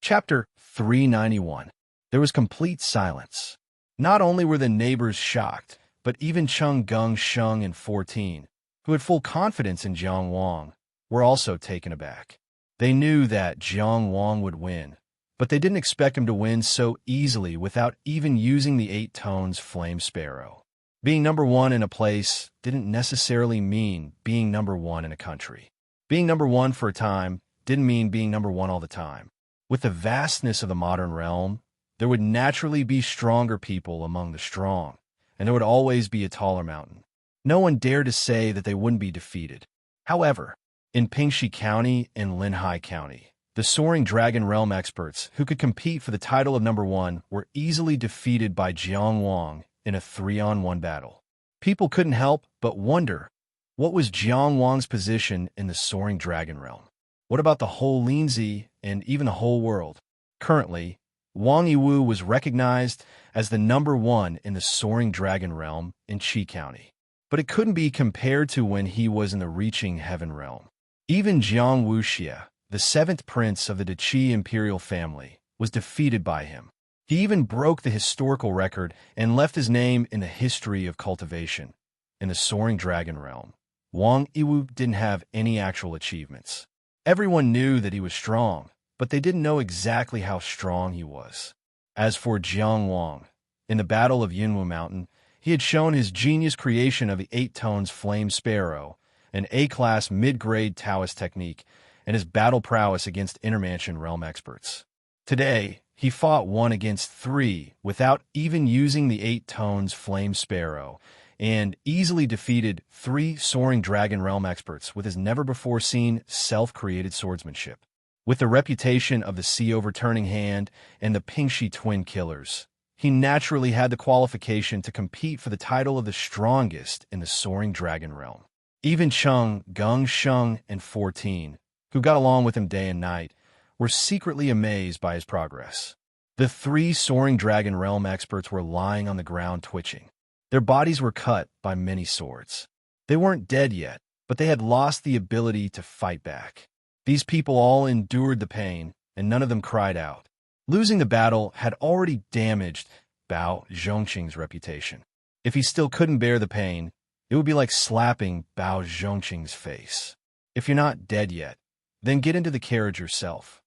Chapter 391. There was complete silence. Not only were the neighbors shocked, but even Chung Gung Sheng and 14, who had full confidence in Jiang Wang, were also taken aback. They knew that Jiang Wang would win, but they didn't expect him to win so easily without even using the 8 tones Flame Sparrow. Being number one in a place didn't necessarily mean being number one in a country. Being number one for a time didn't mean being number one all the time. With the vastness of the modern realm, there would naturally be stronger people among the strong, and there would always be a taller mountain. No one dared to say that they wouldn't be defeated. However, in Pingxi County and Linhai County, the Soaring Dragon Realm experts who could compete for the title of number one were easily defeated by Jiang Wang in a 3-on-1 battle. People couldn't help but wonder, what was Jiang Wang's position in the Soaring Dragon Realm? What about the whole Linzi and even the whole world? Currently, Wang Yiwu was recognized as the number one in the Soaring Dragon Realm in Qi County, but it couldn't be compared to when he was in the Reaching Heaven Realm. Even Jiang Wuxia, the 7th prince of the Qi imperial family, was defeated by him. He even broke the historical record and left his name in the history of cultivation. In the Soaring Dragon Realm, Wang Yiwu didn't have any actual achievements. Everyone knew that he was strong, but they didn't know exactly how strong he was. As for Jiang Wang, in the Battle of Yunwu Mountain, he had shown his genius creation of the 8 tones Flame Sparrow, an A-class mid-grade Taoist technique, and his battle prowess against Intermansion realm experts. Today, he fought 1 against 3 without even using the 8 tones Flame Sparrow, and easily defeated 3 Soaring Dragon Realm experts with his never-before-seen self-created swordsmanship. With the reputation of the Sea Overturning Hand and the Pingxi Twin Killers, he naturally had the qualification to compete for the title of the strongest in the Soaring Dragon Realm. Even Chung Gung Sheng and 14, who got along with him day and night, were secretly amazed by his progress. The 3 Soaring Dragon Realm experts were lying on the ground twitching. Their bodies were cut by many swords. They weren't dead yet, but they had lost the ability to fight back. These people all endured the pain, and none of them cried out. Losing the battle had already damaged Bao Zhongqing's reputation. If he still couldn't bear the pain, it would be like slapping Bao Zhongqing's face. If you're not dead yet, then get into the carriage yourself,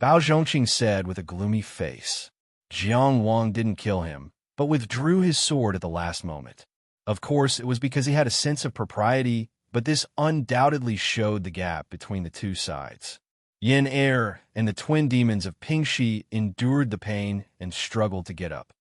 Bao Zhongqing said with a gloomy face. Jiang Wang didn't kill him, but withdrew his sword at the last moment. Of course, it was because he had a sense of propriety, but this undoubtedly showed the gap between the two sides. Yin Er and the twin demons of Pingxi endured the pain and struggled to get up.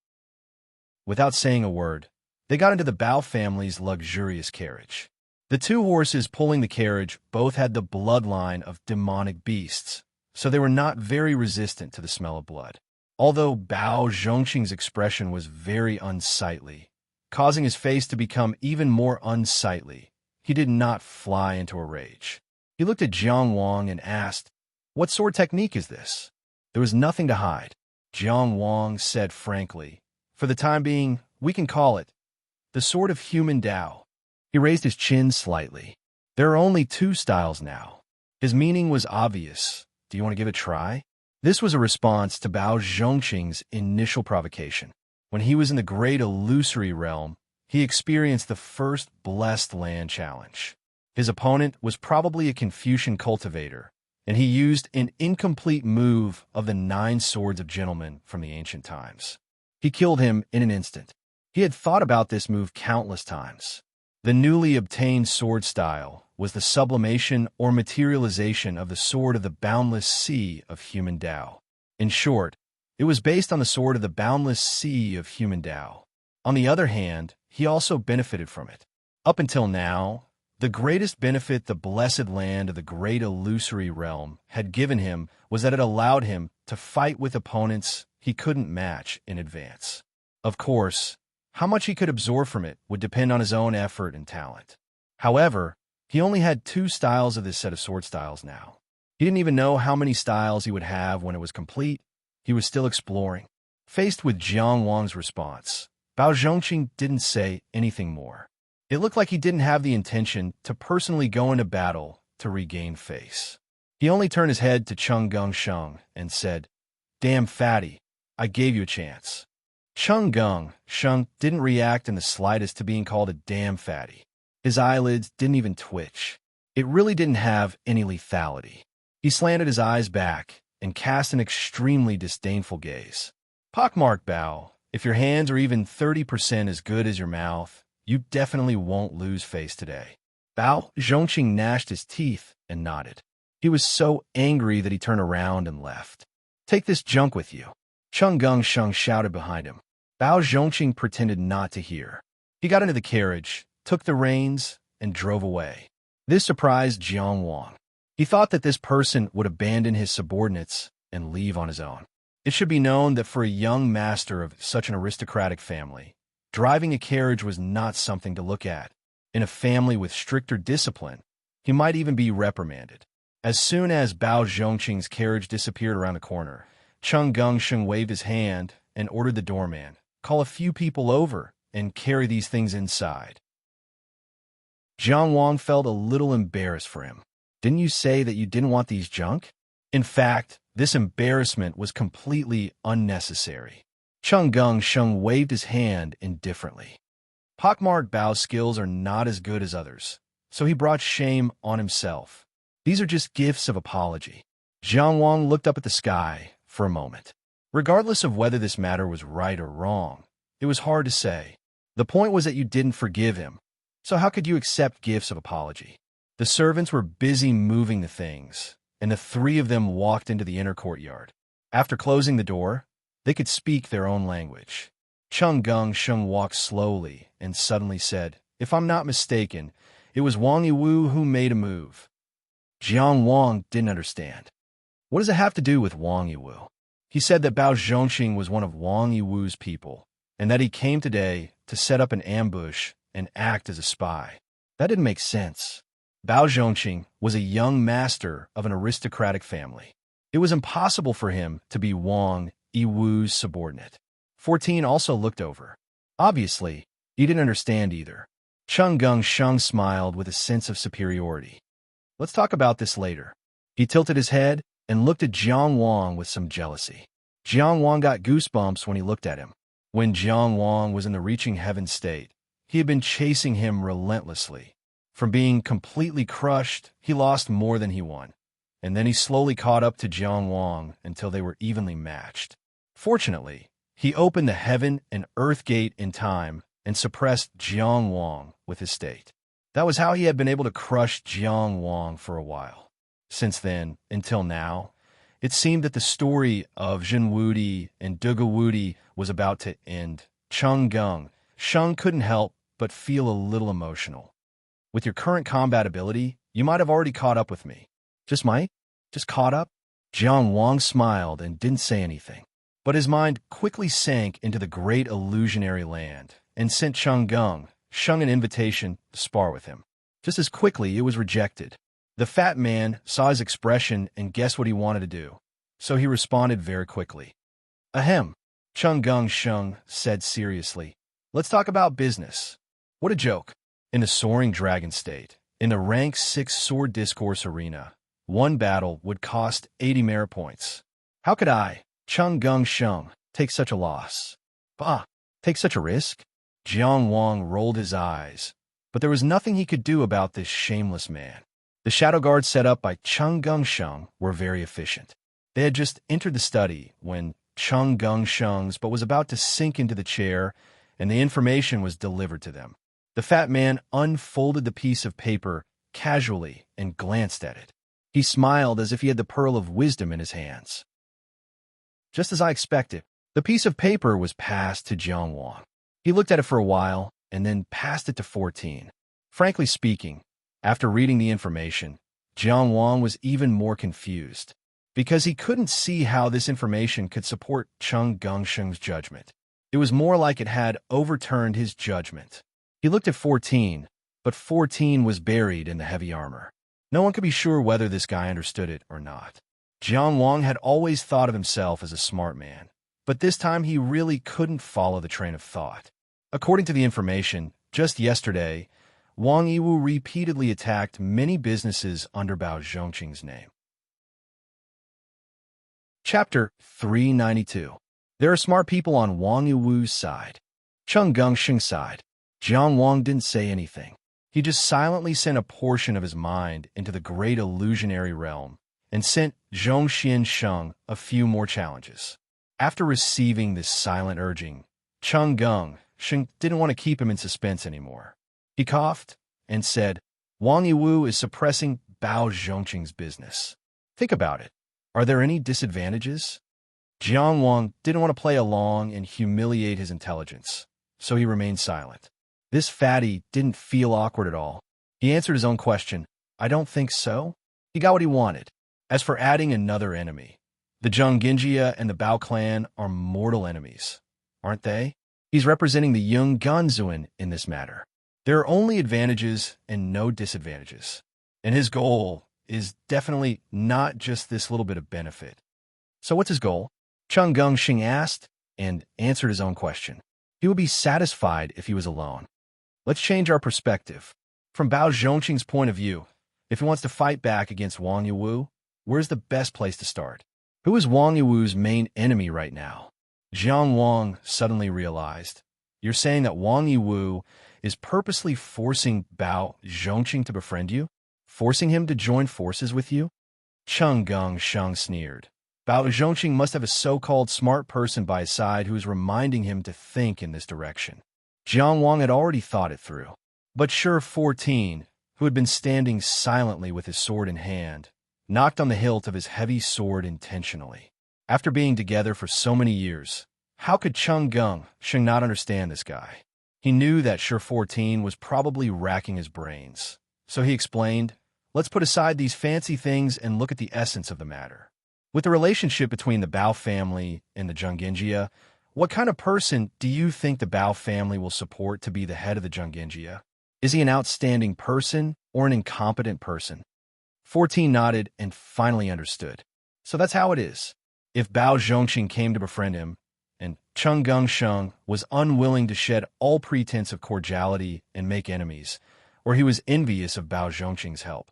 Without saying a word, they got into the Bao family's luxurious carriage. The 2 horses pulling the carriage both had the bloodline of demonic beasts, so they were not very resistant to the smell of blood. Although Bao Zhongqing's expression was very unsightly, causing his face to become even more unsightly, he did not fly into a rage. He looked at Jiang Wang and asked, "What sword technique is this?" There was nothing to hide. Jiang Wang said frankly, "For the time being, we can call it the Sword of Human Tao." He raised his chin slightly. "There are only 2 styles now." His meaning was obvious. "Do you want to give it a try?" This was a response to Bao Zhongqing's initial provocation. When he was in the Great Illusory Realm, he experienced the first Blessed Land challenge. His opponent was probably a Confucian cultivator, and he used an incomplete move of the 9 Swords of Gentlemen from the ancient times. He killed him in an instant. He had thought about this move countless times. The newly obtained sword style was the sublimation or materialization of the sword of the boundless sea of human Tao. In short, it was based on the sword of the boundless sea of human Tao. On the other hand, he also benefited from it. Up until now, the greatest benefit the blessed land of the Great Illusory Realm had given him was that it allowed him to fight with opponents he couldn't match in advance. Of course, how much he could absorb from it would depend on his own effort and talent. However, he only had 2 styles of this set of sword styles now. He didn't even know how many styles he would have when it was complete. He was still exploring. Faced with Jiang Wang's response, Bao Zhongqing didn't say anything more. It looked like he didn't have the intention to personally go into battle to regain face. He only turned his head to Chung Gung Sheng and said, damn fatty. I gave you a chance. Sheng didn't react in the slightest to being called a damn fatty. His eyelids didn't even twitch. It really didn't have any lethality. He slanted his eyes back and cast an extremely disdainful gaze. Pockmarked Bao, if your hands are even 30% as good as your mouth, you definitely won't lose face today. Bao Zhongqing gnashed his teeth and nodded. He was so angry that he turned around and left. Take this junk with you. Sheng shouted behind him. Bao Zhongqing pretended not to hear. He got into the carriage, took the reins, and drove away. This surprised Jiang Wang. He thought that this person would abandon his subordinates and leave on his own. It should be known that for a young master of such an aristocratic family, driving a carriage was not something to look at. In a family with stricter discipline, he might even be reprimanded. As soon as Bao Zhongqing's carriage disappeared around the corner, Sheng waved his hand and ordered the doorman, call a few people over and carry these things inside. Jiang Wang felt a little embarrassed for him. Didn't you say that you didn't want these junk? In fact, this embarrassment was completely unnecessary. Sheng waved his hand indifferently. Pockmarked Bao's skills are not as good as others, so he brought shame on himself. These are just gifts of apology. Jiang Wang looked up at the sky for a moment. Regardless of whether this matter was right or wrong, it was hard to say. The point was that you didn't forgive him, so how could you accept gifts of apology? The servants were busy moving the things, and the three of them walked into the inner courtyard. After closing the door, they could speak their own language. Sheng walked slowly and suddenly said, "If I'm not mistaken, it was Wang Yiwu who made a move." Jiang Wang didn't understand. What does it have to do with Wang Yiwu? He said that Bao Zhongqing was one of Wang Yiwu's people, and that he came today to set up an ambush and act as a spy. That didn't make sense. Bao Zhongqing was a young master of an aristocratic family. It was impossible for him to be Wang Yiwu's subordinate. 14 also looked over. Obviously, he didn't understand either. Sheng smiled with a sense of superiority. Let's talk about this later. He tilted his head and looked at Jiang Wang with some jealousy. Jiang Wang got goosebumps when he looked at him. When Jiang Wang was in the reaching heaven state, he had been chasing him relentlessly. From being completely crushed, he lost more than he won. And then he slowly caught up to Jiang Wang until they were evenly matched. Fortunately, he opened the heaven and earth gate in time and suppressed Jiang Wang with his state. That was how he had been able to crush Jiang Wang for a while. Since then, until now, it seemed that the story of Zhenwudi and Dugawudi was about to end. Sheng couldn't help but feel a little emotional. With your current combat ability, you might have already caught up with me. Just might? Just caught up? Jiang Wang smiled and didn't say anything. But his mind quickly sank into the great illusionary land and sent Sheng an invitation to spar with him. Just as quickly, it was rejected. The fat man saw his expression and guessed what he wanted to do, so he responded very quickly. Ahem, Sheng said seriously. Let's talk about business. What a joke. In the soaring dragon state, in the rank 6 sword discourse arena, one battle would cost 80 merit points. How could I, Sheng, take such a loss? Bah, take such a risk? Jiang Wang rolled his eyes, but there was nothing he could do about this shameless man. The shadow guards set up by Sheng were very efficient. They had just entered the study when Sheng but was about to sink into the chair, and the information was delivered to them. The fat man unfolded the piece of paper casually and glanced at it. He smiled as if he had the pearl of wisdom in his hands. Just as I expected, the piece of paper was passed to Jiang Wang. He looked at it for a while and then passed it to 14. Frankly speaking, after reading the information, Jiang Wang was even more confused, because he couldn't see how this information could support Sheng judgment. It was more like it had overturned his judgment. He looked at 14, but 14 was buried in the heavy armor. No one could be sure whether this guy understood it or not. Jiang Wang had always thought of himself as a smart man, but this time he really couldn't follow the train of thought. According to the information, just yesterday, Wang Yiwu repeatedly attacked many businesses under Bao Zhongqing's name. Chapter 392. There are smart people on Wang Yiwu's side. Cheng Gongsheng's side. Jiang Wang didn't say anything. He just silently sent a portion of his mind into the great illusionary realm and sent Zhongxian Sheng a few more challenges. After receiving this silent urging, Cheng Gongsheng didn't want to keep him in suspense anymore. He coughed and said, Wang Yiwu is suppressing Bao Zhongqing's business. Think about it. Are there any disadvantages? Jiang Wang didn't want to play along and humiliate his intelligence, so he remained silent. This fatty didn't feel awkward at all. He answered his own question, I don't think so. He got what he wanted. As for adding another enemy, the Zheng Genjia and the Bao clan are mortal enemies, aren't they? He's representing the Yung Ganzuan in this matter. There are only advantages and no disadvantages. And his goal is definitely not just this little bit of benefit. So what's his goal? Cheng Gongsheng asked and answered his own question. He would be satisfied if he was alone. Let's change our perspective. From Bao Zhongqing's point of view, if he wants to fight back against Wang Yiwu, where's the best place to start? Who is Wang Yiwu's main enemy right now? Jiang Wang suddenly realized. You're saying that Wang Yiwu is purposely forcing Bao Zhongqing to befriend you? Forcing him to join forces with you? Cheng Gongsheng sneered. Bao Zhongqing must have a so-called smart person by his side who is reminding him to think in this direction. Jiang Wang had already thought it through. But Sure 14, who had been standing silently with his sword in hand, knocked on the hilt of his heavy sword intentionally. After being together for so many years, how could Cheng Gongsheng not understand this guy? He knew that Sure 14 was probably racking his brains. So he explained, let's put aside these fancy things and look at the essence of the matter. With the relationship between the Bao family and the Zheng Genjia, what kind of person do you think the Bao family will support to be the head of the Zheng Genjia? Is he an outstanding person or an incompetent person? 14 nodded and finally understood. So that's how it is. If Bao Zhongqing came to befriend him, and Cheng Gongsheng was unwilling to shed all pretense of cordiality and make enemies, or he was envious of Bao Zhongqing's help,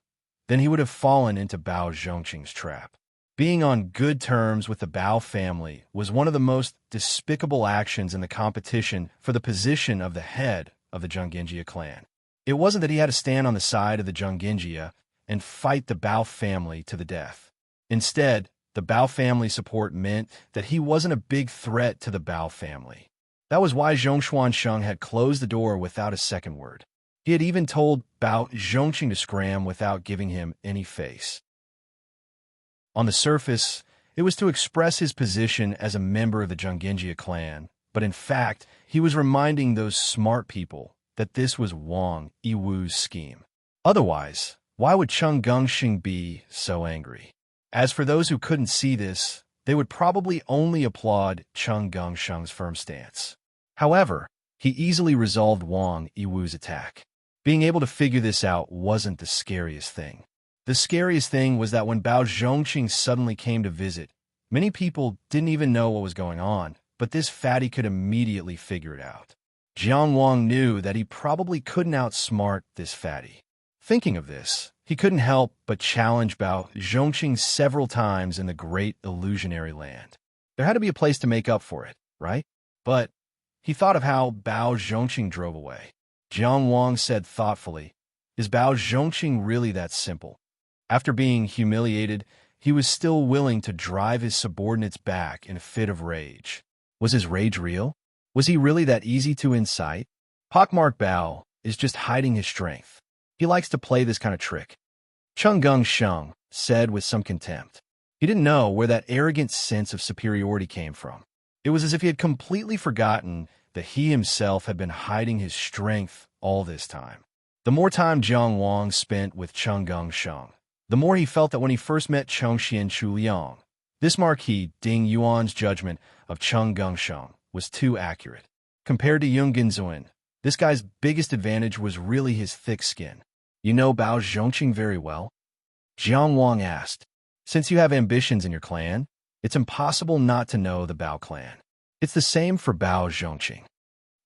then he would have fallen into Bao Zhongqing's trap. Being on good terms with the Bao family was one of the most despicable actions in the competition for the position of the head of the Zheng Genjia clan. It wasn't that he had to stand on the side of the Zheng Genjia and fight the Bao family to the death. Instead, the Bao family support meant that he wasn't a big threat to the Bao family. That was why Zhongshuan Sheng had closed the door without a second word. He had even told Bao Zhongqing to scram without giving him any face. On the surface, it was to express his position as a member of the Zheng Genjia clan, but in fact, he was reminding those smart people that this was Wang Yiwu's scheme. Otherwise, why would Cheng Gongsheng be so angry? As for those who couldn't see this, they would probably only applaud Cheng Gongsheng's firm stance. However, he easily resolved Wang Yiwu's attack. Being able to figure this out wasn't the scariest thing. The scariest thing was that when Bao Zhongqing suddenly came to visit, many people didn't even know what was going on, but this fatty could immediately figure it out. Jiang Wang knew that he probably couldn't outsmart this fatty. Thinking of this, he couldn't help but challenge Bao Zhongqing several times in the great illusionary land. There had to be a place to make up for it, right? But he thought of how Bao Zhongqing drove away. Jiang Wang said thoughtfully, is Bao Zhongqing really that simple? After being humiliated, he was still willing to drive his subordinates back in a fit of rage. Was his rage real? Was he really that easy to incite? Pockmarked Bao is just hiding his strength. He likes to play this kind of trick. Cheng Gongsheng said with some contempt. He didn't know where that arrogant sense of superiority came from. It was as if he had completely forgotten that he himself had been hiding his strength all this time. The more time Jiang Wang spent with Cheng Gongsheng, the more he felt that when he first met Chongxian Chuliang, this Marquis Ding Yuan's judgment of Cheng Gongsheng was too accurate. Compared to Yung Genzuan, this guy's biggest advantage was really his thick skin. You know Bao Zhongqing very well? Jiang Wang asked. Since you have ambitions in your clan, it's impossible not to know the Bao clan. It's the same for Bao Zhongqing.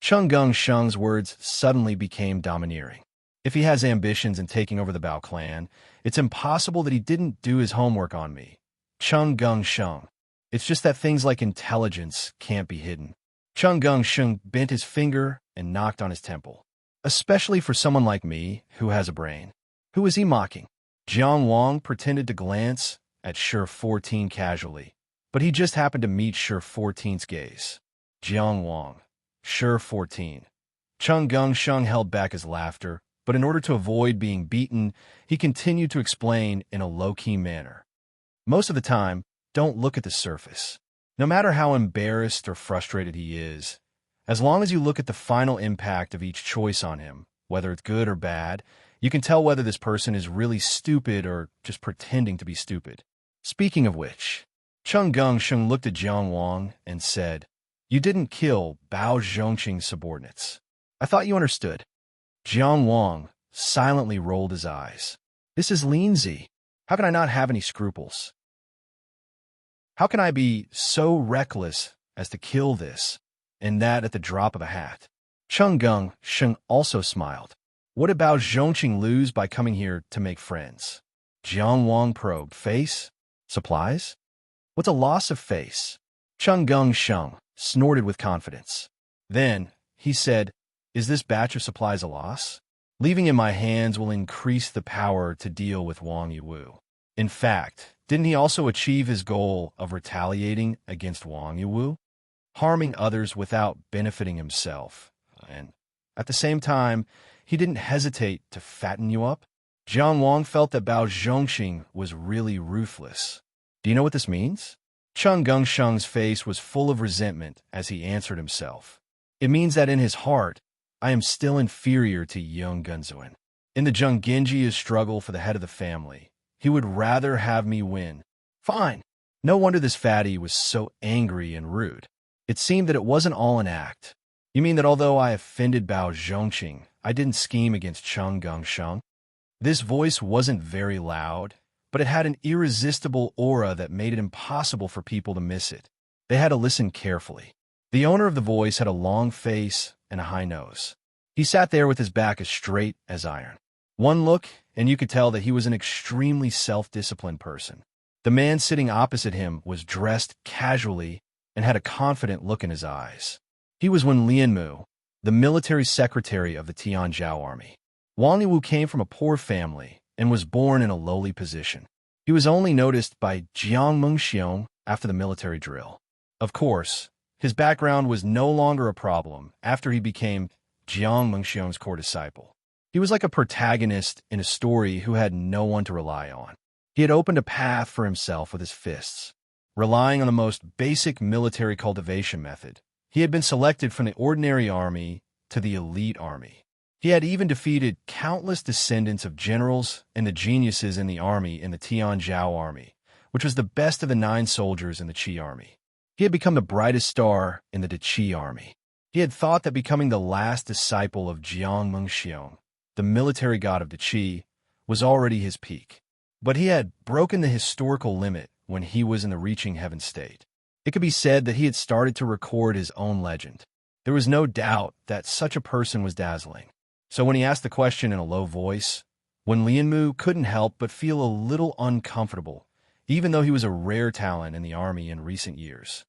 Cheng Gongsheng's words suddenly became domineering. If he has ambitions in taking over the Bao clan, it's impossible that he didn't do his homework on me. Cheng Gongsheng. It's just that things like intelligence can't be hidden. Chung Gung-sheng bent his finger and knocked on his temple. Especially for someone like me, who has a brain. Who was he mocking? Jiang Wang pretended to glance at Shi 14 casually, but he just happened to meet Shi 14's gaze. Jiang Wang. Shi 14. Chung Gung-sheng held back his laughter, but in order to avoid being beaten, he continued to explain in a low-key manner. Most of the time, don't look at the surface. No matter how embarrassed or frustrated he is, as long as you look at the final impact of each choice on him, whether it's good or bad, you can tell whether this person is really stupid or just pretending to be stupid. Speaking of which, Chung Gung-sheng looked at Jiang Wang and said, "You didn't kill Bao Zhongqing's subordinates. I thought you understood." Jiang Wang silently rolled his eyes. "This is Linzi. How can I not have any scruples? How can I be so reckless as to kill this and that at the drop of a hat?" Chung Gung-sheng also smiled. "What did Bao Zhongqing lose by coming here to make friends?" Jiang Wang probed. "Face? Supplies? What's a loss of face?" Chung Gung-sheng snorted with confidence. Then he said, "Is this batch of supplies a loss? Leaving in my hands will increase the power to deal with Wang Yiwu. In fact, didn't he also achieve his goal of retaliating against Wang Yiwu, harming others without benefiting himself? And at the same time, he didn't hesitate to fatten you up?" Jiang Wang felt that Bao Zhongqing was really ruthless. "Do you know what this means?" Chung Gung-sheng's face was full of resentment as he answered himself. "It means that in his heart, I am still inferior to Yeung Gunzuin. In the Zhenggenjia's struggle for the head of the family, he would rather have me win." Fine. No wonder this fatty was so angry and rude. It seemed that it wasn't all an act. "You mean that although I offended Bao Zhongqing, I didn't scheme against Chung Gung-sheng?" This voice wasn't very loud, but it had an irresistible aura that made it impossible for people to miss it. They had to listen carefully. The owner of the voice had a long face and a high nose. He sat there with his back as straight as iron. One look, and you could tell that he was an extremely self-disciplined person. The man sitting opposite him was dressed casually and had a confident look in his eyes. He was Wen Lianmu, the military secretary of the Tianzhou army. Wang Yiwu came from a poor family and was born in a lowly position. He was only noticed by Jiang Mengxiong after the military drill. Of course, his background was no longer a problem after he became Jiang Mengxiong's core disciple. He was like a protagonist in a story who had no one to rely on. He had opened a path for himself with his fists. Relying on the most basic military cultivation method, he had been selected from the ordinary army to the elite army. He had even defeated countless descendants of generals and the geniuses in the army in the Tianzhou army, which was the best of the 9 soldiers in the Qi army. He had become the brightest star in the Qi army. He had thought that becoming the last disciple of Jiang Mengxiong, the military god of the Qi, was already his peak. But he had broken the historical limit when he was in the reaching heaven state. It could be said that he had started to record his own legend. There was no doubt that such a person was dazzling. So when he asked the question in a low voice, Wen Lianmu couldn't help but feel a little uncomfortable, even though he was a rare talent in the army in recent years.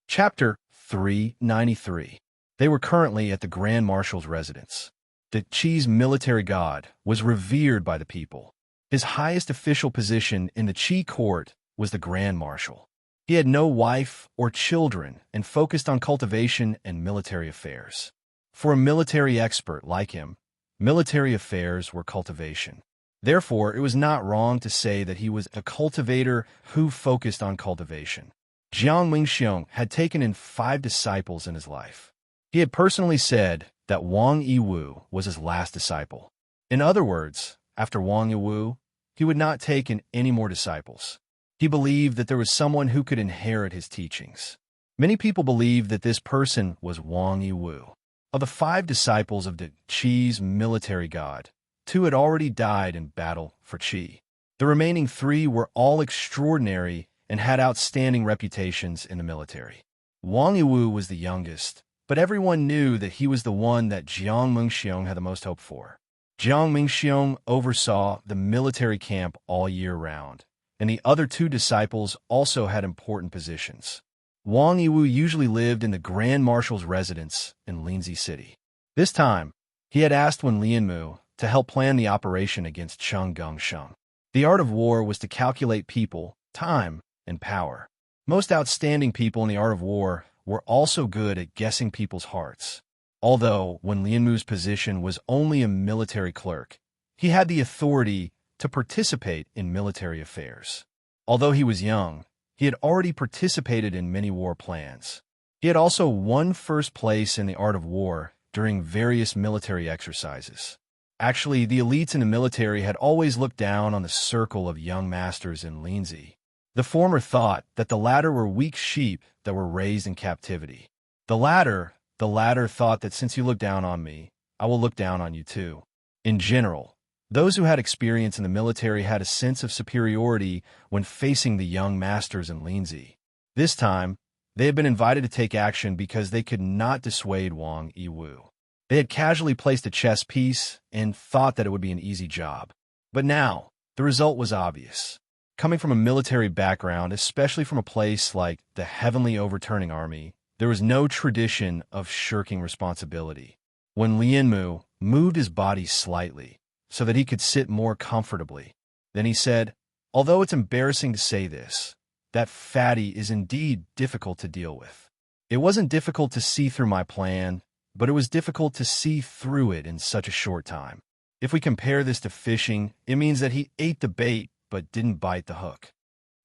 Chapter 393. They were currently at the Grand Marshal's residence. The Qi's military god was revered by the people. His highest official position in the Qi court was the Grand Marshal. He had no wife or children and focused on cultivation and military affairs. For a military expert like him, military affairs were cultivation. Therefore, it was not wrong to say that he was a cultivator who focused on cultivation. Jiang Mengxiong had taken in 5 disciples in his life. He had personally said that Wang Yiwu was his last disciple. In other words, after Wang Yiwu, he would not take in any more disciples. He believed that there was someone who could inherit his teachings. Many people believed that this person was Wang Yiwu. Of the 5 disciples of the Qi's military god, 2 had already died in battle for Qi. The remaining 3 were all extraordinary and had outstanding reputations in the military. Wang Yiwu was the youngest, but everyone knew that he was the one that Jiang Mengxiong had the most hope for. Jiang Mengxiong oversaw the military camp all year round, and the other two disciples also had important positions. Wang Yiwu usually lived in the Grand Marshal's residence in Linzi City. This time, he had asked Wen Lianmu to help plan the operation against Cheng Gongsheng. The art of war was to calculate people, time, and power. Most outstanding people in the art of war were also good at guessing people's hearts. Although Wen Lianmu's position was only a military clerk, he had the authority to participate in military affairs. Although he was young, he had already participated in many war plans. He had also won first place in the art of war during various military exercises. Actually, the elites in the military had always looked down on the circle of young masters in Linzi. The former thought that the latter were weak sheep that were raised in captivity. The latter thought that since you look down on me, I will look down on you too. In general, those who had experience in the military had a sense of superiority when facing the young masters in Linzi. This time, they had been invited to take action because they could not dissuade Wang Yiwu. They had casually placed a chess piece and thought that it would be an easy job. But now, the result was obvious. Coming from a military background, especially from a place like the Heavenly Overturning Army, there was no tradition of shirking responsibility. When Lianmu moved his body slightly so that he could sit more comfortably, then he said, "Although it's embarrassing to say this, that fatty is indeed difficult to deal with. It wasn't difficult to see through my plan, but it was difficult to see through it in such a short time. If we compare this to fishing, it means that he ate the bait but didn't bite the hook.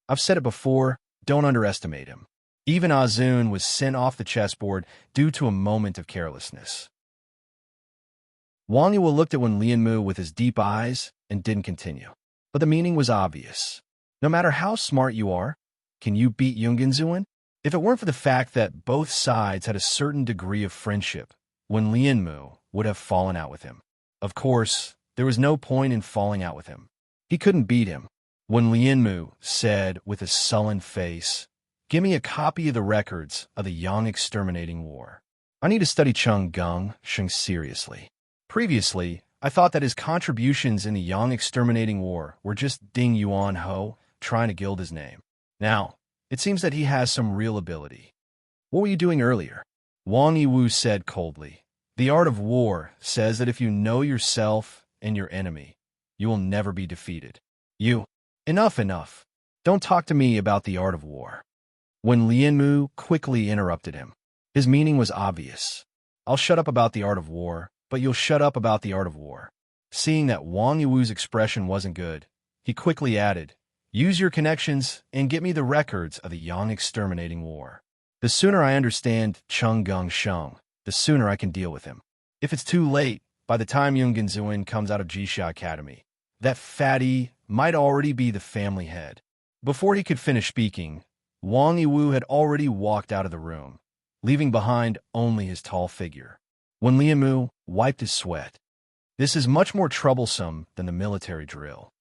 I've said it before, don't underestimate him." Even Azun was sent off the chessboard due to a moment of carelessness. Wang Yiwu looked at Wen Lianmu with his deep eyes and didn't continue. But the meaning was obvious. No matter how smart you are, can you beat Yungenzuan? If it weren't for the fact that both sides had a certain degree of friendship, Wen Lianmu would have fallen out with him. Of course, there was no point in falling out with him. He couldn't beat him. Wen Lianmu said with a sullen face, "Give me a copy of the records of the Yang Exterminating War. I need to study Cheng Gongsheng seriously. Previously, I thought that his contributions in the Yang Exterminating War were just Ding Yuan Ho trying to gild his name. Now, it seems that he has some real ability." "What were you doing earlier?" Wang Yiwu said coldly. "The art of war says that if you know yourself and your enemy, you will never be defeated. You, enough. Don't talk to me about the art of war." When Lianmu quickly interrupted him, his meaning was obvious. "I'll shut up about the art of war, but you'll shut up about the art of war." Seeing that Wang Yiwu's expression wasn't good, he quickly added, "Use your connections and get me the records of the Yang Exterminating War. The sooner I understand Cheng Gongsheng, the sooner I can deal with him. If it's too late, by the time Yungenzuan comes out of Jixia Academy, that fatty might already be the family head." Before he could finish speaking, Wang Yiwu had already walked out of the room, leaving behind only his tall figure. When Lianmu wiped his sweat, "This is much more troublesome than the military drill."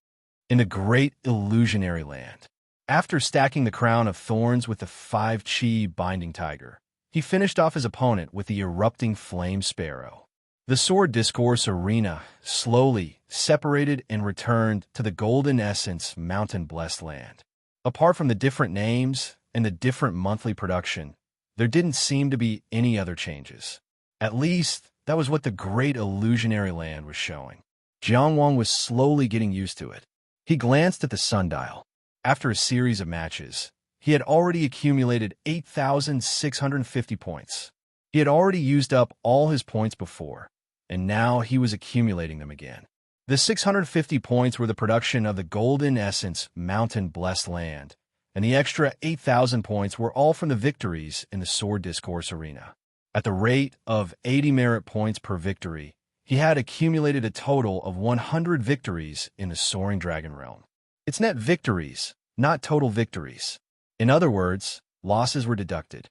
In the great illusionary land, after stacking the crown of thorns with the 5 Qi binding tiger, he finished off his opponent with the erupting flame sparrow. The sword discourse arena slowly separated and returned to the golden essence mountain blessed land. Apart from the different names and the different monthly production, there didn't seem to be any other changes. At least, that was what the great illusionary land was showing. Jiang Wang was slowly getting used to it. He glanced at the sundial. After a series of matches, he had already accumulated 8,650 points. He had already used up all his points before, and now he was accumulating them again. The 650 points were the production of the golden essence mountain blessed land, and the extra 8,000 points were all from the victories in the sword discourse arena. At the rate of 80 merit points per victory, he had accumulated a total of 100 victories in the soaring dragon realm. It's net victories, not total victories. In other words, losses were deducted.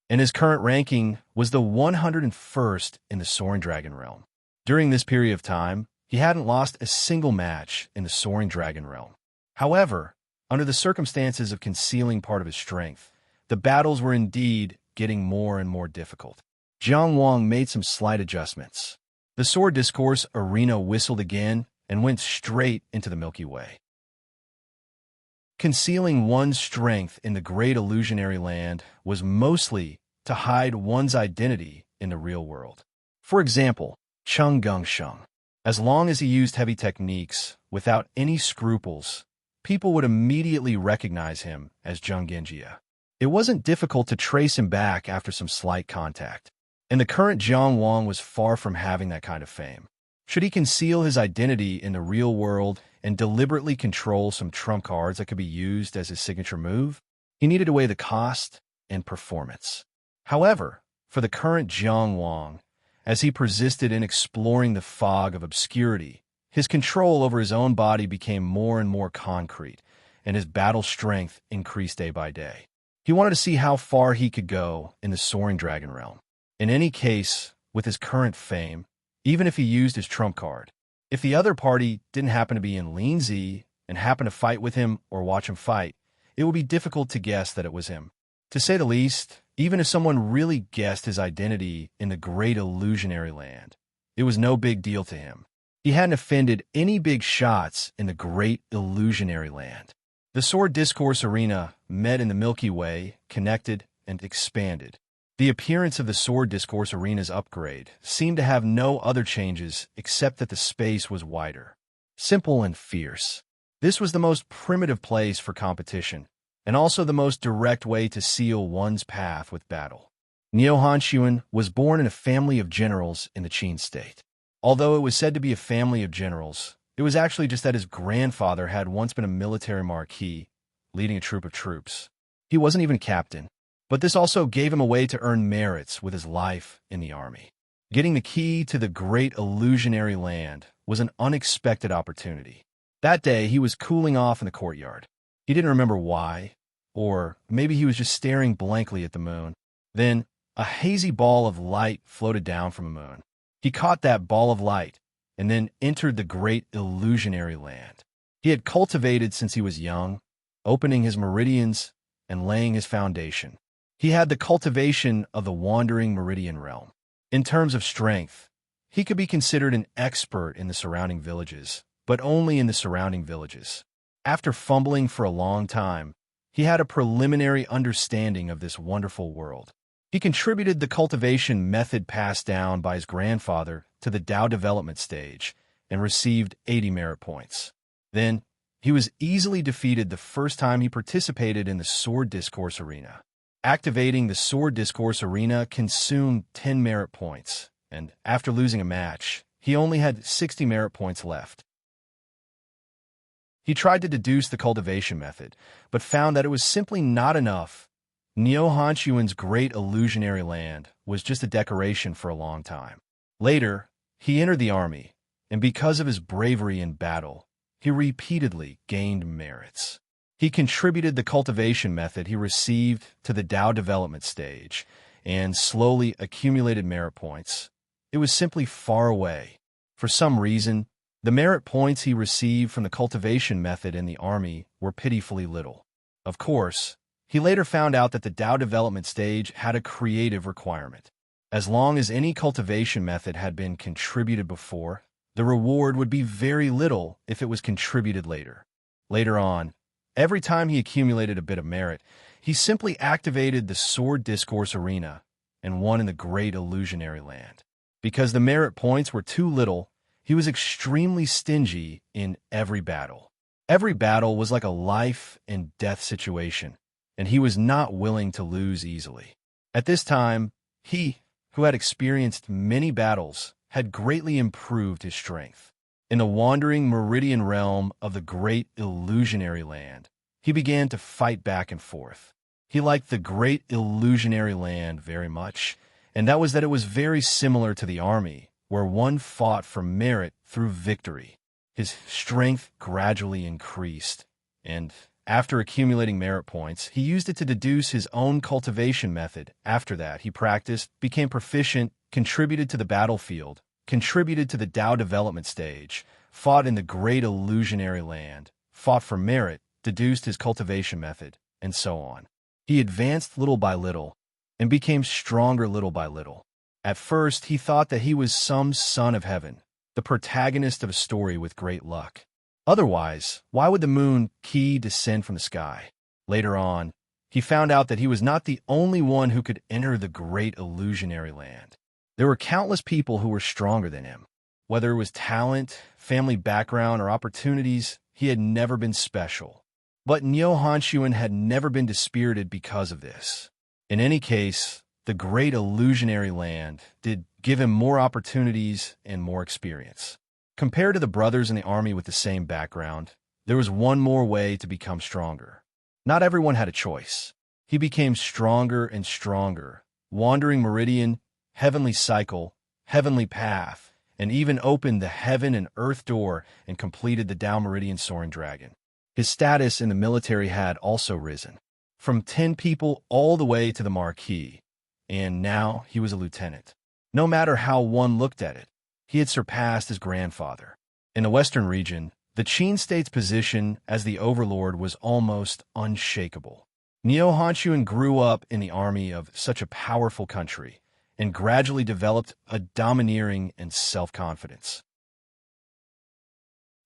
And his current ranking was the 101st in the soaring dragon realm. During this period of time, he hadn't lost a single match in the soaring dragon realm. However, under the circumstances of concealing part of his strength, the battles were indeed getting more and more difficult. Jiang Wang made some slight adjustments. The sword discourse arena whistled again and went straight into the Milky Way. Concealing one's strength in the great illusionary land was mostly to hide one's identity in the real world. For example, Chung Gung Shung. As long as he used heavy techniques without any scruples, people would immediately recognize him as Zheng Genjia. It wasn't difficult to trace him back after some slight contact. And the current Jiang Wang was far from having that kind of fame. Should he conceal his identity in the real world and deliberately control some trump cards that could be used as his signature move? He needed to weigh the cost and performance. However, for the current Jiang Wang, as he persisted in exploring the fog of obscurity, his control over his own body became more and more concrete, and his battle strength increased day by day. He wanted to see how far he could go in the soaring dragon realm. In any case, with his current fame, even if he used his trump card, if the other party didn't happen to be in Linzi and happened to fight with him or watch him fight, it would be difficult to guess that it was him. To say the least, even if someone really guessed his identity in the great illusionary land, it was no big deal to him. He hadn't offended any big shots in the great illusionary land. The Sword Discourse Arena met in the Milky Way, connected, and expanded. The appearance of the Sword Discourse Arena's upgrade seemed to have no other changes except that the space was wider. Simple and fierce. This was the most primitive place for competition, and also the most direct way to seal one's path with battle. Niu Hanxuan was born in a family of generals in the Qin state. Although it was said to be a family of generals, it was actually just that his grandfather had once been a military marquis, leading a troop of troops. He wasn't even a captain, but this also gave him a way to earn merits with his life in the army. Getting the key to the great illusionary land was an unexpected opportunity. That day, he was cooling off in the courtyard. He didn't remember why, or maybe he was just staring blankly at the moon. Then, a hazy ball of light floated down from the moon. He caught that ball of light and then entered the great illusionary land. He had cultivated since he was young, opening his meridians and laying his foundation. He had the cultivation of the wandering meridian realm. In terms of strength, he could be considered an expert in the surrounding villages, but only in the surrounding villages. After fumbling for a long time, he had a preliminary understanding of this wonderful world. He contributed the cultivation method passed down by his grandfather to the Tao development stage and received 80 merit points. Then, he was easily defeated the first time he participated in the Sword Discourse Arena. Activating the Sword Discourse Arena consumed 10 merit points, and after losing a match, he only had 60 merit points left. He tried to deduce the cultivation method, but found that it was simply not enough. Niu Hanxuan's great illusionary land was just a decoration for a long time. Later, he entered the army, and because of his bravery in battle, he repeatedly gained merits. He contributed the cultivation method he received to the Tao development stage and slowly accumulated merit points. It was simply far away. For some reason, the merit points he received from the cultivation method in the army were pitifully little. Of course, he later found out that the Tao development stage had a creative requirement. As long as any cultivation method had been contributed before, the reward would be very little if it was contributed later. Later on, every time he accumulated a bit of merit, he simply activated the Sword Discourse Arena and won in the great illusionary land. Because the merit points were too little, he was extremely stingy in every battle. Every battle was like a life and death situation, and he was not willing to lose easily. At this time, he, who had experienced many battles, had greatly improved his strength. In the wandering meridian realm of the great illusionary land, he began to fight back and forth. He liked the great illusionary land very much, and that was that it was very similar to the army, where one fought for merit through victory. His strength gradually increased, and after accumulating merit points, he used it to deduce his own cultivation method. After that, he practiced, became proficient, contributed to the battlefield, contributed to the Tao development stage, fought in the great illusionary land, fought for merit, deduced his cultivation method, and so on. He advanced little by little and became stronger little by little. At first, he thought that he was some son of heaven, the protagonist of a story with great luck. Otherwise, why would the moon Ki descend from the sky? Later on, he found out that he was not the only one who could enter the great illusionary land. There were countless people who were stronger than him. Whether it was talent, family background, or opportunities, he had never been special. But Nyo Hanshuan had never been dispirited because of this. In any case, the great illusionary land did give him more opportunities and more experience. Compared to the brothers in the army with the same background, there was one more way to become stronger. Not everyone had a choice. He became stronger and stronger, wandering meridian, heavenly cycle, heavenly path, and even opened the heaven and earth door and completed the Tao Meridian Soaring Dragon. His status in the military had also risen, from 10 people all the way to the Marquis, and now he was a lieutenant. No matter how one looked at it, he had surpassed his grandfather. In the western region, the Qin state's position as the overlord was almost unshakable. Neo Hanshuan grew up in the army of such a powerful country and gradually developed a domineering and self-confidence.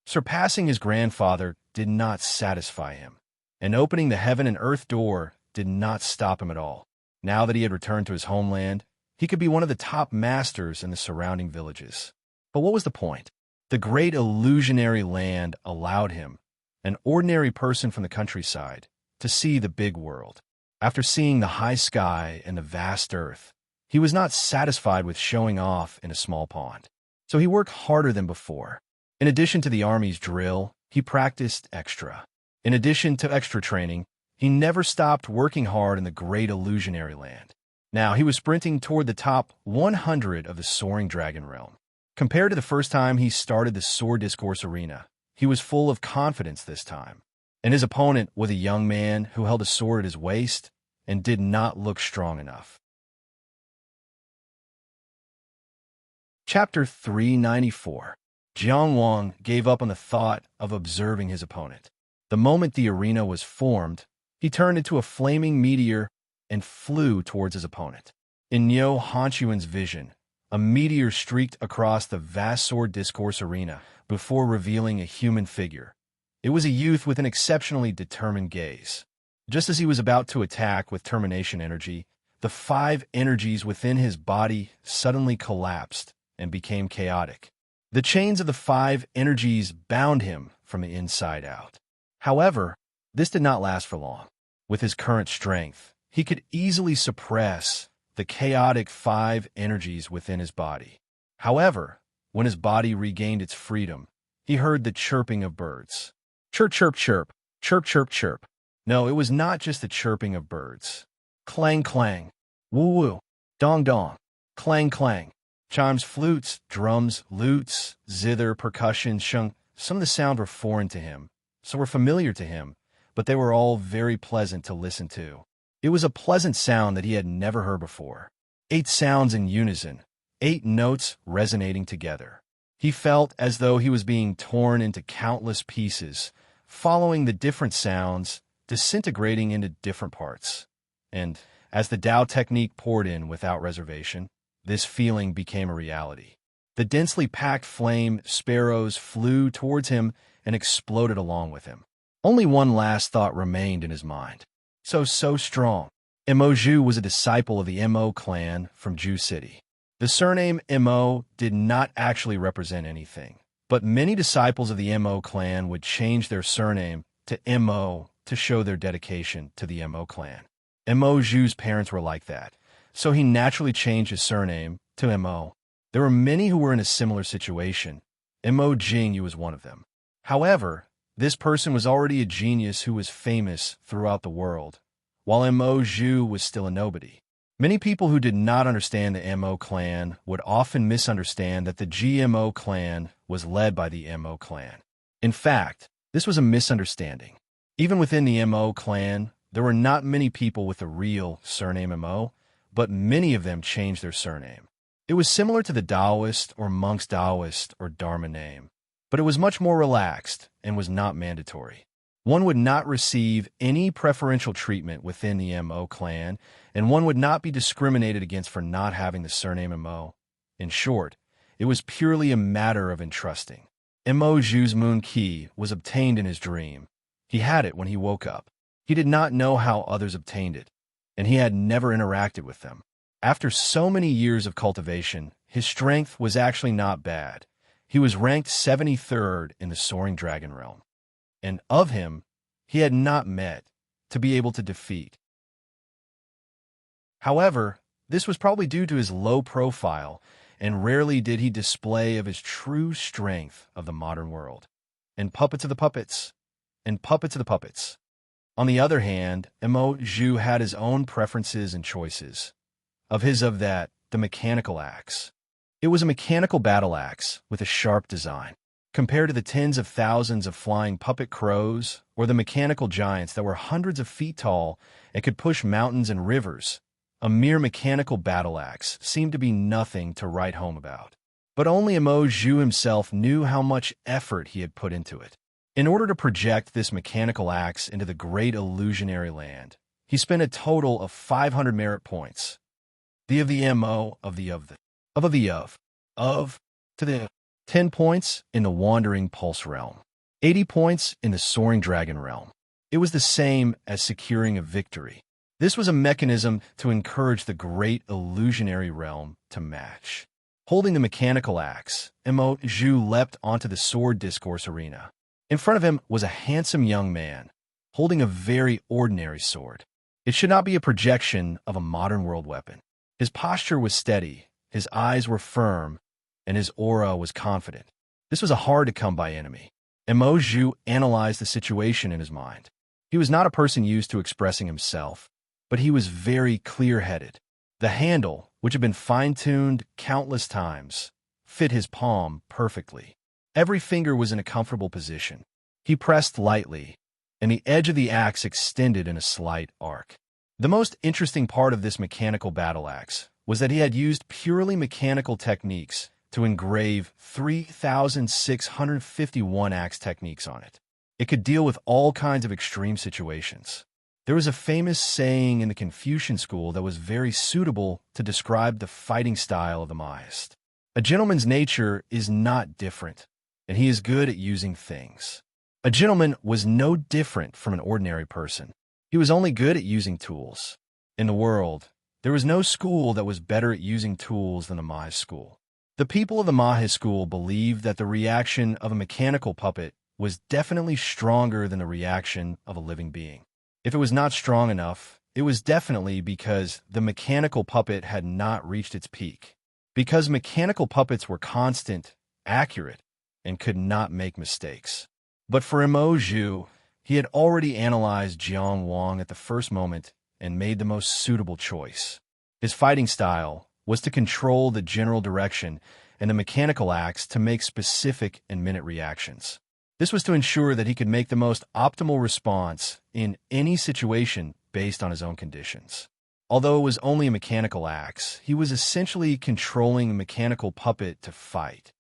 Surpassing his grandfather did not satisfy him, and opening the heaven and earth door did not stop him at all. Now that he had returned to his homeland, he could be one of the top masters in the surrounding villages. But what was the point? The great illusionary land allowed him, an ordinary person from the countryside, to see the big world. After seeing the high sky and the vast earth, he was not satisfied with showing off in a small pond. So he worked harder than before. In addition to the army's drill, he practiced extra. In addition to extra training, he never stopped working hard in the great illusionary land. Now he was sprinting toward the top 100 of the Soaring Dragon realm. Compared to the first time he started the Sword Discourse Arena, he was full of confidence this time. And his opponent was a young man who held a sword at his waist and did not look strong enough. Chapter 394. Jiang Wang gave up on the thought of observing his opponent. The moment the arena was formed, he turned into a flaming meteor and flew towards his opponent. In Nyo Hanshuan's vision, a meteor streaked across the vast Sword Discourse Arena before revealing a human figure. It was a youth with an exceptionally determined gaze. Just as he was about to attack with termination energy, the 5 energies within his body suddenly collapsed and became chaotic. The chains of the 5 energies bound him from the inside out. However, this did not last for long. With his current strength, he could easily suppress the chaotic 5 energies within his body. However, when his body regained its freedom, he heard the chirping of birds. Chirp, chirp, chirp, chirp, chirp, chirp. No, it was not just the chirping of birds. Clang, clang, woo, woo, dong, dong, clang, clang. Chimes, flutes, drums, lutes, zither, percussion, shung. Some of the sounds were foreign to him, some were familiar to him, but they were all very pleasant to listen to. It was a pleasant sound that he had never heard before. 8 sounds in unison, 8 notes resonating together. He felt as though he was being torn into countless pieces, following the different sounds, disintegrating into different parts. And as the Tao technique poured in without reservation, this feeling became a reality. The densely packed flame sparrows flew towards him and exploded along with him. Only one last thought remained in his mind. So strong. Mo Zhu was a disciple of the Mo clan from Zhu City. The surname Mo did not actually represent anything, but many disciples of the Mo clan would change their surname to Mo to show their dedication to the Mo clan. Mo Zhu's parents were like that, so he naturally changed his surname to Mo. There were many who were in a similar situation. Mo Jingyu was one of them. However, this person was already a genius who was famous throughout the world, while Mo Zhu was still a nobody. Many people who did not understand the Mo clan would often misunderstand that the GMO clan was led by the Mo clan. In fact, this was a misunderstanding. Even within the Mo clan, there were not many people with the real surname Mo, but many of them changed their surname. It was similar to the Taoist or monk's Taoist or Dharma name, but it was much more relaxed and was not mandatory. One would not receive any preferential treatment within the Mo clan, and one would not be discriminated against for not having the surname Mo. In short, it was purely a matter of entrusting. Mo Zhu's moon key was obtained in his dream. He had it when he woke up. He did not know how others obtained it, and he had never interacted with them. After so many years of cultivation, his strength was actually not bad. He was ranked 73rd in the soaring dragon realm, and of him, he had not met to be able to defeat. However, this was probably due to his low profile, and rarely did he display of his true strength of the modern world. And puppets of the puppets, and puppets of the puppets. On the other hand, Mo Zhu had his own preferences and choices. Of that, the mechanical axe. It was a mechanical battle axe with a sharp design. Compared to the tens of thousands of flying puppet crows or the mechanical giants that were hundreds of feet tall and could push mountains and rivers, a mere mechanical battle axe seemed to be nothing to write home about. But only Mo Zhu himself knew how much effort he had put into it. In order to project this mechanical axe into the great illusionary land, he spent a total of 500 merit points. To the 10 points in the Wandering Pulse realm, 80 points in the Soaring Dragon realm. It was the same as securing a victory. This was a mechanism to encourage the great illusionary realm to match. Holding the mechanical axe, Mo Zhu leapt onto the sword discourse arena. In front of him was a handsome young man, holding a very ordinary sword. It should not be a projection of a modern world weapon. His posture was steady, his eyes were firm, and his aura was confident. This was a hard-to-come-by enemy. Mo Zhu analyzed the situation in his mind. He was not a person used to expressing himself, but he was very clear-headed. The handle, which had been fine-tuned countless times, fit his palm perfectly. Every finger was in a comfortable position. He pressed lightly, and the edge of the axe extended in a slight arc. The most interesting part of this mechanical battle axe was that he had used purely mechanical techniques to engrave 3,651 axe techniques on it. It could deal with all kinds of extreme situations. There was a famous saying in the Confucian school that was very suitable to describe the fighting style of the Maist. A gentleman's nature is not different, and he is good at using things. A gentleman was no different from an ordinary person. He was only good at using tools. In the world, there was no school that was better at using tools than the Mahe school. The people of the Mahe school believed that the reaction of a mechanical puppet was definitely stronger than the reaction of a living being. If it was not strong enough, it was definitely because the mechanical puppet had not reached its peak. Because mechanical puppets were constant, accurate, and could not make mistakes. But for Mo Zhu, he had already analyzed Jiang Wang at the first moment and made the most suitable choice. His fighting style was to control the general direction and the mechanical axe to make specific and minute reactions. This was to ensure that he could make the most optimal response in any situation based on his own conditions. Although it was only a mechanical axe, he was essentially controlling a mechanical puppet to fight.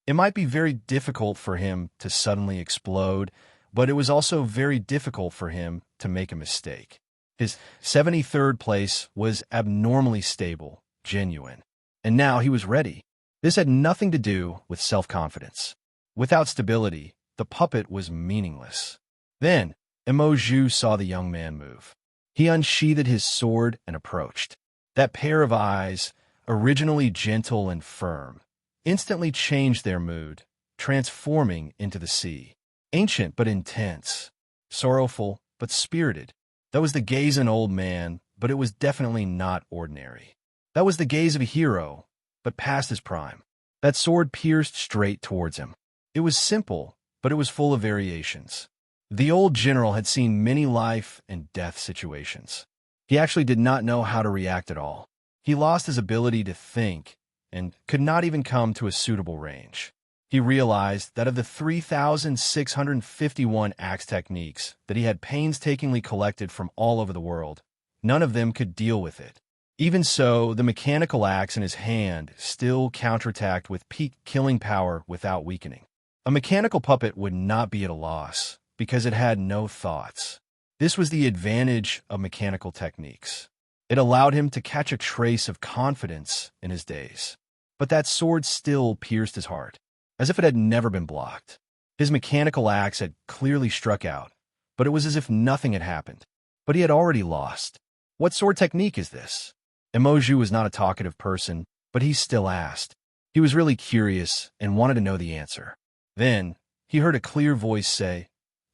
It might be very difficult for him to suddenly explode, but it was also very difficult for him to make a mistake. His 73rd place was abnormally stable, genuine, and now he was ready. This had nothing to do with self-confidence. Without stability, the puppet was meaningless. Then, Mo Zhu saw the young man move. He unsheathed his sword and approached. That pair of eyes, originally gentle and firm, instantly changed their mood, transforming into the sea. Ancient but intense, sorrowful but spirited. That was the gaze of an old man, but it was definitely not ordinary. That was the gaze of a hero, but past his prime. That sword pierced straight towards him. It was simple, but it was full of variations. The old general had seen many life and death situations. He actually did not know how to react at all. He lost his ability to think and could not even come to a suitable range. He realized that of the 3,651 axe techniques that he had painstakingly collected from all over the world, none of them could deal with it. Even so, the mechanical axe in his hand still counterattacked with peak killing power without weakening. A mechanical puppet would not be at a loss because it had no thoughts. This was the advantage of mechanical techniques. It allowed him to catch a trace of confidence in his days. But that sword still pierced his heart. as if it had never been blocked. His mechanical axe had clearly struck out, but it was as if nothing had happened. But he had already lost. What sword technique is this? Emoju was not a talkative person, but he still asked. He was really curious and wanted to know the answer. Then, he heard a clear voice say,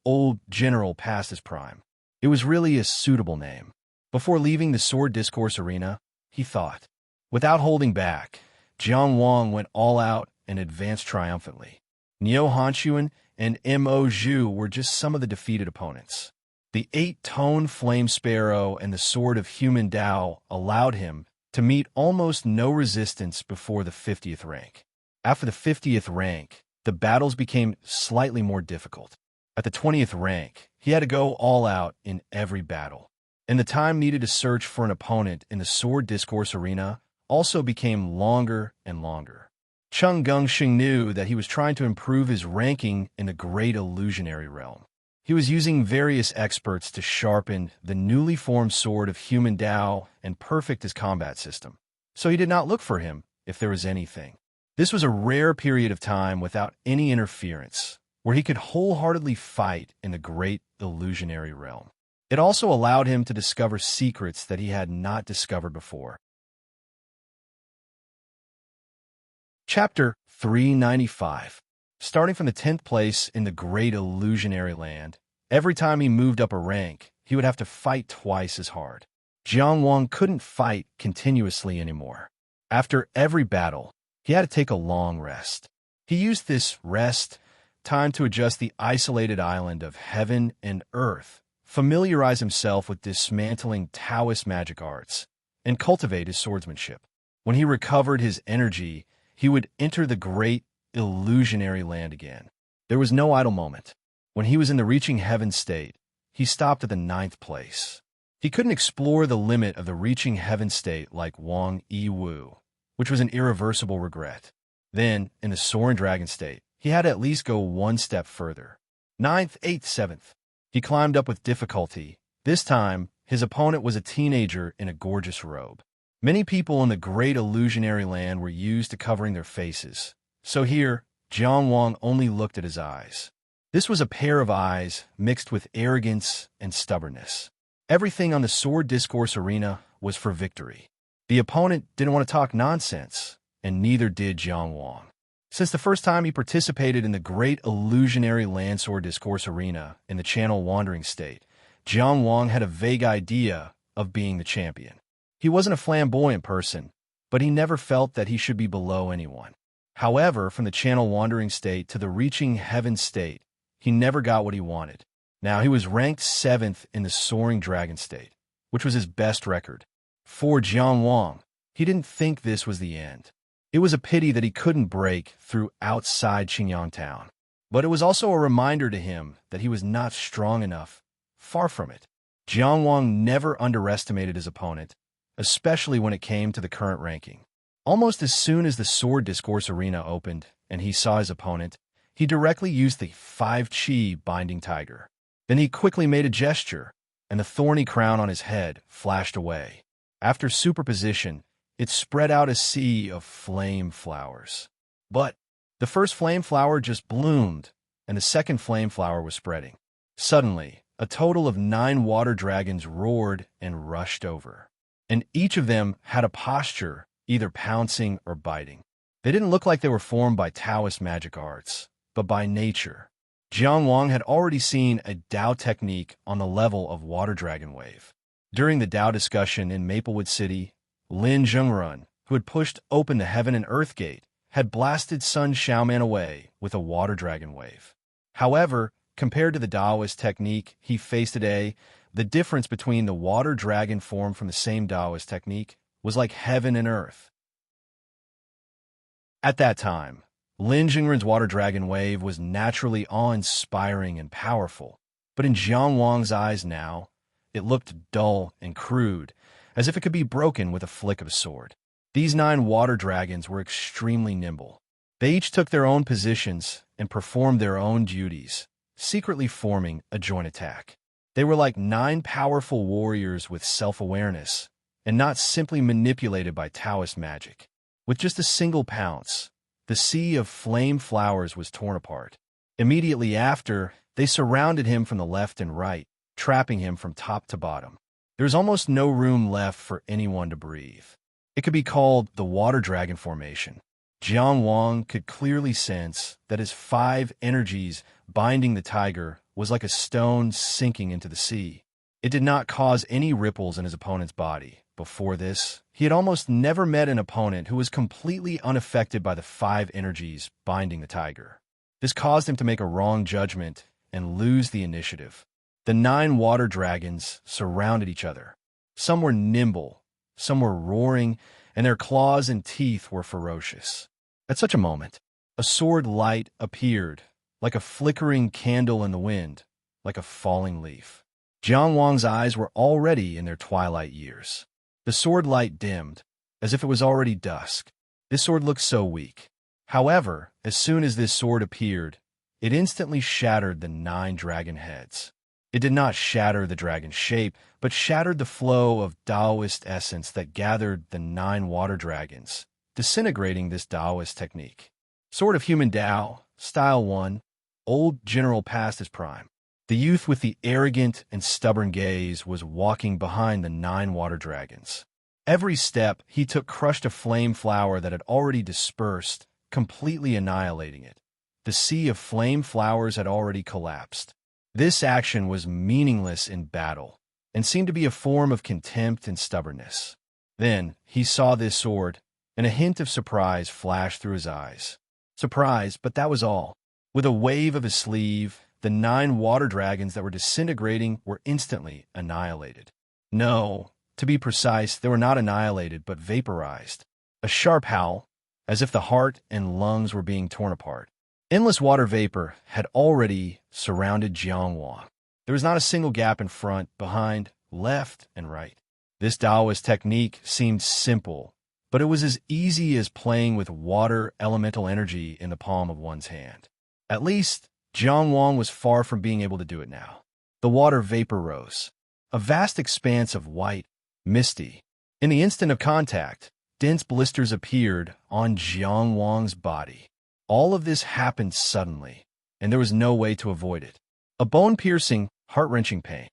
"Old General past his prime." It was really a suitable name. Before leaving the sword discourse arena, he thought. Without holding back, Jiang Wang went all out and advanced triumphantly. Niu Hanchuan and Mo Zhu were just some of the defeated opponents. The 8-tone Flame Sparrow and the Sword of Human Tao allowed him to meet almost no resistance before the 50th rank. After the 50th rank, the battles became slightly more difficult. At the 20th rank, he had to go all out in every battle. And the time needed to search for an opponent in the sword discourse arena also became longer and longer. Chung Gungsheng knew that he was trying to improve his ranking in the great illusionary realm. He was using various experts to sharpen the newly formed sword of human Tao and perfect his combat system. So he did not look for him if there was anything. This was a rare period of time without any interference, where he could wholeheartedly fight in the great illusionary realm. It also allowed him to discover secrets that he had not discovered before. Chapter 395. Starting from the 10th place in the great illusionary land, every time he moved up a rank, he would have to fight twice as hard. Jiang Wang couldn't fight continuously anymore. After every battle, he had to take a long rest. He used this rest time to adjust the isolated island of heaven and earth, familiarize himself with dismantling Taoist magic arts, and cultivate his swordsmanship. When he recovered his energy, he would enter the great illusionary land again. There was no idle moment. When he was in the reaching heaven state, he stopped at the 9th place. He couldn't explore the limit of the reaching heaven state like Wang Yiwu, which was an irreversible regret. Then, in the soaring dragon state, he had to at least go one step further. 9th, 8th, 7th. He climbed up with difficulty. This time, his opponent was a teenager in a gorgeous robe. Many people in the great illusionary land were used to covering their faces. So here, Jiang Wang only looked at his eyes. This was a pair of eyes mixed with arrogance and stubbornness. Everything on the sword discourse arena was for victory. The opponent didn't want to talk nonsense, and neither did Jiang Wang. Since the first time he participated in the great illusionary land sword discourse arena in the channel wandering state, Jiang Wang had a vague idea of being the champion. He wasn't a flamboyant person, but he never felt that he should be below anyone. However, from the channel wandering state to the reaching heaven state, he never got what he wanted. Now he was ranked 7th in the soaring dragon state, which was his best record. For Jiang Wang, he didn't think this was the end. It was a pity that he couldn't break through outside Qingyang town. But it was also a reminder to him that he was not strong enough. Far from it. Jiang Wang never underestimated his opponent, especially when it came to the current ranking. Almost as soon as the sword discourse arena opened and he saw his opponent, he directly used the 5-chi binding tiger. Then he quickly made a gesture, and the thorny crown on his head flashed away. After superposition, it spread out a sea of flame flowers. But the first flame flower just bloomed, and the second flame flower was spreading. Suddenly, a total of 9 water dragons roared and rushed over. And each of them had a posture, either pouncing or biting. They didn't look like they were formed by Taoist magic arts, but by nature. Jiang Wang had already seen a Dao technique on the level of Water Dragon Wave. During the Dao discussion in Maplewood City, Lin Zhengrun, who had pushed open the Heaven and Earth Gate, had blasted Sun Xiaoman away with a Water Dragon Wave. However, compared to the Daoist technique he faced today, the difference between the Water Dragon formed from the same Daoist technique was like heaven and earth. At that time, Lin Jingren's Water Dragon Wave was naturally awe-inspiring and powerful, but in Jiang Wang's eyes now, it looked dull and crude, as if it could be broken with a flick of a sword. These 9 water dragons were extremely nimble. They each took their own positions and performed their own duties, secretly forming a joint attack. They were like 9 powerful warriors with self-awareness, and not simply manipulated by Taoist magic. With just a single pounce, the sea of flame flowers was torn apart. Immediately after, they surrounded him from the left and right, trapping him from top to bottom. There was almost no room left for anyone to breathe. It could be called the water dragon formation. Jiang Wang could clearly sense that his 5 energies binding the tiger was like a stone sinking into the sea. It did not cause any ripples in his opponent's body. Before this, he had almost never met an opponent who was completely unaffected by the 5 energies binding the tiger. This caused him to make a wrong judgment and lose the initiative. The 9 water dragons surrounded each other. Some were nimble, some were roaring, and their claws and teeth were ferocious. At such a moment, a sword light appeared, like a flickering candle in the wind, like a falling leaf. Jiang Wang's eyes were already in their twilight years. The sword light dimmed, as if it was already dusk. This sword looked so weak. However, as soon as this sword appeared, it instantly shattered the 9 dragon heads. It did not shatter the dragon's shape, but shattered the flow of Taoist essence that gathered the 9 water dragons, disintegrating this Taoist technique. Sword of Human Tao, Style 1, old general past his prime. The youth with the arrogant and stubborn gaze was walking behind the 9 water dragons. Every step he took crushed a flame flower that had already dispersed, completely annihilating it. The sea of flame flowers had already collapsed. This action was meaningless in battle, and seemed to be a form of contempt and stubbornness. Then he saw this sword, and a hint of surprise flashed through his eyes. Surprise, but that was all. With a wave of his sleeve, the 9 water dragons that were disintegrating were instantly annihilated. No, to be precise, they were not annihilated, but vaporized. A sharp howl, as if the heart and lungs were being torn apart. Endless water vapor had already surrounded Jiang Wang. There was not a single gap in front, behind, left, and right. This Taoist technique seemed simple, but it was as easy as playing with water elemental energy in the palm of one's hand. At least, Jiang Wang was far from being able to do it now. The water vapor rose, a vast expanse of white, misty. In the instant of contact, dense blisters appeared on Jiang Wang's body. All of this happened suddenly, and there was no way to avoid it. A bone-piercing, heart-wrenching pain.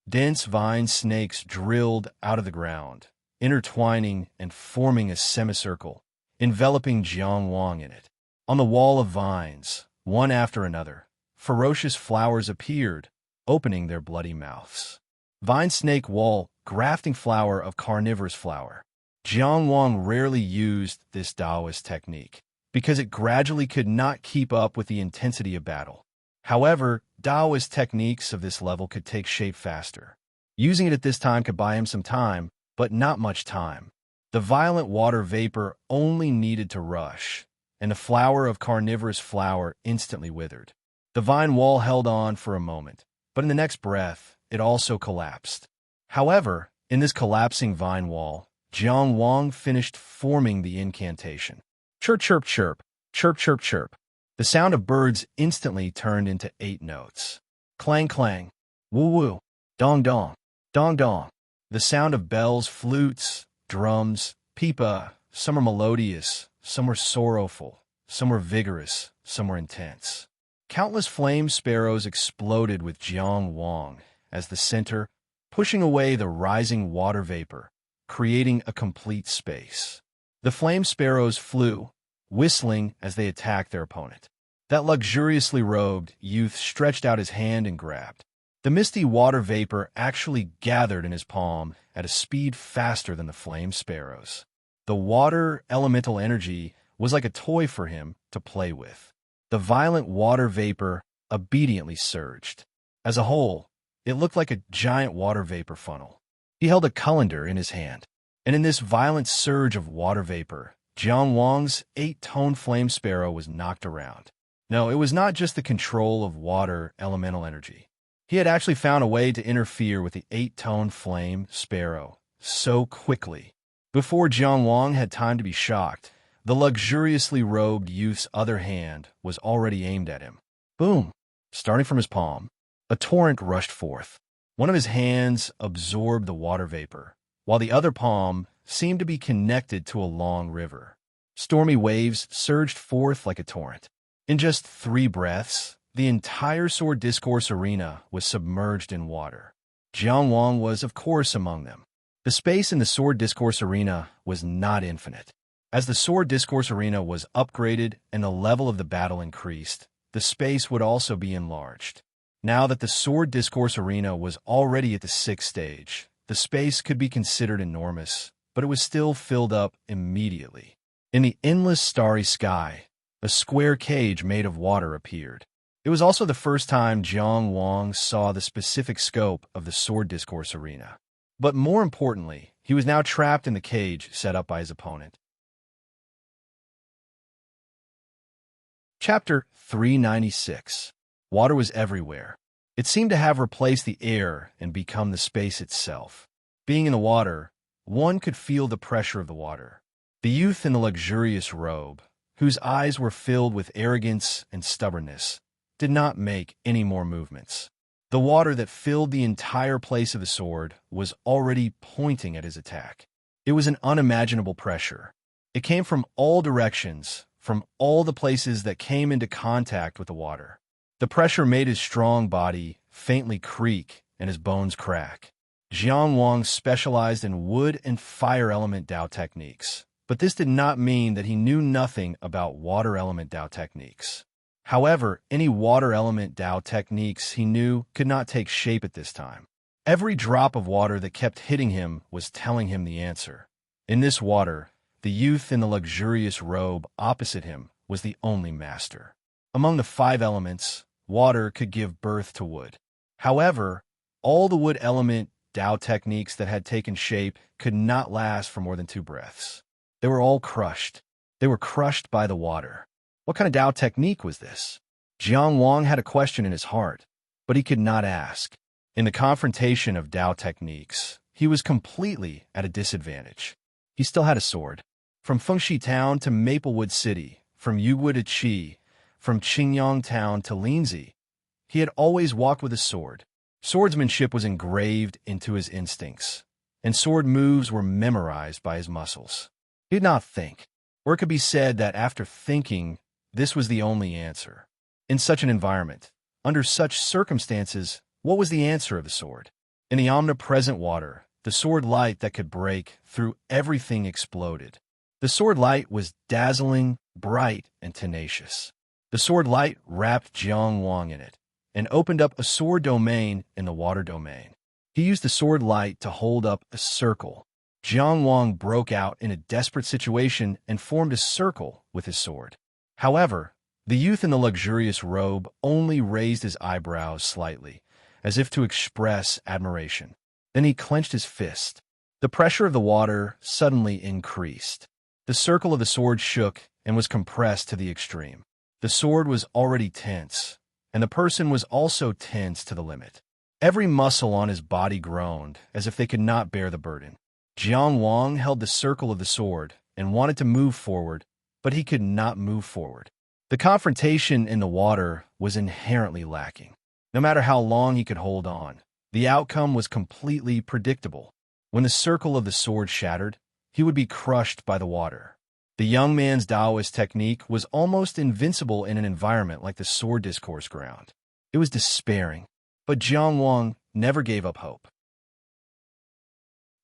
Dense vine snakes drilled out of the ground, intertwining and forming a semicircle, enveloping Jiang Wang in it. On the wall of vines, one after another, ferocious flowers appeared, opening their bloody mouths. Vine snake wall, grafting flower of carnivorous flower. Jiang Wang rarely used this Taoist technique, because it gradually could not keep up with the intensity of battle. However, Taoist techniques of this level could take shape faster. Using it at this time could buy him some time, but not much time. The violent water vapor only needed to rush, and the flower of carnivorous flower instantly withered. The vine wall held on for a moment, but in the next breath, it also collapsed. However, in this collapsing vine wall, Jiang Wang finished forming the incantation. Chirp, chirp, chirp, chirp, chirp, chirp. The sound of birds instantly turned into 8 notes. Clang, clang, woo, woo, dong, dong, dong, dong. The sound of bells, flutes, drums, pipa. Some were melodious, some were sorrowful, some were vigorous, some were intense. Countless flame sparrows exploded with Jiang Wang as the center, pushing away the rising water vapor, creating a complete space. The flame sparrows flew, whistling as they attacked their opponent. That luxuriously robed youth stretched out his hand and grabbed. The misty water vapor actually gathered in his palm at a speed faster than the flame sparrows. The water elemental energy was like a toy for him to play with. The violent water vapor obediently surged. As a whole, it looked like a giant water vapor funnel. He held a colander in his hand, and in this violent surge of water vapor, Jiang Wang's 8-tone flame sparrow was knocked around. No, it was not just the control of water elemental energy. He had actually found a way to interfere with the 8-tone flame sparrow so quickly. Before Jiang Wang had time to be shocked, the luxuriously robed youth's other hand was already aimed at him. Boom! Starting from his palm, a torrent rushed forth. One of his hands absorbed the water vapor, while the other palm seemed to be connected to a long river. Stormy waves surged forth like a torrent. In just 3 breaths, the entire sword discourse arena was submerged in water. Jiang Wang was, of course, among them. The space in the sword discourse arena was not infinite. As the sword discourse arena was upgraded and the level of the battle increased, the space would also be enlarged. Now that the sword discourse arena was already at the 6th stage, the space could be considered enormous, but it was still filled up immediately. In the endless starry sky, a square cage made of water appeared. It was also the first time Jiang Wang saw the specific scope of the sword discourse arena. But more importantly, he was now trapped in the cage set up by his opponent. Chapter 396. Water was everywhere. It seemed to have replaced the air and become the space itself. Being in the water, one could feel the pressure of the water. The youth in the luxurious robe, whose eyes were filled with arrogance and stubbornness, did not make any more movements. The water that filled the entire place of the sword was already pointing at his attack. It was an unimaginable pressure. It came from all directions, from all the places that came into contact with the water. The pressure made his strong body faintly creak and his bones crack. Jiang Wang specialized in wood and fire element Dao techniques, but this did not mean that he knew nothing about water element Dao techniques. However, any water element Dao techniques he knew could not take shape at this time. Every drop of water that kept hitting him was telling him the answer. In this water, the youth in the luxurious robe opposite him was the only master. Among the 5 elements, water could give birth to wood. However, all the wood element Dao techniques that had taken shape could not last for more than 2 breaths. They were all crushed. They were crushed by the water. What kind of Dao technique was this? Jiang Wang had a question in his heart, but he could not ask. In the confrontation of Dao techniques, he was completely at a disadvantage. He still had a sword. From Fengxi Town to Maplewood City, from Yuwu to Qi, from Qingyang Town to Linzi, he had always walked with a sword. Swordsmanship was engraved into his instincts, and sword moves were memorized by his muscles. He did not think, or it could be said that after thinking, this was the only answer. In such an environment, under such circumstances, what was the answer of the sword? In the omnipresent water, the sword light that could break through everything exploded. The sword light was dazzling, bright, and tenacious. The sword light wrapped Jiang Wang in it and opened up a sword domain in the water domain. He used the sword light to hold up a circle. Jiang Wang broke out in a desperate situation and formed a circle with his sword. However, the youth in the luxurious robe only raised his eyebrows slightly, as if to express admiration. Then he clenched his fist. The pressure of the water suddenly increased. The circle of the sword shook and was compressed to the extreme. The sword was already tense, and the person was also tense to the limit. Every muscle on his body groaned, as if they could not bear the burden. Jiang Wang held the circle of the sword and wanted to move forward, but he could not move forward. The confrontation in the water was inherently lacking. No matter how long he could hold on, the outcome was completely predictable. When the circle of the sword shattered, he would be crushed by the water. The young man's Taoist technique was almost invincible in an environment like the sword discourse ground. It was despairing, but Jiang Wang never gave up hope.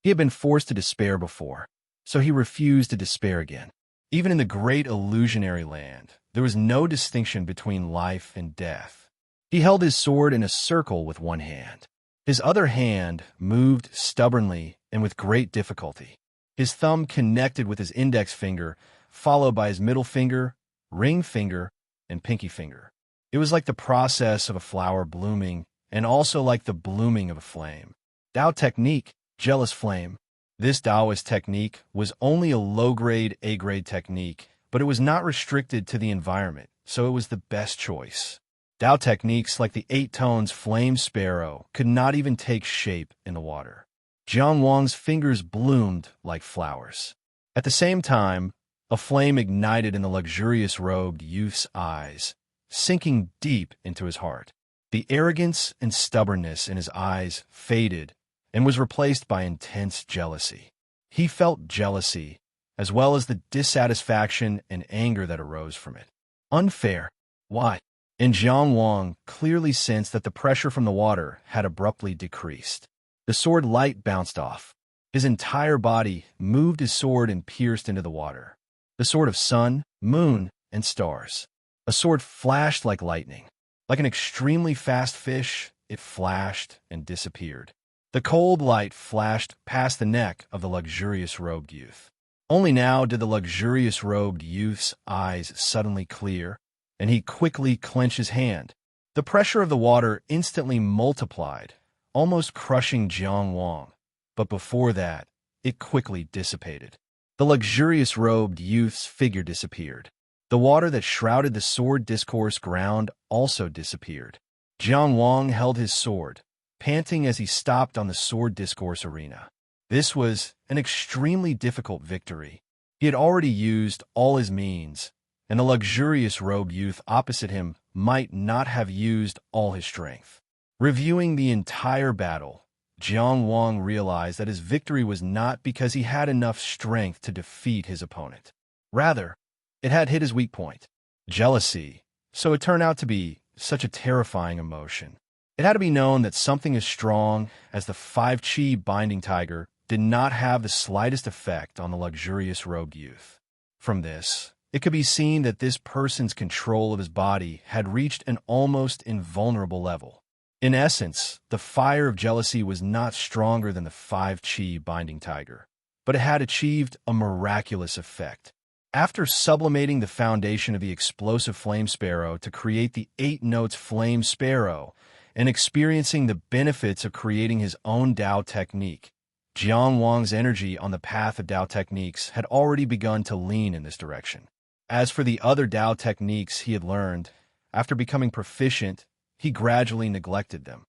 He had been forced to despair before, so he refused to despair again. Even in the great illusionary land, there was no distinction between life and death. He held his sword in a circle with one hand. His other hand moved stubbornly and with great difficulty. His thumb connected with his index finger, followed by his middle finger, ring finger, and pinky finger. It was like the process of a flower blooming, and also like the blooming of a flame. Tao technique, jealous flame. This Taoist technique was only a low-grade, A-grade technique, but it was not restricted to the environment, so it was the best choice. Tao techniques like the 8 tones flame sparrow could not even take shape in the water. Jiang Wang's fingers bloomed like flowers. At the same time, a flame ignited in the luxurious robed youth's eyes, sinking deep into his heart. The arrogance and stubbornness in his eyes faded and was replaced by intense jealousy. He felt jealousy as well as the dissatisfaction and anger that arose from it. Unfair. Why? And Jiang Wang clearly sensed that the pressure from the water had abruptly decreased. The sword light bounced off. His entire body moved his sword and pierced into the water. The sword of sun, moon, and stars. A sword flashed like lightning. Like an extremely fast fish, it flashed and disappeared. The cold light flashed past the neck of the luxurious-robed youth. Only now did the luxurious-robed youth's eyes suddenly clear, and he quickly clenched his hand. The pressure of the water instantly multiplied, almost crushing Jiang Wang. But before that, it quickly dissipated. The luxurious-robed youth's figure disappeared. The water that shrouded the sword discourse ground also disappeared. Jiang Wang held his sword, panting as he stopped on the sword discourse arena. This was an extremely difficult victory. He had already used all his means, and the luxurious-robed youth opposite him might not have used all his strength. Reviewing the entire battle, Jiang Wang realized that his victory was not because he had enough strength to defeat his opponent. Rather, it had hit his weak point, jealousy, so it turned out to be such a terrifying emotion. It had to be known that something as strong as the 5-chi binding tiger did not have the slightest effect on the luxurious-robed youth. From this, it could be seen that this person's control of his body had reached an almost invulnerable level. In essence, the fire of jealousy was not stronger than the 5-chi binding tiger, but it had achieved a miraculous effect. After sublimating the foundation of the explosive flame sparrow to create the 8 notes flame sparrow and experiencing the benefits of creating his own Tao technique, Jiang Wang's energy on the path of Tao techniques had already begun to lean in this direction. As for the other Tao techniques he had learned, after becoming proficient, he gradually neglected them.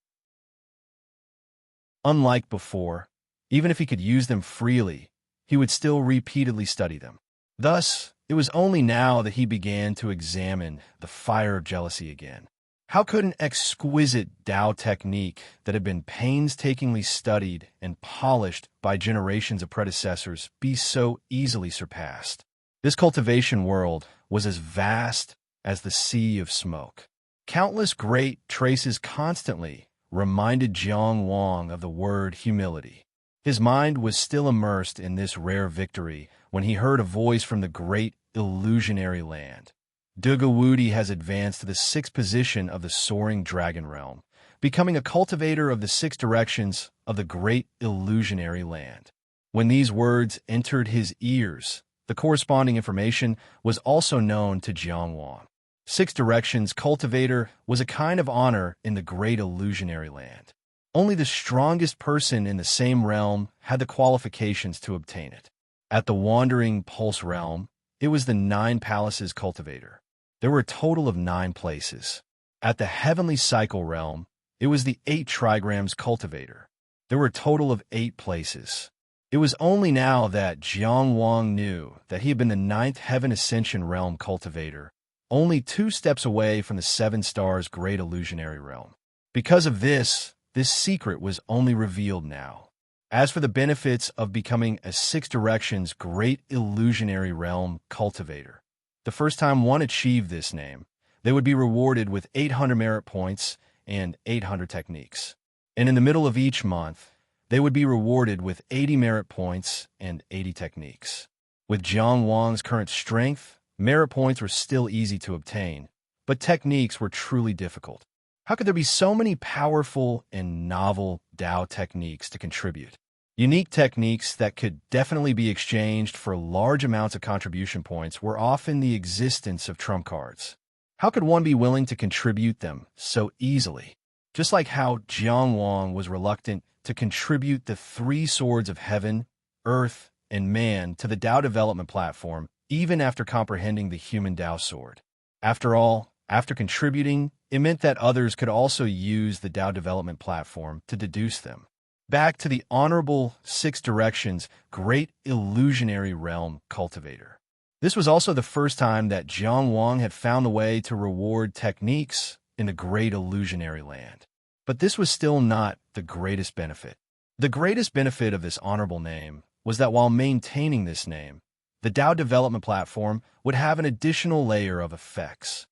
Unlike before, even if he could use them freely, he would still repeatedly study them. Thus, it was only now that he began to examine the fire of jealousy again. How could an exquisite Tao technique that had been painstakingly studied and polished by generations of predecessors be so easily surpassed? This cultivation world was as vast as the sea of smoke. Countless great traces constantly reminded Jiang Wang of the word humility. His mind was still immersed in this rare victory when he heard a voice from the great illusionary land. Dugawudi has advanced to the 6th position of the soaring dragon realm, becoming a cultivator of the 6 directions of the great illusionary land. When these words entered his ears, the corresponding information was also known to Jiang Wang. 6 directions cultivator was a kind of honor in the great illusionary land. Only the strongest person in the same realm had the qualifications to obtain it. At the wandering pulse realm, it was the 9 palaces cultivator. There were a total of 9 places. At the heavenly cycle realm, it was the 8 trigrams cultivator. There were a total of 8 places. It was only now that Jiang Wang knew that he had been the 9th heaven ascension realm cultivator, only 2 steps away from the 7 stars great illusionary realm. Because of this secret was only revealed now. As for the benefits of becoming a 6 directions great illusionary realm cultivator, the first time one achieved this name, they would be rewarded with 800 merit points and 800 techniques. And in the middle of each month, they would be rewarded with 80 merit points and 80 techniques. With Jiang Wang's current strength, merit points were still easy to obtain, but techniques were truly difficult. How could there be so many powerful and novel Tao techniques to contribute? Unique techniques that could definitely be exchanged for large amounts of contribution points were often the existence of trump cards. How could one be willing to contribute them so easily? Just like how Jiang Wang was reluctant to contribute the 3 swords of heaven, earth, and man to the Tao development platform, even after comprehending the human Tao sword. After all, after contributing, it meant that others could also use the Tao development platform to deduce them. Back to the honorable 6 directions great illusionary realm cultivator. This was also the first time that Jiang Wang had found the way to reward techniques in the great illusionary land. But this was still not the greatest benefit. The greatest benefit of this honorable name was that while maintaining this name, the Tao development platform would have an additional layer of effects.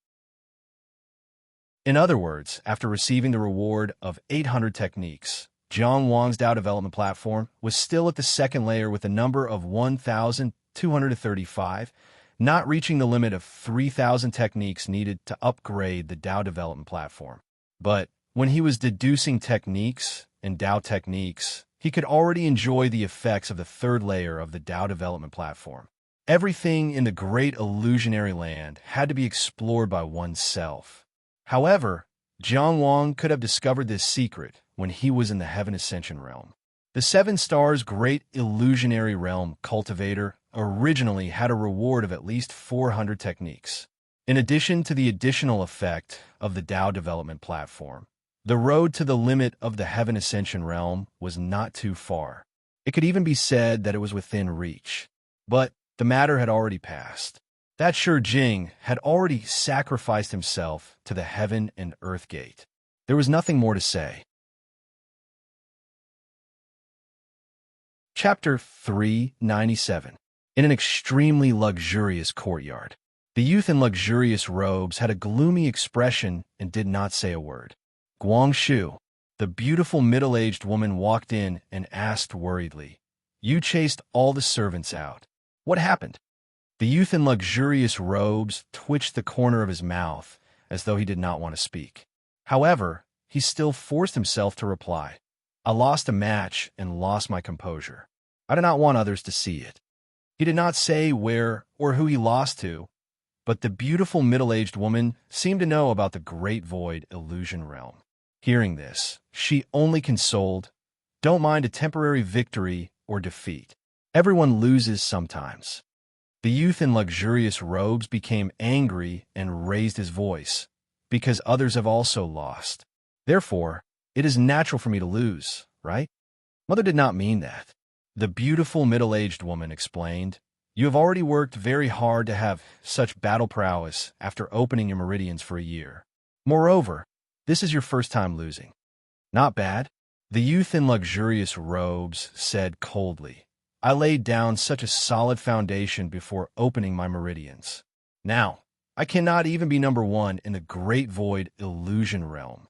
In other words, after receiving the reward of 800 techniques, Jiang Wang's Tao development platform was still at the second layer with a number of 1,235, not reaching the limit of 3,000 techniques needed to upgrade the Tao development platform. But when he was deducing techniques and Tao techniques, he could already enjoy the effects of the third layer of the Tao development platform. Everything in the great illusionary land had to be explored by oneself. However, Jiang Wang could have discovered this secret when he was in the Heaven Ascension realm. The Seven Stars Great Illusionary Realm Cultivator originally had a reward of at least 400 techniques. In addition to the additional effect of the Tao development platform, the road to the limit of the Heaven Ascension realm was not too far. It could even be said that it was within reach. But the matter had already passed. That Shi Jing had already sacrificed himself to the heaven and earth gate. There was nothing more to say. Chapter 397. In an extremely luxurious courtyard. The youth in luxurious robes had a gloomy expression and did not say a word. Guangshu, the beautiful middle-aged woman, walked in and asked worriedly, "You chased all the servants out. What happened?" The youth in luxurious robes twitched the corner of his mouth as though he did not want to speak. However, he still forced himself to reply, "I lost a match and lost my composure. I do not want others to see it." He did not say where or who he lost to, but the beautiful middle-aged woman seemed to know about the Great Void Illusion Realm. Hearing this, she only consoled, "Don't mind a temporary victory or defeat. Everyone loses sometimes." The youth in luxurious robes became angry and raised his voice, "Because others have also lost. Therefore, it is natural for me to lose, right?" Mother did not mean that. The beautiful middle-aged woman explained, "You have already worked very hard to have such battle prowess after opening your meridians for a year. Moreover, this is your first time losing. Not bad." The youth in luxurious robes said coldly, "I laid down such a solid foundation before opening my meridians. Now, I cannot even be number one in the Great Void Illusion Realm."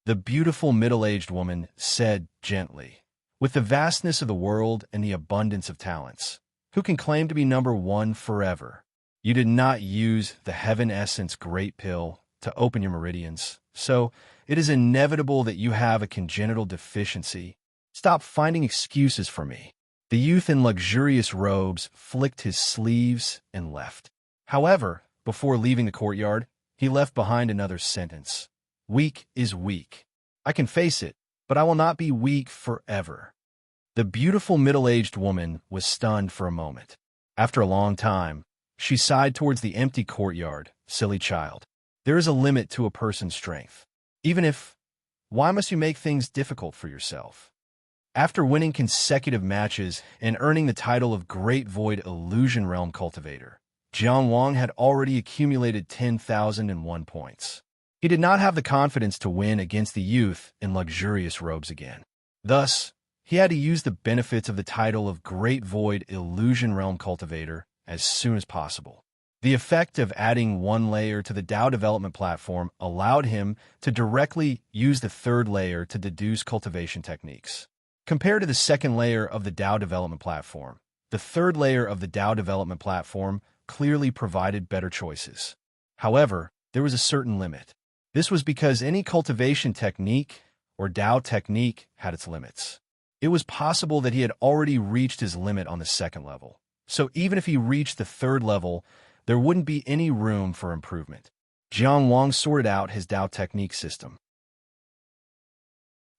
The beautiful middle-aged woman said gently, "With the vastness of the world and the abundance of talents, who can claim to be number one forever? You did not use the Heaven Essence Great Pill to open your meridians, so it is inevitable that you have a congenital deficiency. Stop finding excuses for me." The youth in luxurious robes flicked his sleeves and left. However, before leaving the courtyard, he left behind another sentence. "Weak is weak. I can face it, but I will not be weak forever." The beautiful middle-aged woman was stunned for a moment. After a long time, she sighed towards the empty courtyard. "Silly child. There is a limit to a person's strength. Even if... Why must you make things difficult for yourself?" After winning consecutive matches and earning the title of Great Void Illusion Realm Cultivator, Jiang Wang had already accumulated 10,001 points. He did not have the confidence to win against the youth in luxurious robes again. Thus, he had to use the benefits of the title of Great Void Illusion Realm Cultivator as soon as possible. The effect of adding one layer to the Tao development platform allowed him to directly use the third layer to deduce cultivation techniques. Compared to the second layer of the Tao development platform, the third layer of the Tao development platform clearly provided better choices. However, there was a certain limit. This was because any cultivation technique or Tao technique had its limits. It was possible that he had already reached his limit on the second level. So even if he reached the third level, there wouldn't be any room for improvement. Jiang Wang sorted out his Tao technique system.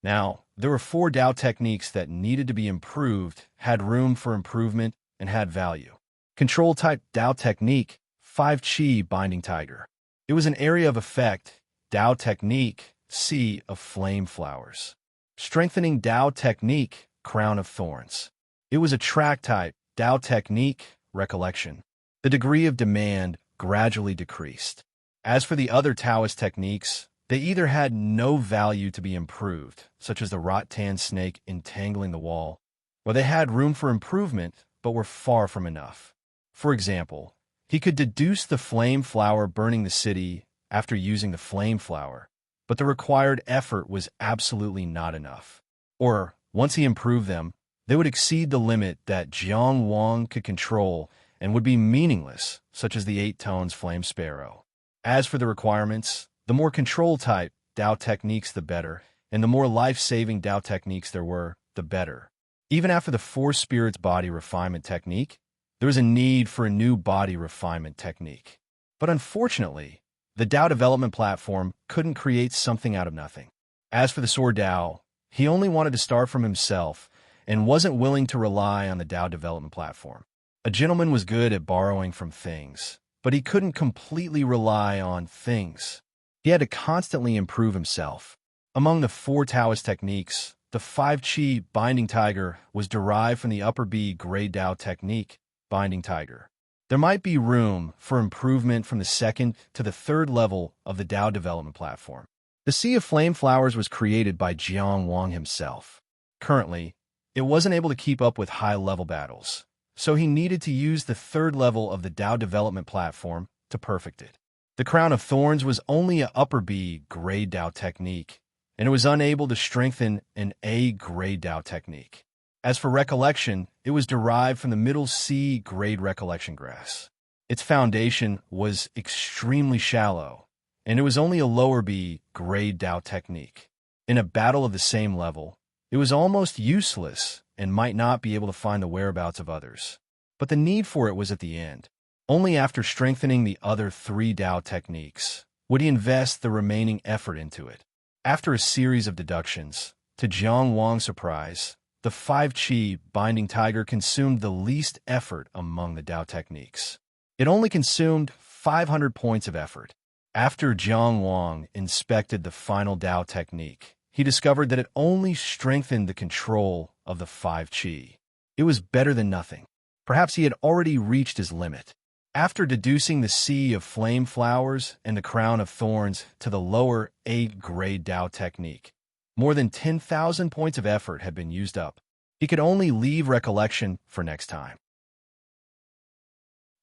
Now, there were 4 Tao techniques that needed to be improved, had room for improvement, and had value. Control-type Tao technique, 5 Qi Binding Tiger. It was an area of effect, Tao technique, Sea of Flame Flowers. Strengthening Tao technique, Crown of Thorns. It was a track-type, Tao technique, Recollection. The degree of demand gradually decreased. As for the other Taoist techniques, they either had no value to be improved, such as the rattan snake entangling the wall, or they had room for improvement but were far from enough. For example, he could deduce the flame flower burning the city after using the flame flower, but the required effort was absolutely not enough. Or, once he improved them, they would exceed the limit that Jiang Wang could control and would be meaningless, such as the 8 tones flame sparrow. As for the requirements, the more control-type Dao techniques the better, and the more life-saving Dao techniques there were, the better. Even after the 4 spirits body refinement technique, there was a need for a new body refinement technique. But unfortunately, the Dao development platform couldn't create something out of nothing. As for the Sword Dao, he only wanted to start from himself and wasn't willing to rely on the Dao development platform. A gentleman was good at borrowing from things, but he couldn't completely rely on things. He had to constantly improve himself. Among the 4 Taoist techniques, the 5 Qi Binding Tiger was derived from the upper B grade Dao technique, Binding Tiger. There might be room for improvement from the 2nd to the 3rd level of the Dao development platform. The Sea of Flame Flowers was created by Jiang Wang himself. Currently, it wasn't able to keep up with high-level battles, so he needed to use the 3rd level of the Dao development platform to perfect it. The Crown of Thorns was only a upper B grade Dao technique, and it was unable to strengthen an A grade Dao technique. As for recollection, it was derived from the middle C grade recollection grass. Its foundation was extremely shallow, and it was only a lower B grade Dao technique. In a battle of the same level, it was almost useless and might not be able to find the whereabouts of others. But the need for it was at the end. Only after strengthening the other 3 Dao techniques would he invest the remaining effort into it. After a series of deductions, to Jiang Wang's surprise, the 5 Qi Binding Tiger consumed the least effort among the Dao techniques. It only consumed 500 points of effort. After Jiang Wang inspected the final Dao technique, he discovered that it only strengthened the control of the 5 Qi. It was better than nothing. Perhaps he had already reached his limit. After deducing the Sea of Flame Flowers and the Crown of Thorns to the lower 8 grade Dao technique, more than 10,000 points of effort had been used up. He could only leave recollection for next time.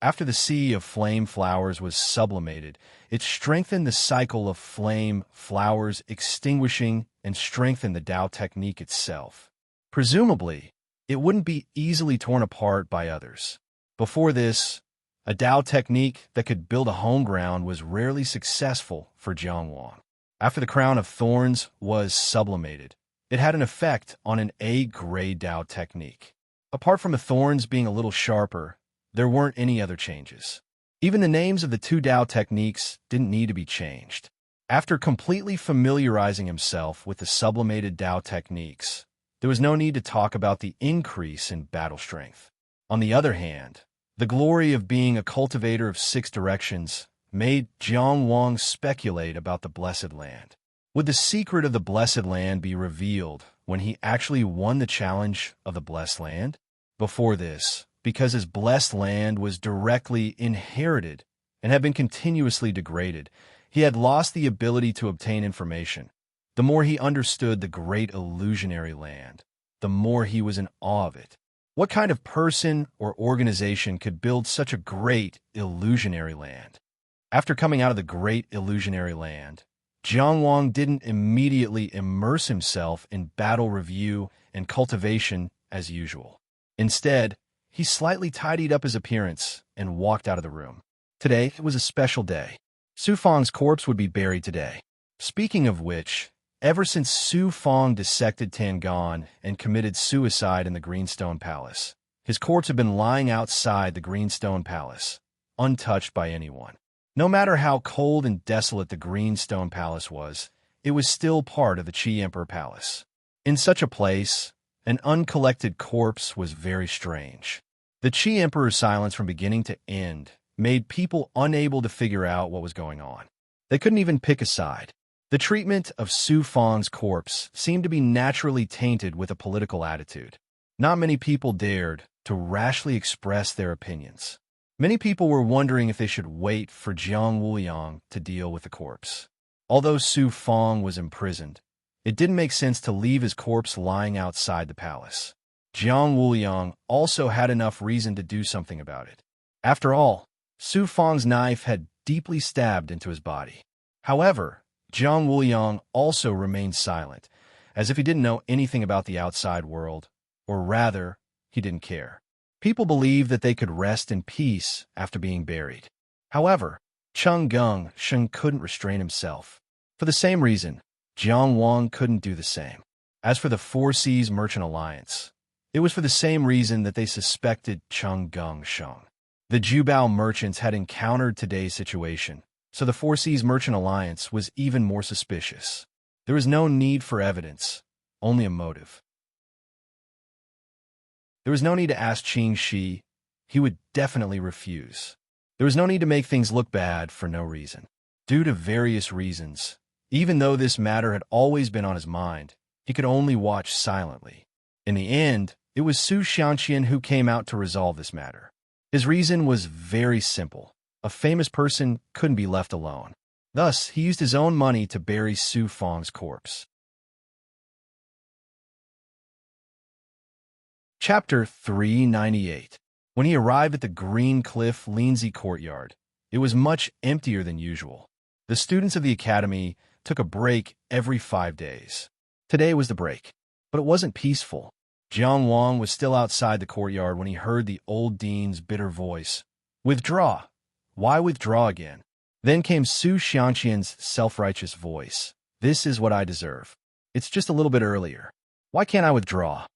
After the Sea of Flame Flowers was sublimated, it strengthened the cycle of flame flowers extinguishing and strengthened the Dao technique itself. Presumably, it wouldn't be easily torn apart by others. Before this, a Dao technique that could build a home ground was rarely successful for Jiang Wang. After the Crown of Thorns was sublimated, it had an effect on an A-grade Dao technique. Apart from the thorns being a little sharper, there weren't any other changes. Even the names of the 2 Dao techniques didn't need to be changed. After completely familiarizing himself with the sublimated Dao techniques, there was no need to talk about the increase in battle strength. On the other hand, the glory of being a cultivator of 6 directions made Jiang Wang speculate about the Blessed Land. Would the secret of the Blessed Land be revealed when he actually won the challenge of the Blessed Land? Before this, because his Blessed Land was directly inherited and had been continuously degraded, he had lost the ability to obtain information. The more he understood the great illusionary land, the more he was in awe of it. What kind of person or organization could build such a great illusionary land? After coming out of the great illusionary land, Jiang Wang didn't immediately immerse himself in battle review and cultivation as usual. Instead, he slightly tidied up his appearance and walked out of the room. Today was a special day. Su Fang's corpse would be buried today. Speaking of which, ever since Su Fang dissected Tangan and committed suicide in the Greenstone Palace, his corpse had been lying outside the Greenstone Palace, untouched by anyone. No matter how cold and desolate the Greenstone Palace was, it was still part of the Qi Emperor Palace. In such a place, an uncollected corpse was very strange. The Qi Emperor's silence from beginning to end made people unable to figure out what was going on. They couldn't even pick a side. The treatment of Su Fang's corpse seemed to be naturally tainted with a political attitude. Not many people dared to rashly express their opinions. Many people were wondering if they should wait for Jiang Wuliang to deal with the corpse. Although Su Fang was imprisoned, it didn't make sense to leave his corpse lying outside the palace. Jiang Wuliang also had enough reason to do something about it. After all, Su Fang's knife had deeply stabbed into his body. However, Jiang Wuliang also remained silent, as if he didn't know anything about the outside world, or rather, he didn't care. People believed that they could rest in peace after being buried. However, Cheng Gung Sheng couldn't restrain himself. For the same reason, Jiang Wang couldn't do the same. As for the Four Seas Merchant Alliance, it was for the same reason that they suspected Cheng Gung Sheng. The Jubao merchants had encountered today's situation, so the Four Seas Merchant Alliance was even more suspicious. There was no need for evidence, only a motive. There was no need to ask Qing Shi. He would definitely refuse. There was no need to make things look bad for no reason. Due to various reasons, even though this matter had always been on his mind, he could only watch silently. In the end, it was Su Xiangqian who came out to resolve this matter. His reason was very simple. A famous person couldn't be left alone. Thus, he used his own money to bury Su Fang's corpse. Chapter 398. When he arrived at the Green Cliff Lindsay courtyard, it was much emptier than usual. The students of the academy took a break every 5 days. Today was the break, but it wasn't peaceful. Jiang Wang was still outside the courtyard when he heard the old dean's bitter voice. Withdraw. Why withdraw again? Then came Su Xiangqian's self-righteous voice. This is what I deserve. It's just a little bit earlier. Why can't I withdraw?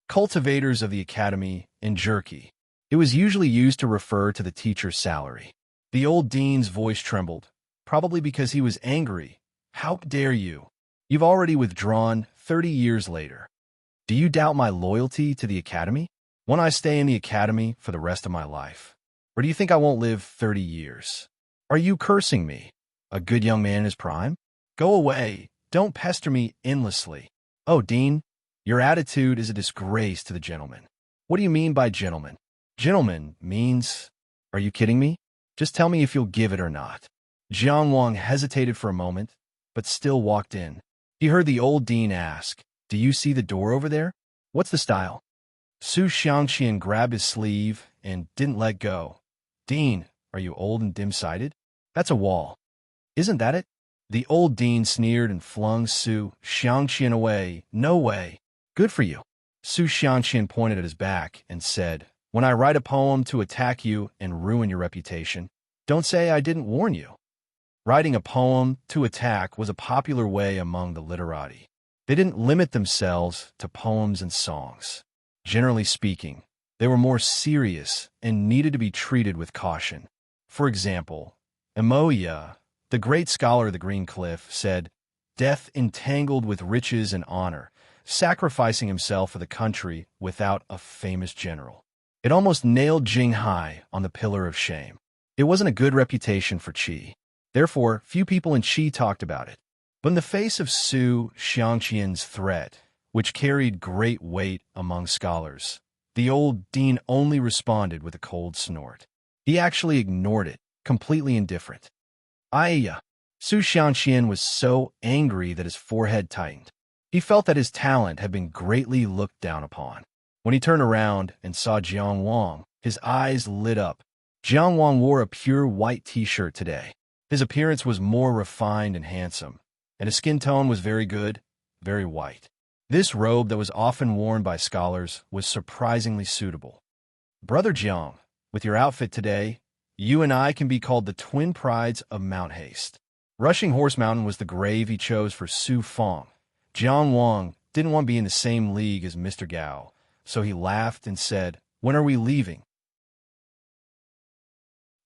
Cultivators of the academy in jerky. It was usually used to refer to the teacher's salary. The old dean's voice trembled, probably because he was angry. How dare you? You've already withdrawn 30 years later. Do you doubt my loyalty to the academy? Won't I stay in the academy for the rest of my life? Or do you think I won't live 30 years? Are you cursing me? A good young man in his prime? Go away. Don't pester me endlessly. Oh, Dean, your attitude is a disgrace to the gentleman. What do you mean by gentleman? Gentleman means... Are you kidding me? Just tell me if you'll give it or not. Jiang Wang hesitated for a moment, but still walked in. He heard the old dean ask, Do you see the door over there? What's the style? Su Xiangqian grabbed his sleeve and didn't let go. Dean, are you old and dim-sighted? That's a wall. Isn't that it? The old dean sneered and flung Su Xiangqian away. No way. Good for you. Su Xiangqian pointed at his back and said, When I write a poem to attack you and ruin your reputation, don't say I didn't warn you. Writing a poem to attack was a popular way among the literati. They didn't limit themselves to poems and songs. Generally speaking, they were more serious and needed to be treated with caution. For example, Emoya, the great scholar of the Green Cliff, said, Death entangled with riches and honor, sacrificing himself for the country without a famous general. It almost nailed Jinghai on the pillar of shame. It wasn't a good reputation for Qi. Therefore, few people in Qi talked about it. But in the face of Su Xiangqian's threat, which carried great weight among scholars, the old dean only responded with a cold snort. He actually ignored it, completely indifferent. Ayya! Su Xiangqian was so angry that his forehead tightened. He felt that his talent had been greatly looked down upon. When he turned around and saw Jiang Wang, his eyes lit up. Jiang Wang wore a pure white t-shirt today. His appearance was more refined and handsome, and his skin tone was very good, very white. This robe that was often worn by scholars was surprisingly suitable. Brother Jiang, with your outfit today, you and I can be called the twin prides of Mount Haste. Rushing Horse Mountain was the grave he chose for Su Fang. Jiang Wang didn't want to be in the same league as Mr. Gao, so he laughed and said, When are we leaving?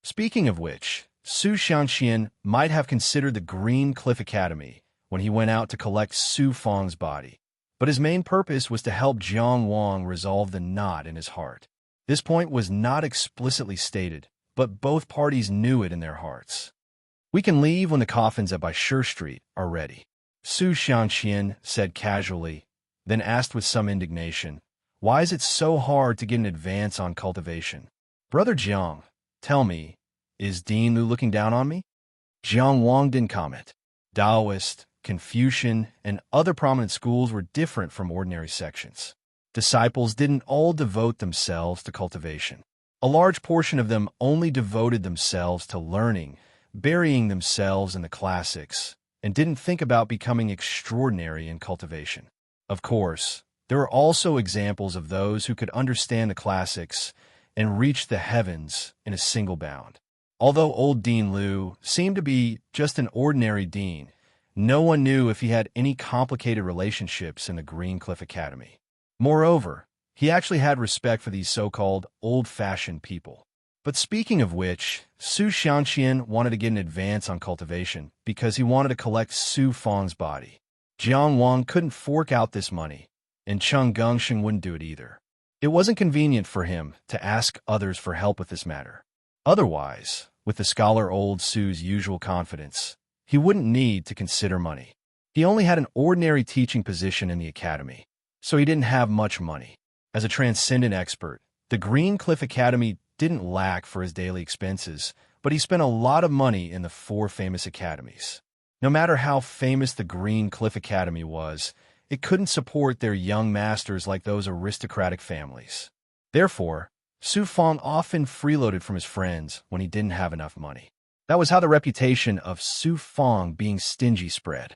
Speaking of which, Su Xiangqian might have considered the Green Cliff Academy when he went out to collect Su Fang's body, but his main purpose was to help Jiang Wang resolve the knot in his heart. This point was not explicitly stated, but both parties knew it in their hearts. We can leave when the coffins at Baishur Street are ready, Su Xiangqian said casually, then asked with some indignation, Why is it so hard to get an advance on cultivation? Brother Jiang, tell me, is Dean Lu looking down on me? Jiang Wang didn't comment. Taoist, Confucian, and other prominent schools were different from ordinary sections. Disciples didn't all devote themselves to cultivation. A large portion of them only devoted themselves to learning, burying themselves in the classics, and didn't think about becoming extraordinary in cultivation. Of course, there are also examples of those who could understand the classics and reach the heavens in a single bound. Although old Dean Liu seemed to be just an ordinary dean, no one knew if he had any complicated relationships in the Green Cliff Academy. Moreover, he actually had respect for these so-called old-fashioned people. But speaking of which, Su Xianqian wanted to get an advance on cultivation because he wanted to collect Su Fang's body. Jiang Wang couldn't fork out this money, and Cheng Gengsheng wouldn't do it either. It wasn't convenient for him to ask others for help with this matter. Otherwise, with the scholar old Su's usual confidence, he wouldn't need to consider money. He only had an ordinary teaching position in the academy, so he didn't have much money. As a transcendent expert, the Green Cliff Academy didn't lack for his daily expenses, but he spent a lot of money in the 4 famous academies. No matter how famous the Green Cliff Academy was, it couldn't support their young masters like those aristocratic families. Therefore, Su Fang often freeloaded from his friends when he didn't have enough money. That was how the reputation of Su Fang being stingy spread.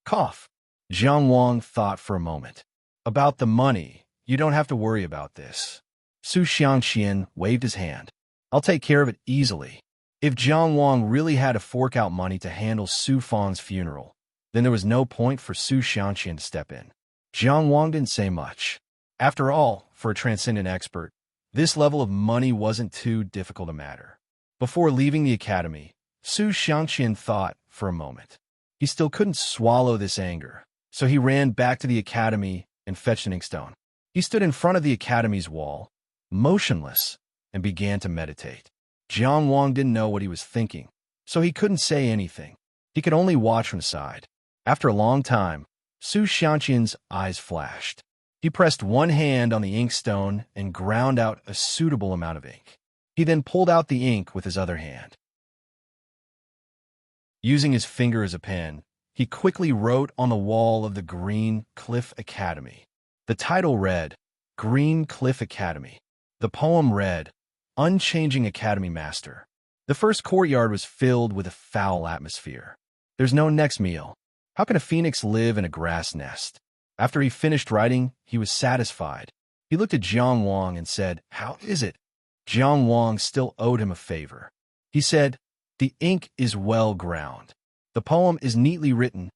Cough. Jiang Wang thought for a moment. About the money, you don't have to worry about this. Su Xianqian waved his hand. I'll take care of it easily. If Jiang Wang really had to fork out money to handle Su Fang's funeral, then there was no point for Su Xianqian to step in. Jiang Wang didn't say much. After all, for a transcendent expert, this level of money wasn't too difficult a matter. Before leaving the academy, Su Xianqian thought for a moment. He still couldn't swallow this anger, so he ran back to the academy and fetched an inkstone. He stood in front of the academy's wall, motionless, and began to meditate. Jiang Wang didn't know what he was thinking, so he couldn't say anything. He could only watch from the side. After a long time, Su Xianqian's eyes flashed. He pressed one hand on the inkstone and ground out a suitable amount of ink. He then pulled out the ink with his other hand. Using his finger as a pen, he quickly wrote on the wall of the Green Cliff Academy. The title read, Green Cliff Academy. The poem read, Unchanging Academy Master. The first courtyard was filled with a foul atmosphere. There's no next meal. How can a phoenix live in a grass nest? After he finished writing, he was satisfied. He looked at Jiang Wang and said, How is it? Jiang Wang still owed him a favor. He said, The ink is well ground. The poem is neatly written.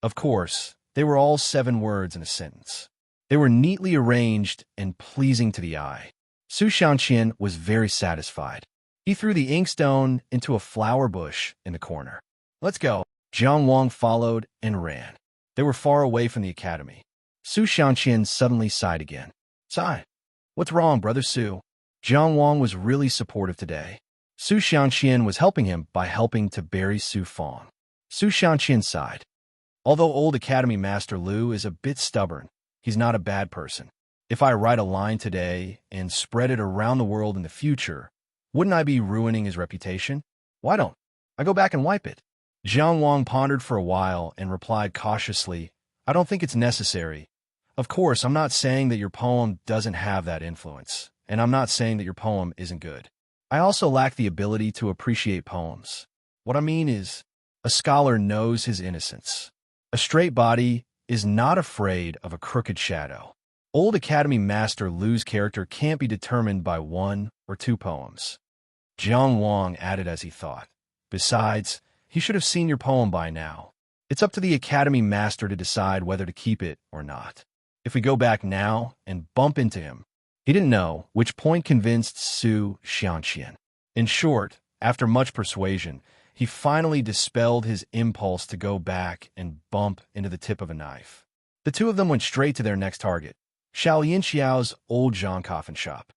Of course, they were all 7 words in a sentence. They were neatly arranged and pleasing to the eye. Su Xianqian was very satisfied. He threw the inkstone into a flower bush in the corner. Let's go. Jiang Wang followed and ran. They were far away from the academy. Su Xianqian suddenly sighed again. Sigh. What's wrong, Brother Su? Jiang Wang was really supportive today. Su Xianqian was helping him by helping to bury Su Fang. Su Xianqian sighed. Although old Academy Master Liu is a bit stubborn, he's not a bad person. If I write a line today and spread it around the world in the future, wouldn't I be ruining his reputation? Why don't I go back and wipe it? Jiang Wang pondered for a while and replied cautiously, I don't think it's necessary. Of course, I'm not saying that your poem doesn't have that influence, and I'm not saying that your poem isn't good. I also lack the ability to appreciate poems. What I mean is, a scholar knows his innocence. A straight body is not afraid of a crooked shadow. Old Academy Master Liu's character can't be determined by 1 or 2 poems. Jiang Wang added as he thought. Besides, he should have seen your poem by now. It's up to the Academy Master to decide whether to keep it or not. If we go back now and bump into him, he didn't know which point convinced Su Xianqian. In short, after much persuasion, he finally dispelled his impulse to go back and bump into the tip of a knife. The two of them went straight to their next target, Xiao Yinxiao's old Zhang coffin shop.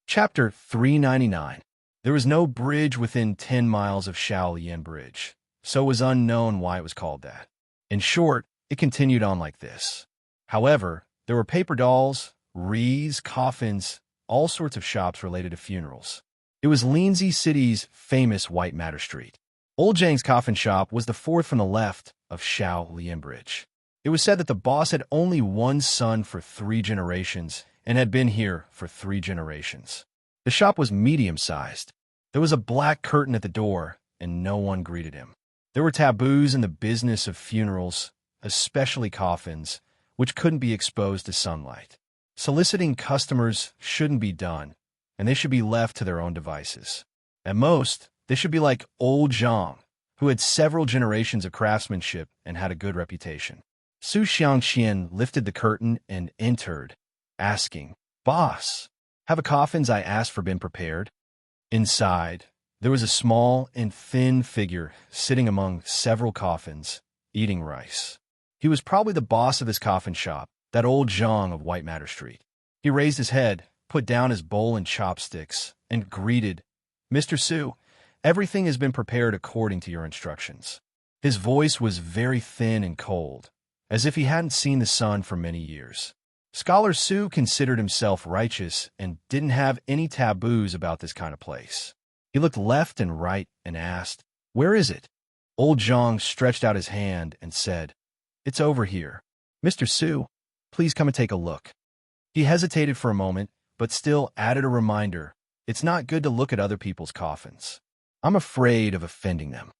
Chapter 399. There was no bridge within 10 miles of Shaolian Bridge, so it was unknown why it was called that. In short, it continued on like this. However, there were paper dolls, wreaths, coffins, all sorts of shops related to funerals. It was Linzi City's famous White Matter Street. Old Zhang's coffin shop was the 4th from the left of Shaolian Bridge. It was said that the boss had only one son for 3 generations and had been here for 3 generations. The shop was medium-sized. There was a black curtain at the door, and no one greeted him. There were taboos in the business of funerals, especially coffins, which couldn't be exposed to sunlight. Soliciting customers shouldn't be done, and they should be left to their own devices. At most, they should be like old Zhang, who had several generations of craftsmanship and had a good reputation. Su Xiangqian lifted the curtain and entered, asking, "Boss, have the coffins I asked for been prepared?" Inside, there was a small and thin figure sitting among several coffins, eating rice. He was probably the boss of this coffin shop, that old Zhang of White Matter Street. He raised his head, put down his bowl and chopsticks, and greeted, "Mr. Su, everything has been prepared according to your instructions." His voice was very thin and cold, as if he hadn't seen the sun for many years. Scholar Su considered himself righteous and didn't have any taboos about this kind of place. He looked left and right and asked, "Where is it?" Old Zhang stretched out his hand and said, "It's over here. Mr. Su, please come and take a look." He hesitated for a moment, but still added a reminder, "It's not good to look at other people's coffins. I'm afraid of offending them."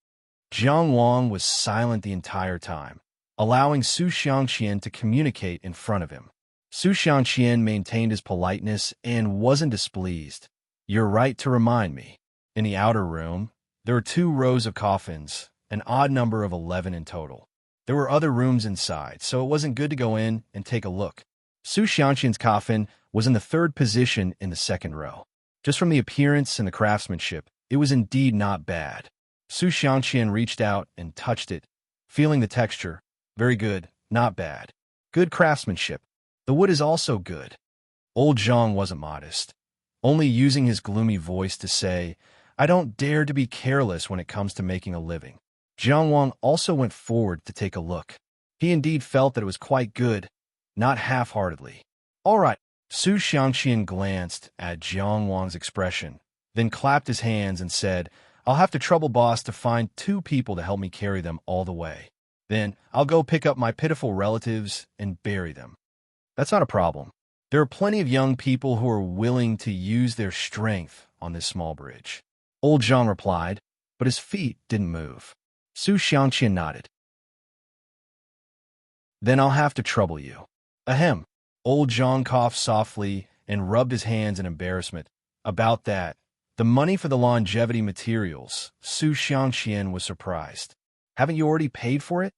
Jiang Wang was silent the entire time, allowing Su Xiangqian to communicate in front of him. Su Xiangqian maintained his politeness and wasn't displeased. "You're right to remind me." In the outer room, there were 2 rows of coffins, an odd number of 11 in total. There were other rooms inside, so it wasn't good to go in and take a look. Su Xiangqian's coffin was in the 3rd position in the 2nd row. Just from the appearance and the craftsmanship, it was indeed not bad. Su Xiangqian reached out and touched it, feeling the texture. Very good, not bad. Good craftsmanship. The wood is also good. Old Zhang wasn't modest, only using his gloomy voice to say, "I don't dare to be careless when it comes to making a living." Jiang Wang also went forward to take a look. He indeed felt that it was quite good, not half-heartedly. "All right." Su Xiangqian glanced at Jiang Wang's expression, then clapped his hands and said, "I'll have to trouble boss to find 2 people to help me carry them all the way. Then I'll go pick up my pitiful relatives and bury them." "That's not a problem. There are plenty of young people who are willing to use their strength on this small bridge." Old Zhang replied, but his feet didn't move. Su Xiangqian nodded. "Then I'll have to trouble you." "Ahem." Old Zhang coughed softly and rubbed his hands in embarrassment. "About that, the money for the longevity materials." Su Xiangqian was surprised. "Haven't you already paid for it?"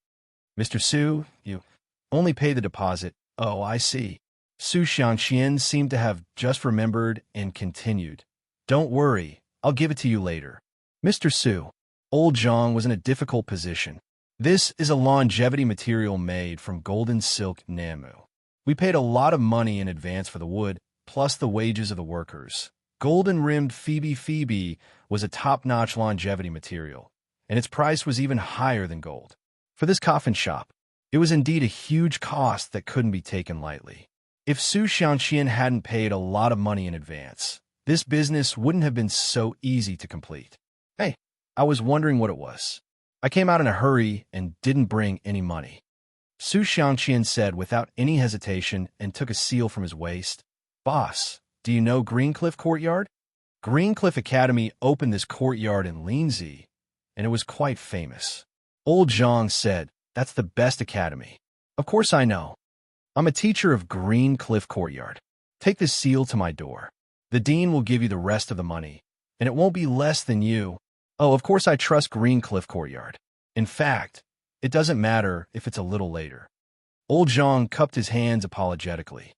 "Mr. Su, you only pay the deposit." "Oh, I see." Su Xiangqian seemed to have just remembered and continued, "Don't worry, I'll give it to you later." "Mr. Su." Old Zhang was in a difficult position. "This is a longevity material made from golden silk namu. We paid a lot of money in advance for the wood, plus the wages of the workers. Golden-rimmed Phoebe was a top-notch longevity material, and its price was even higher than gold. For this coffin shop, it was indeed a huge cost that couldn't be taken lightly. If Su Xiangqian hadn't paid a lot of money in advance, this business wouldn't have been so easy to complete. "Hey, I was wondering what it was. I came out in a hurry and didn't bring any money." Su Xiangqian said without any hesitation and took a seal from his waist. "Boss, do you know Greencliff Courtyard?" Greencliff Academy opened this courtyard in Lindsay, and it was quite famous. Old Zhang said, "That's the best academy." "Of course I know. I'm a teacher of Greencliff Courtyard. Take this seal to my door. The dean will give you the rest of the money, and it won't be less than you." "Oh, of course I trust Greencliff Courtyard. In fact, it doesn't matter if it's a little later." Old Zhang cupped his hands apologetically.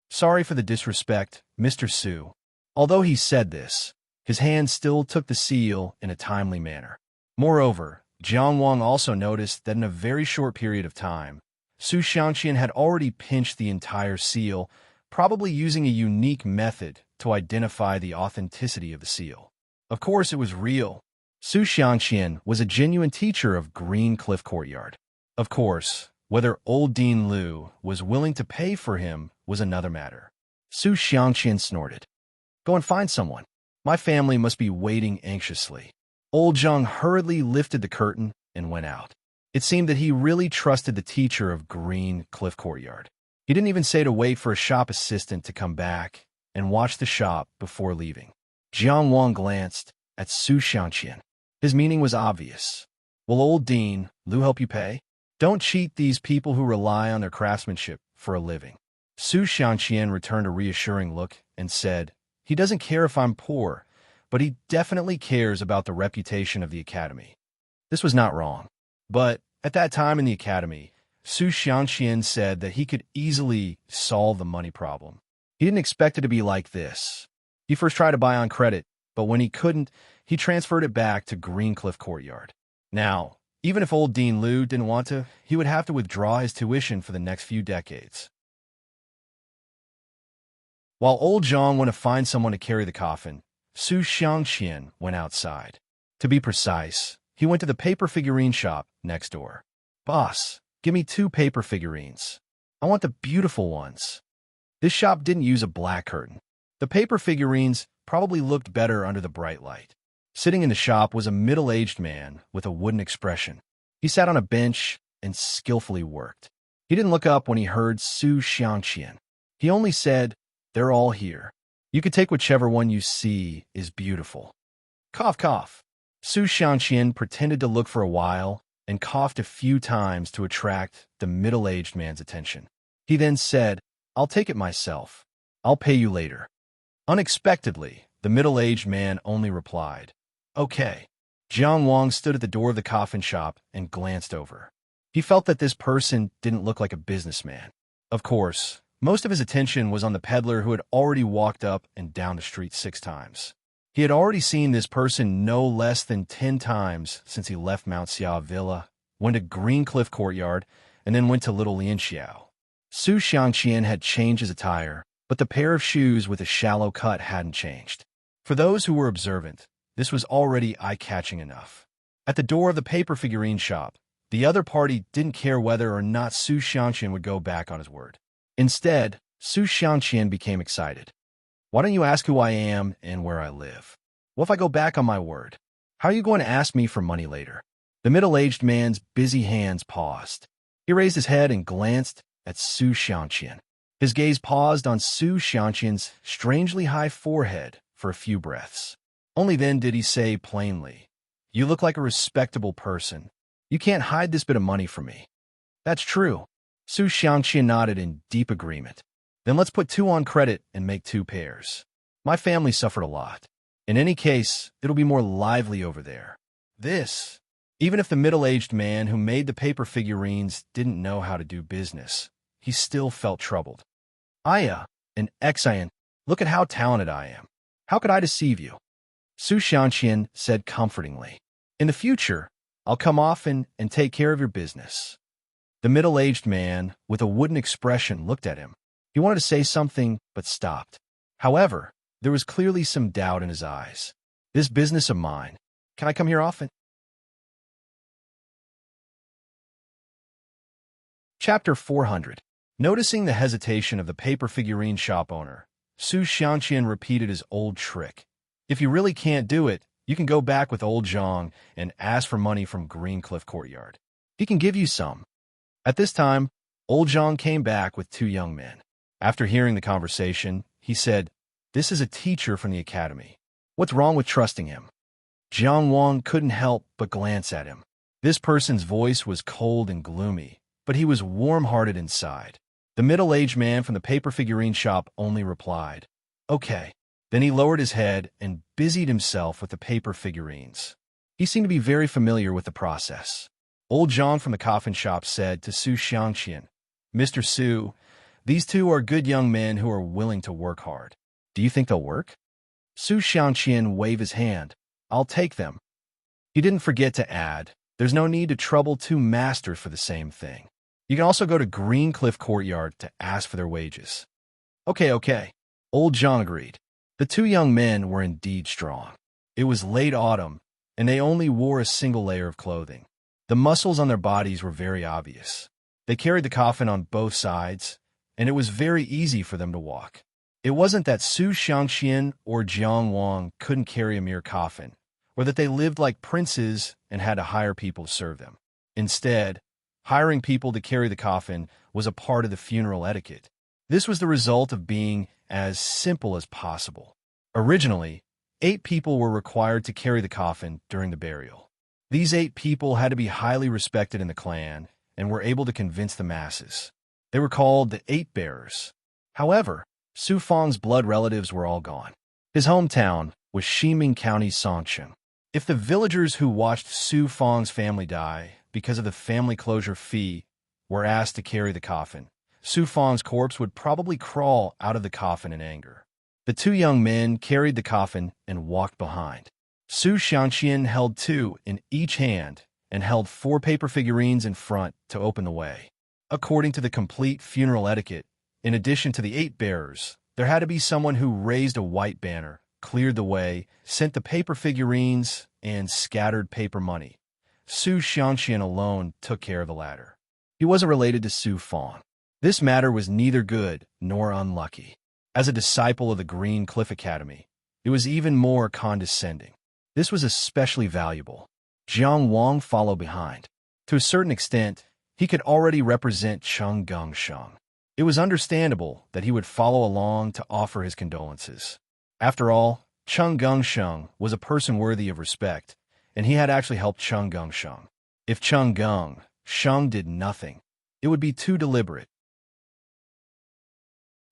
"Sorry for the disrespect, Mr. Su." Although he said this, his hand still took the seal in a timely manner. Moreover, Jiang Wang also noticed that in a very short period of time, Su Xiangqian had already pinched the entire seal, probably using a unique method to identify the authenticity of the seal. Of course, it was real. Su Xiangqian was a genuine teacher of Greencliff Courtyard. Of course, whether old Dean Liu was willing to pay for him was another matter. Su Xiangqian snorted. "Go and find someone. My family must be waiting anxiously." Old Zhang hurriedly lifted the curtain and went out. It seemed that he really trusted the teacher of Green Cliff Courtyard. He didn't even say to wait for a shop assistant to come back and watch the shop before leaving. Jiang Wang glanced at Su Xiangqian. His meaning was obvious. Will old Dean Lu help you pay? Don't cheat these people who rely on their craftsmanship for a living. Su Xiangqian returned a reassuring look and said, he doesn't care if I'm poor, but he definitely cares about the reputation of the academy. This was not wrong. But at that time in the academy, Su Xiangqian said that he could easily solve the money problem. He didn't expect it to be like this. He first tried to buy on credit, but when he couldn't, he transferred it back to Green Cliff Courtyard. Now, even if old Dean Lu didn't want to, he would have to withdraw his tuition for the next few decades. While old Zhang went to find someone to carry the coffin, Su Xiangqian went outside. To be precise, he went to the paper figurine shop next door. Boss, give me 2 paper figurines. I want the beautiful ones. This shop didn't use a black curtain. The paper figurines probably looked better under the bright light. Sitting in the shop was a middle-aged man with a wooden expression. He sat on a bench and skillfully worked. He didn't look up when he heard Su Xiangqian. He only said, they're all here. You could take whichever one you see is beautiful. Cough, cough. Su Xiangqian pretended to look for a while and coughed a few times to attract the middle-aged man's attention. He then said, I'll take it myself. I'll pay you later. Unexpectedly, the middle-aged man only replied, okay. Jiang Wang stood at the door of the coffin shop and glanced over. He felt that this person didn't look like a businessman. Of course, most of his attention was on the peddler who had already walked up and down the street 6 times. He had already seen this person no less than 10 times since he left Mount Xia Villa, went to Green Cliff Courtyard, and then went to Little Lianxiao. Su Xiangqian had changed his attire, but the pair of shoes with a shallow cut hadn't changed. For those who were observant, this was already eye-catching enough. At the door of the paper figurine shop, the other party didn't care whether or not Su Xiangqian would go back on his word. Instead, Su Xiangqian became excited. Why don't you ask who I am and where I live? What if I go back on my word? How are you going to ask me for money later? The middle-aged man's busy hands paused. He raised his head and glanced at Su Xiangqian. His gaze paused on Su Xiangqian's strangely high forehead for a few breaths. Only then did he say plainly, you look like a respectable person. You can't hide this bit of money from me. That's true. Su Xiangqian nodded in deep agreement. Then let's put 2 on credit and make 2 pairs. My family suffered a lot. In any case, it'll be more lively over there. Even if the middle-aged man who made the paper figurines didn't know how to do business, he still felt troubled. Aya, an Xian, look at how talented I am. How could I deceive you? Su Xiangqian said comfortingly. In the future, I'll come often and take care of your business. The middle-aged man, with a wooden expression, looked at him. He wanted to say something, but stopped. However, there was clearly some doubt in his eyes. This business of mine, can I come here often? Chapter 400. Noticing the hesitation of the paper figurine shop owner, Su Xiangqian repeated his old trick. If you really can't do it, you can go back with old Zhang and ask for money from Green Cliff Courtyard. He can give you some. At this time, old Zhang came back with 2 young men. After hearing the conversation, he said, this is a teacher from the academy. What's wrong with trusting him? Jiang Wang couldn't help but glance at him. This person's voice was cold and gloomy, but he was warm-hearted inside. The middle-aged man from the paper figurine shop only replied, okay. Then he lowered his head and busied himself with the paper figurines. He seemed to be very familiar with the process. Old John from the coffin shop said to Su Xiangqian, Mr. Su, these 2 are good young men who are willing to work hard. Do you think they'll work? Su Xiangqian waved his hand. I'll take them. He didn't forget to add, there's no need to trouble 2 masters for the same thing. You can also go to Green Cliff Courtyard to ask for their wages. Okay. Old John agreed. The 2 young men were indeed strong. It was late autumn, and they only wore a single layer of clothing. The muscles on their bodies were very obvious. They carried the coffin on both sides, and it was very easy for them to walk. It wasn't that Su Xiangqian or Jiang Wang couldn't carry a mere coffin, or that they lived like princes and had to hire people to serve them. Instead, hiring people to carry the coffin was a part of the funeral etiquette. This was the result of being as simple as possible. Originally, 8 people were required to carry the coffin during the burial. These 8 people had to be highly respected in the clan and were able to convince the masses. They were called the 8 bearers. However, Su Fang's blood relatives were all gone. His hometown was Shiming County's Songcheng. If the villagers who watched Su Fang's family die because of the family closure fee were asked to carry the coffin, Su Fang's corpse would probably crawl out of the coffin in anger. The 2 young men carried the coffin and walked behind. Su Xiangqian held 2 in each hand and held 4 paper figurines in front to open the way. According to the complete funeral etiquette, in addition to the 8 bearers, there had to be someone who raised a white banner, cleared the way, sent the paper figurines, and scattered paper money. Su Xiangqian alone took care of the latter. He wasn't related to Su Fang. This matter was neither good nor unlucky. As a disciple of the Green Cliff Academy, it was even more condescending. This was especially valuable. Jiang Wang followed behind. To a certain extent, he could already represent Cheng Gongsheng. It was understandable that he would follow along to offer his condolences. After all, Cheng Gongsheng was a person worthy of respect, and he had actually helped Cheng Gongsheng. If Cheng Gongsheng did nothing, it would be too deliberate.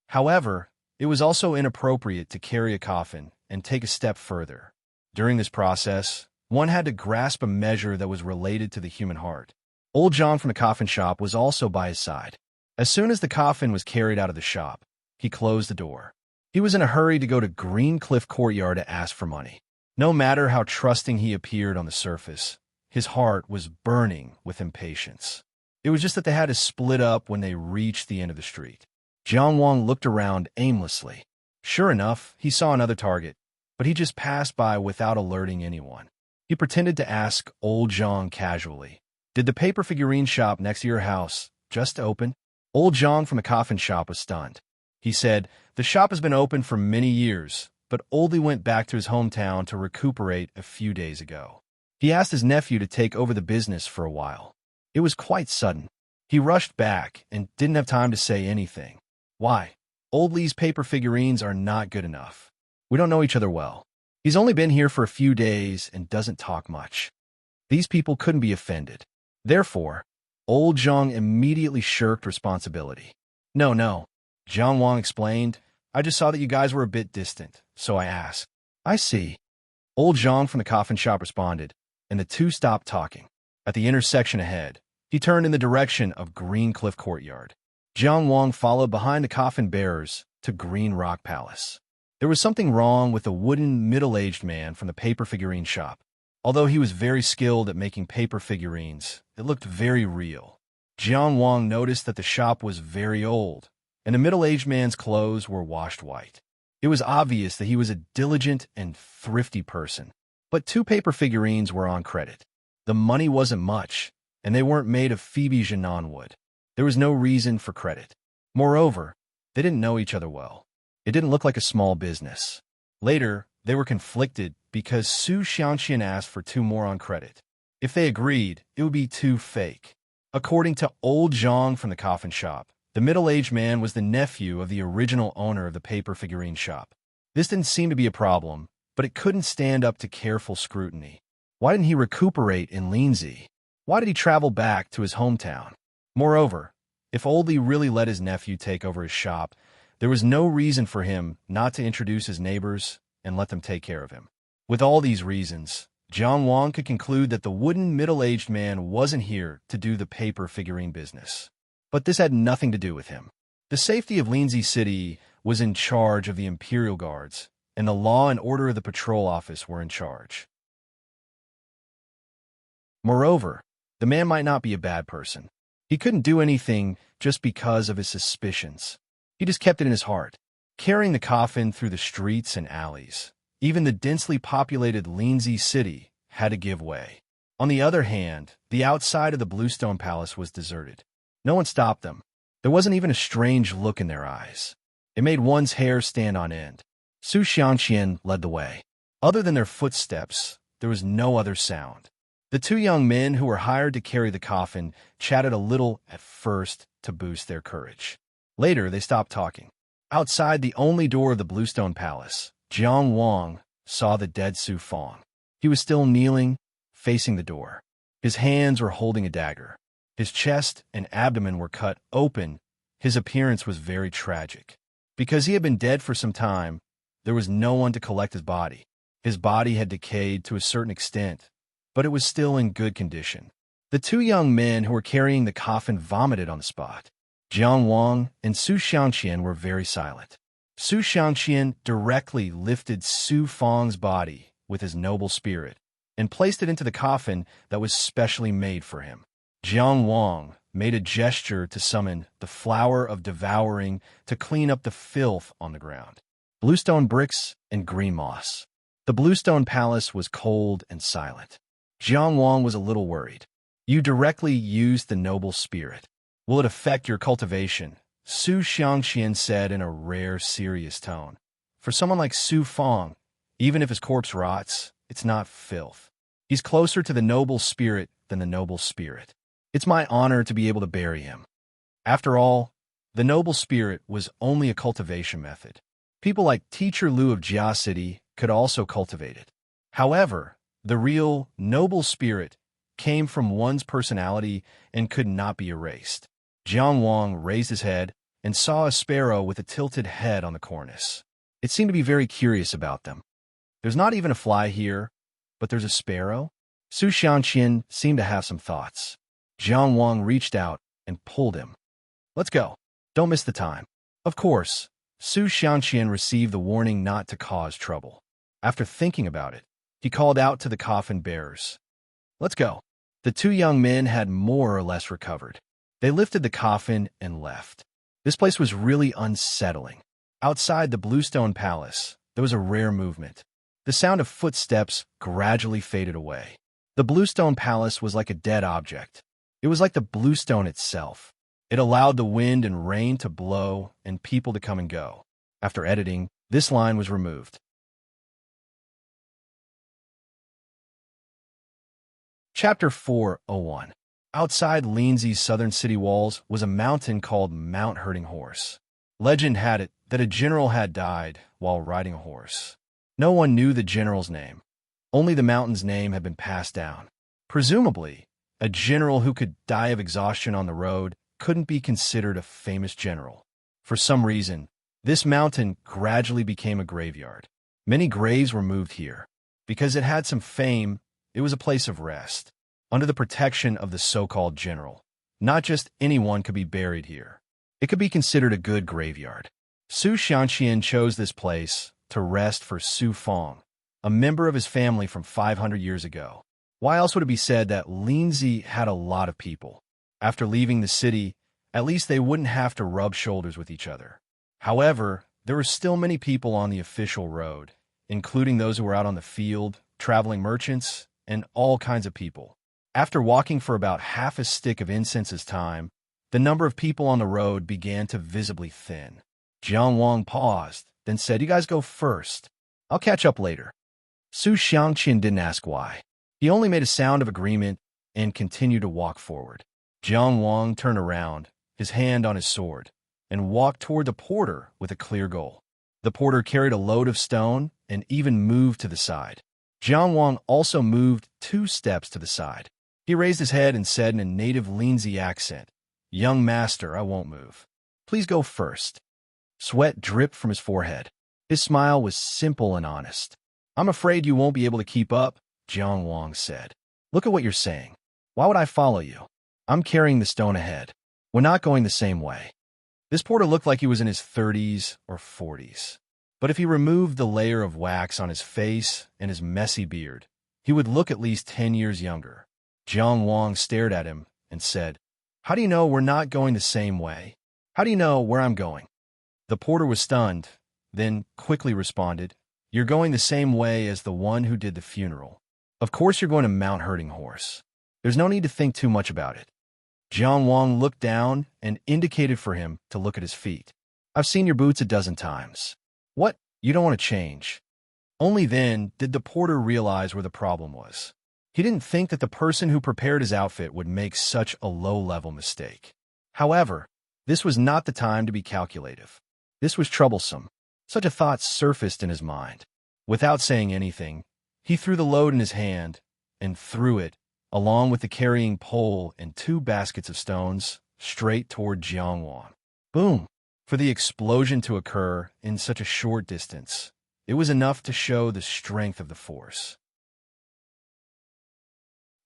However, it was also inappropriate to carry a coffin and take a step further. During this process, one had to grasp a measure that was related to the human heart. Old John from the coffin shop was also by his side. As soon as the coffin was carried out of the shop, he closed the door. He was in a hurry to go to Green Cliff Courtyard to ask for money. No matter how trusting he appeared on the surface, his heart was burning with impatience. It was just that they had to split up when they reached the end of the street. Jiang Wang looked around aimlessly. Sure enough, he saw another target, but he just passed by without alerting anyone. He pretended to ask Old Zhang casually, "Did the paper figurine shop next to your house just open?" Old Zhang from the coffin shop was stunned. He said, "The shop has been open for many years, but Oldie went back to his hometown to recuperate a few days ago. He asked his nephew to take over the business for a while. It was quite sudden. He rushed back and didn't have time to say anything. Why? Oldie's paper figurines are not good enough. We don't know each other well. He's only been here for a few days and doesn't talk much." These people couldn't be offended. Therefore, Old Zhang immediately shirked responsibility. No, Jiang Wang explained. "I just saw that you guys were a bit distant, so I asked." "I see." Old Zhang from the coffin shop responded, and the two stopped talking. At the intersection ahead, he turned in the direction of Green Cliff Courtyard. Jiang Wang followed behind the coffin bearers to Green Rock Palace. There was something wrong with a wooden, middle-aged man from the paper figurine shop. Although he was very skilled at making paper figurines, it looked very real. Jiang Wang noticed that the shop was very old, and the middle-aged man's clothes were washed white. It was obvious that he was a diligent and thrifty person. But 2 paper figurines were on credit. The money wasn't much, and they weren't made of Phoebe Janan wood. There was no reason for credit. Moreover, they didn't know each other well. It didn't look like a small business. Later, they were conflicted because Su Xiangqian asked for 2 more on credit. If they agreed, it would be too fake. According to Old Zhang from the coffin shop, the middle-aged man was the nephew of the original owner of the paper figurine shop. This didn't seem to be a problem, but it couldn't stand up to careful scrutiny. Why didn't he recuperate in Linzi? Why did he travel back to his hometown? Moreover, if Oldie really let his nephew take over his shop, there was no reason for him not to introduce his neighbors and let them take care of him. With all these reasons, Jiang Wang could conclude that the wooden middle-aged man wasn't here to do the paper figurine business. But this had nothing to do with him. The safety of Linzi City was in charge of the Imperial Guards, and the law and order of the patrol office were in charge. Moreover, the man might not be a bad person. He couldn't do anything just because of his suspicions. He just kept it in his heart, carrying the coffin through the streets and alleys. Even the densely populated Linzi City had to give way. On the other hand, the outside of the Bluestone Palace was deserted. No one stopped them. There wasn't even a strange look in their eyes. It made one's hair stand on end. Su Xiangqian led the way. Other than their footsteps, there was no other sound. The two young men who were hired to carry the coffin chatted a little at first to boost their courage. Later, they stopped talking. Outside the only door of the Bluestone Palace, Jiang Wang saw the dead Su Fong. He was still kneeling, facing the door. His hands were holding a dagger. His chest and abdomen were cut open. His appearance was very tragic. Because he had been dead for some time, there was no one to collect his body. His body had decayed to a certain extent, but it was still in good condition. The two young men who were carrying the coffin vomited on the spot. Jiang Wang and Su Xiangqian were very silent. Su Xiangqian directly lifted Su Fong's body with his noble spirit and placed it into the coffin that was specially made for him. Jiang Wang made a gesture to summon the flower of devouring to clean up the filth on the ground. Bluestone bricks and green moss. The Bluestone Palace was cold and silent. Jiang Wang was a little worried. You directly used the noble spirit. Will it affect your cultivation? Su Xiangqian said in a rare, serious tone. For someone like Su Fong, even if his corpse rots, it's not filth. He's closer to the noble spirit than the noble spirit. It's my honor to be able to bury him. After all, the noble spirit was only a cultivation method. People like Teacher Liu of Jia City could also cultivate it. However, the real noble spirit came from one's personality and could not be erased. Jiang Wang raised his head and saw a sparrow with a tilted head on the cornice. It seemed to be very curious about them. There's not even a fly here, but there's a sparrow? Su Xiangqian seemed to have some thoughts. Jiang Wang reached out and pulled him. Let's go. Don't miss the time. Of course, Su Xiangqian received the warning not to cause trouble. After thinking about it, he called out to the coffin bearers. Let's go. The two young men had more or less recovered. They lifted the coffin and left. This place was really unsettling. Outside the Bluestone Palace, there was a rare movement. The sound of footsteps gradually faded away. The Bluestone Palace was like a dead object. It was like the Bluestone itself. It allowed the wind and rain to blow and people to come and go. After editing, this line was removed. Chapter 4:01. Outside Linzi's southern city walls was a mountain called Mount Hurting Horse. Legend had it that a general had died while riding a horse. No one knew the general's name. Only the mountain's name had been passed down. Presumably, a general who could die of exhaustion on the road couldn't be considered a famous general. For some reason, this mountain gradually became a graveyard. Many graves were moved here. Because it had some fame, it was a place of rest, under the protection of the so-called general. Not just anyone could be buried here. It could be considered a good graveyard. Su Xiangqian chose this place to rest for Su Fong, a member of his family from 500 years ago. Why else would it be said that Linzi had a lot of people? After leaving the city, at least they wouldn't have to rub shoulders with each other. However, there were still many people on the official road, including those who were out on the field, traveling merchants, and all kinds of people. After walking for about half a stick of incense's time, the number of people on the road began to visibly thin. Jiang Wang paused, then said, "You guys go first. I'll catch up later." Su Xiangqian didn't ask why. He only made a sound of agreement and continued to walk forward. Jiang Wang turned around, his hand on his sword, and walked toward the porter with a clear goal. The porter carried a load of stone and even moved to the side. Jiang Wang also moved 2 steps to the side. He raised his head and said in a native Linzi accent, "Young master, I won't move. Please go first." Sweat dripped from his forehead. His smile was simple and honest. "I'm afraid you won't be able to keep up," Jiang Wang said. "Look at what you're saying. Why would I follow you? I'm carrying the stone ahead. We're not going the same way." This porter looked like he was in his 30s or 40s. But if he removed the layer of wax on his face and his messy beard, he would look at least 10 years younger. Jiang Wang stared at him and said, "How do you know we're not going the same way? How do you know where I'm going?" The porter was stunned, then quickly responded, "You're going the same way as the one who did the funeral. Of course you're going to Mount Hurting Horse. There's no need to think too much about it." Jiang Wang looked down and indicated for him to look at his feet. "I've seen your boots a dozen times. What? You don't want to change?" Only then did the porter realize where the problem was. He didn't think that the person who prepared his outfit would make such a low-level mistake. However, this was not the time to be calculative. This was troublesome. Such a thought surfaced in his mind. Without saying anything, he threw the load in his hand and threw it, along with the carrying pole and 2 baskets of stones, straight toward Jiangwang. Boom! For the explosion to occur in such a short distance, it was enough to show the strength of the force.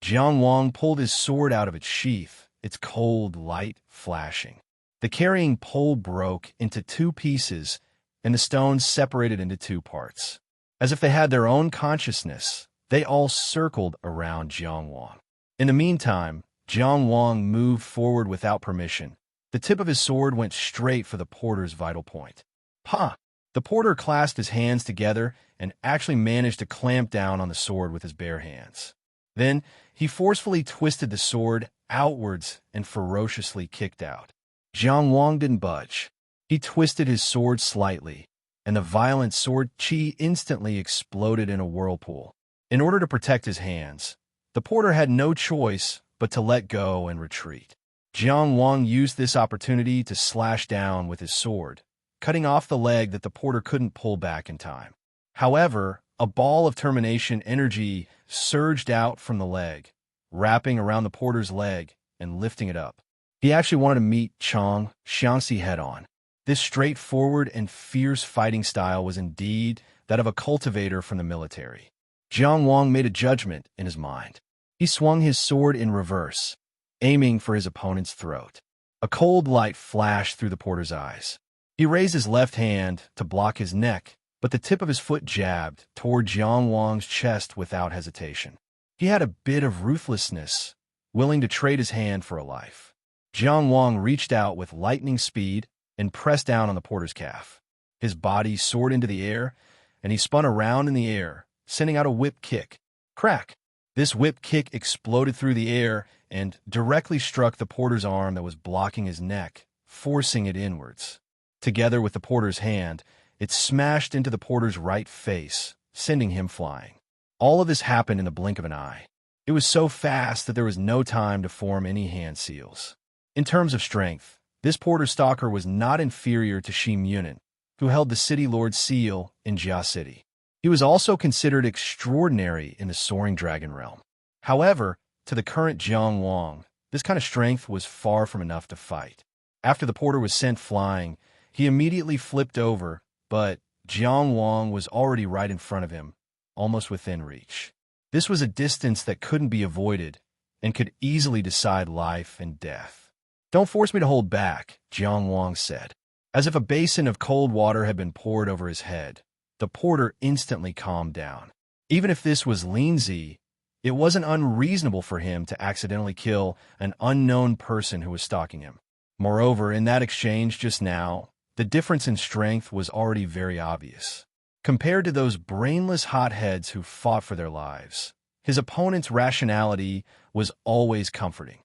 Jiangwang pulled his sword out of its sheath, its cold light flashing. The carrying pole broke into 2 pieces, and the stones separated into 2 parts. As if they had their own consciousness, they all circled around Jiangwang. In the meantime, Jiangwang moved forward without permission. The tip of his sword went straight for the porter's vital point. Pa! The porter clasped his hands together and actually managed to clamp down on the sword with his bare hands. Then, he forcefully twisted the sword outwards and ferociously kicked out. Jiangwang didn't budge. He twisted his sword slightly, and the violent sword chi instantly exploded in a whirlpool. In order to protect his hands, the porter had no choice but to let go and retreat. Jiangwang used this opportunity to slash down with his sword, cutting off the leg that the porter couldn't pull back in time. However, a ball of termination energy surged out from the leg, wrapping around the porter's leg and lifting it up. He actually wanted to meet Chang Xiangxi head-on. This straightforward and fierce fighting style was indeed that of a cultivator from the military. Jiangwang made a judgment in his mind. He swung his sword in reverse, aiming for his opponent's throat. A cold light flashed through the porter's eyes. He raised his left hand to block his neck, but the tip of his foot jabbed toward Jiangwang's chest without hesitation. He had a bit of ruthlessness, willing to trade his hand for a life. Jiangwang reached out with lightning speed and pressed down on the porter's calf. His body soared into the air, and he spun around in the air, sending out a whip kick. Crack! This whip kick exploded through the air and directly struck the porter's arm that was blocking his neck, forcing it inwards. Together with the porter's hand, it smashed into the porter's right face, sending him flying. All of this happened in the blink of an eye. It was so fast that there was no time to form any hand seals. In terms of strength, this porter stalker was not inferior to Shi Munin, who held the city lord's seal in Jia City. He was also considered extraordinary in the soaring dragon realm. However, to the current Jiangwang, this kind of strength was far from enough to fight. After the porter was sent flying, he immediately flipped over, but Jiangwang was already right in front of him, almost within reach. This was a distance that couldn't be avoided and could easily decide life and death. "Don't force me to hold back," Jiangwang said. As if a basin of cold water had been poured over his head, the porter instantly calmed down. Even if this was Linzi, it wasn't unreasonable for him to accidentally kill an unknown person who was stalking him. Moreover, in that exchange just now, the difference in strength was already very obvious. Compared to those brainless hotheads who fought for their lives, his opponent's rationality was always comforting.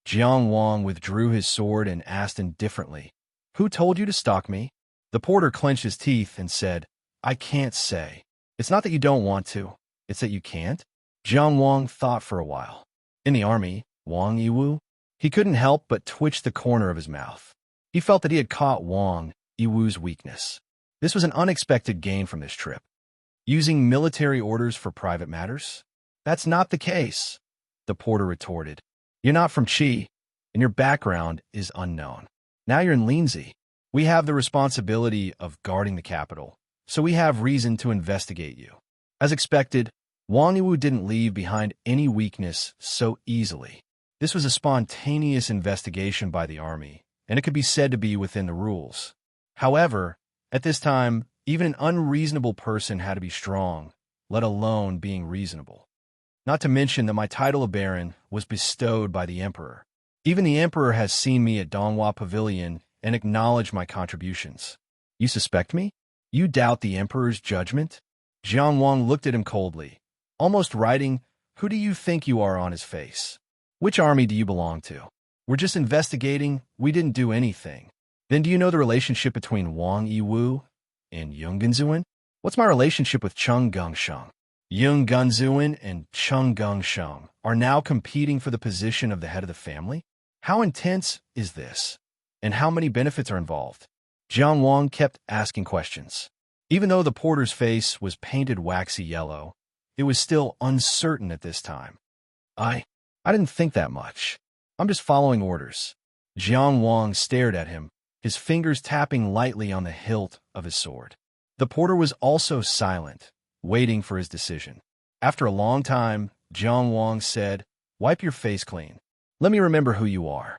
Jiangwang withdrew his sword and asked indifferently, "Who told you to stalk me?" The porter clenched his teeth and said, "I can't say. It's not that you don't want to, it's that you can't." Jiangwang thought for a while. In the army, Wang Yiwu? He couldn't help but twitch the corner of his mouth. He felt that he had caught Wang Yiwu's weakness. This was an unexpected gain from this trip. Using military orders for private matters? That's not the case, the porter retorted. You're not from Qi, and your background is unknown. Now you're in Linzi. We have the responsibility of guarding the capital, so we have reason to investigate you. As expected, Wang Yiwu didn't leave behind any weakness so easily. This was a spontaneous investigation by the army, and it could be said to be within the rules. However, at this time, even an unreasonable person had to be strong, let alone being reasonable. Not to mention that my title of Baron was bestowed by the Emperor. Even the Emperor has seen me at Donghua Pavilion and acknowledged my contributions. You suspect me? You doubt the Emperor's judgment? Jiangwang looked at him coldly, almost writing, "Who do you think you are?" on his face. Which army do you belong to? We're just investigating. We didn't do anything. Then do you know the relationship between Wang Yiwu and Yunganzuan? What's my relationship with Cheng Gengsheng? Yung Gunzuin and Chung Gung Sheng are now competing for the position of the head of the family? How intense is this? And how many benefits are involved? Jiang Wang kept asking questions. Even though the porter's face was painted waxy yellow, it was still uncertain at this time. I didn't think that much. I'm just following orders. Jiang Wang stared at him, his fingers tapping lightly on the hilt of his sword. The porter was also silent, waiting for his decision. After a long time, Jiang Wang said, "Wipe your face clean. Let me remember who you are."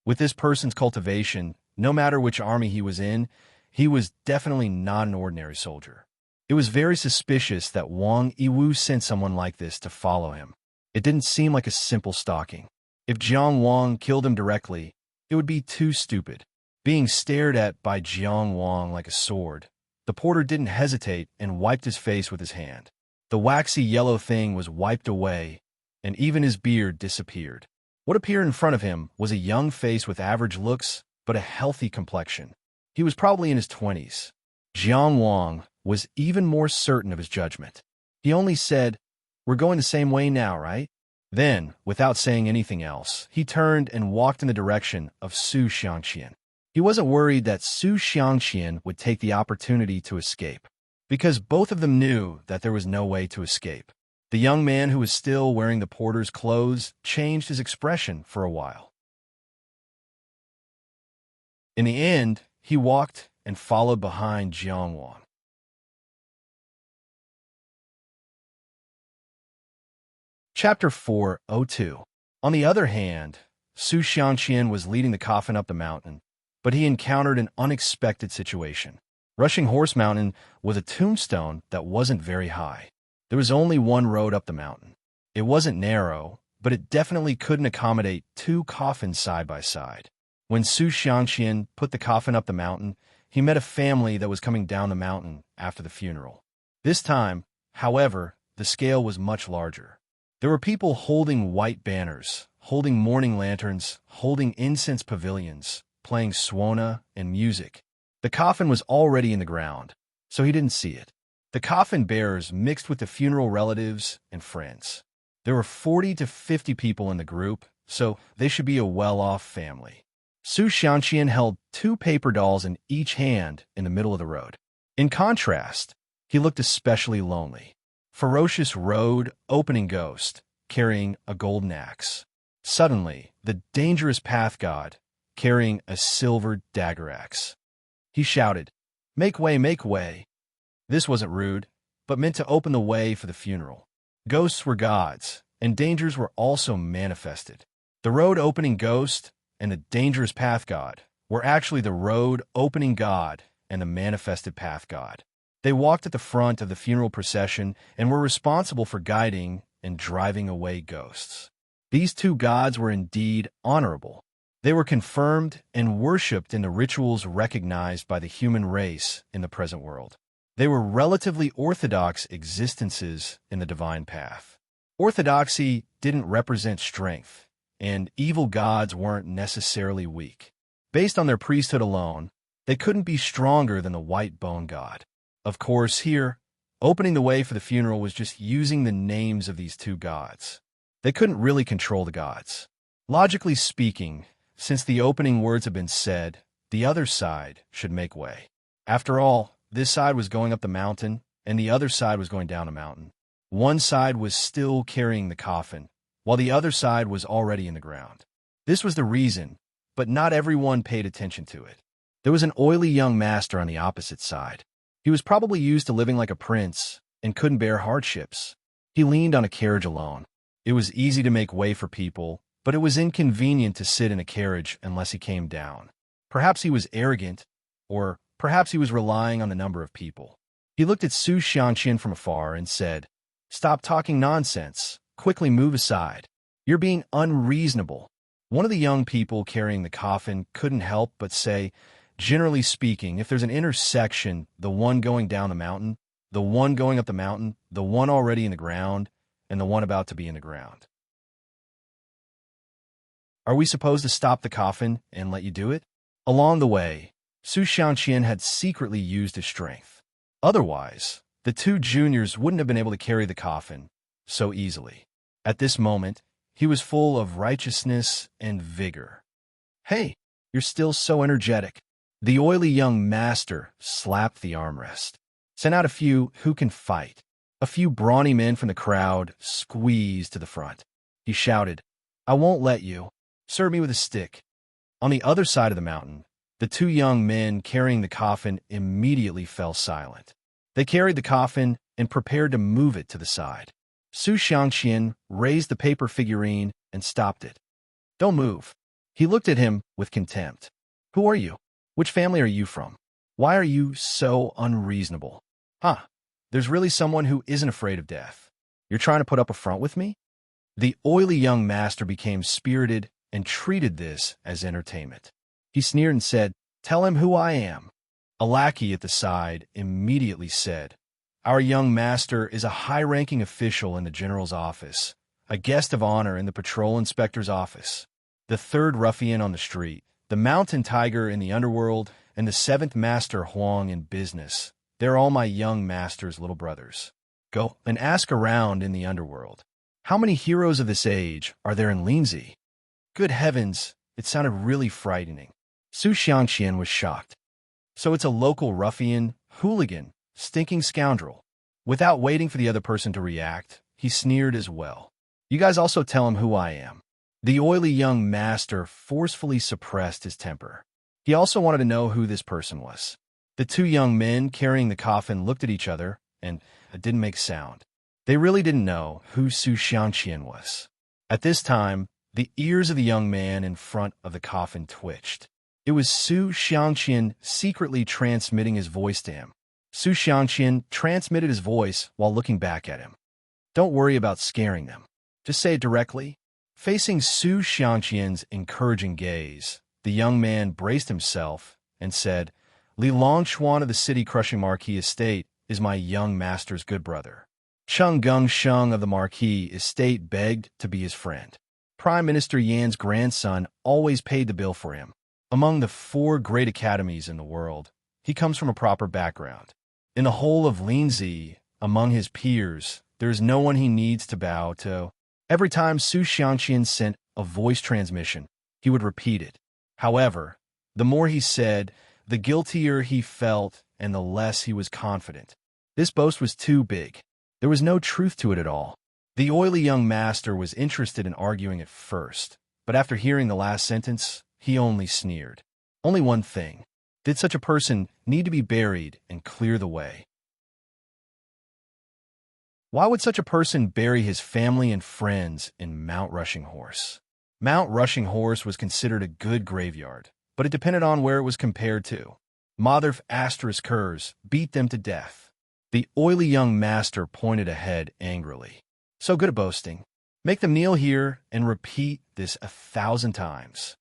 With this person's cultivation, no matter which army he was in, he was definitely not an ordinary soldier. It was very suspicious that Wang Yiwu sent someone like this to follow him. It didn't seem like a simple stalking. If Jiang Wang killed him directly, it would be too stupid. Being stared at by Jiang Wang like a sword, the porter didn't hesitate and wiped his face with his hand. The waxy yellow thing was wiped away, and even his beard disappeared. What appeared in front of him was a young face with average looks, but a healthy complexion. He was probably in his 20s. Jiang Wang was even more certain of his judgment. He only said, "We're going the same way now, right?" Then, without saying anything else, he turned and walked in the direction of Su Xiangqian. He wasn't worried that Su Xiangqian would take the opportunity to escape, because both of them knew that there was no way to escape. The young man who was still wearing the porter's clothes changed his expression for a while. In the end, he walked and followed behind Jiang Wang. Chapter 402. On the other hand, Su Xiangqian was leading the coffin up the mountain, but he encountered an unexpected situation. Rushing Horse Mountain was a tombstone that wasn't very high. There was only one road up the mountain. It wasn't narrow, but it definitely couldn't accommodate two coffins side by side. When Su Xiangqian put the coffin up the mountain, he met a family that was coming down the mountain after the funeral. This time, however, the scale was much larger. There were people holding white banners, holding mourning lanterns, holding incense pavilions, playing swana and music. The coffin was already in the ground, so he didn't see it. The coffin bearers mixed with the funeral relatives and friends. There were 40 to 50 people in the group, so they should be a well-off family. Su Xiangqian held two paper dolls in each hand in the middle of the road. In contrast, he looked especially lonely. Ferocious road opening ghost, carrying a golden axe. Suddenly, the dangerous path god, carrying a silver dagger axe. He shouted, "Make way, make way." This wasn't rude, but meant to open the way for the funeral. Ghosts were gods, and dangers were also manifested. The road opening ghost and the dangerous path god were actually the road opening god and the manifested path god. They walked at the front of the funeral procession and were responsible for guiding and driving away ghosts. These two gods were indeed honorable. They were confirmed and worshipped in the rituals recognized by the human race in the present world. They were relatively orthodox existences in the divine path. Orthodoxy didn't represent strength, and evil gods weren't necessarily weak. Based on their priesthood alone, they couldn't be stronger than the white bone god. Of course, here, opening the way for the funeral was just using the names of these two gods. They couldn't really control the gods. Logically speaking, since the opening words had been said, the other side should make way. After all, this side was going up the mountain, and the other side was going down the mountain. One side was still carrying the coffin, while the other side was already in the ground. This was the reason, but not everyone paid attention to it. There was an oily young master on the opposite side. He was probably used to living like a prince and couldn't bear hardships. He leaned on a carriage alone. It was easy to make way for people, but it was inconvenient to sit in a carriage unless he came down. Perhaps he was arrogant, or perhaps he was relying on the number of people. He looked at Su Xiangqian from afar and said, "Stop talking nonsense. Quickly move aside. You're being unreasonable." One of the young people carrying the coffin couldn't help but say, "Generally speaking, if there's an intersection, the one going down the mountain, the one going up the mountain, the one already in the ground, and the one about to be in the ground. Are we supposed to stop the coffin and let you do it?" Along the way, Su Xiangqian had secretly used his strength. Otherwise, The two juniors wouldn't have been able to carry the coffin so easily. At this moment, he was full of righteousness and vigor. "Hey, you're still so energetic." The oily young master slapped the armrest. "Send out a few who can fight." A few brawny men from the crowd squeezed to the front. He shouted, "I won't let you. Serve me with a stick." On the other side of the mountain, the two young men carrying the coffin immediately fell silent. They carried the coffin and prepared to move it to the side. Su Xiangqian raised the paper figurine and stopped it. "Don't move." He looked at him with contempt. "Who are you? Which family are you from? Why are you so unreasonable? Huh, there's really someone who isn't afraid of death. You're trying to put up a front with me?" The oily young master became spirited and treated this as entertainment. He sneered and said, "Tell him who I am." A lackey at the side immediately said, "Our young master is a high-ranking official in the general's office, a guest of honor in the patrol inspector's office, the third ruffian on the street, the mountain tiger in the underworld, and the seventh master Huang in business. They're all my young master's little brothers. Go and ask around in the underworld. How many heroes of this age are there in Linzi?" Good heavens, it sounded really frightening. Su Xiangqian was shocked. So it's a local ruffian, hooligan, stinking scoundrel. Without waiting for the other person to react, he sneered as well. "You guys also tell him who I am." The oily young master forcefully suppressed his temper. He also wanted to know who this person was. The two young men carrying the coffin looked at each other, and it didn't make sound. They really didn't know who Su Xiangqian was. At this time, the ears of the young man in front of the coffin twitched. It was Su Xiangqian secretly transmitting his voice to him. Su Xiangqian transmitted his voice while looking back at him. "Don't worry about scaring them. Just say it directly." Facing Su Xiangqian's encouraging gaze, the young man braced himself and said, "Li Longchuan of the city-crushing Marquis estate is my young master's good brother. Cheng Gung Sheng of the Marquis estate begged to be his friend. Prime Minister Yan's grandson always paid the bill for him. Among the 4 great academies in the world, he comes from a proper background. In the whole of Linzi, among his peers, there is no one he needs to bow to." Every time Su Xiangqian sent a voice transmission, he would repeat it. However, the more he said, the guiltier he felt and the less he was confident. This boast was too big. There was no truth to it at all. The oily young master was interested in arguing at first, but after hearing the last sentence, he only sneered. Only one thing. Did such a person need to be buried and clear the way? Why would such a person bury his family and friends in Mount Rushing Horse? Mount Rushing Horse was considered a good graveyard, but it depended on where it was compared to. Motherf asterisk curs beat them to death. The oily young master pointed ahead angrily. "So good at boasting. Make them kneel here and repeat this 1,000 times."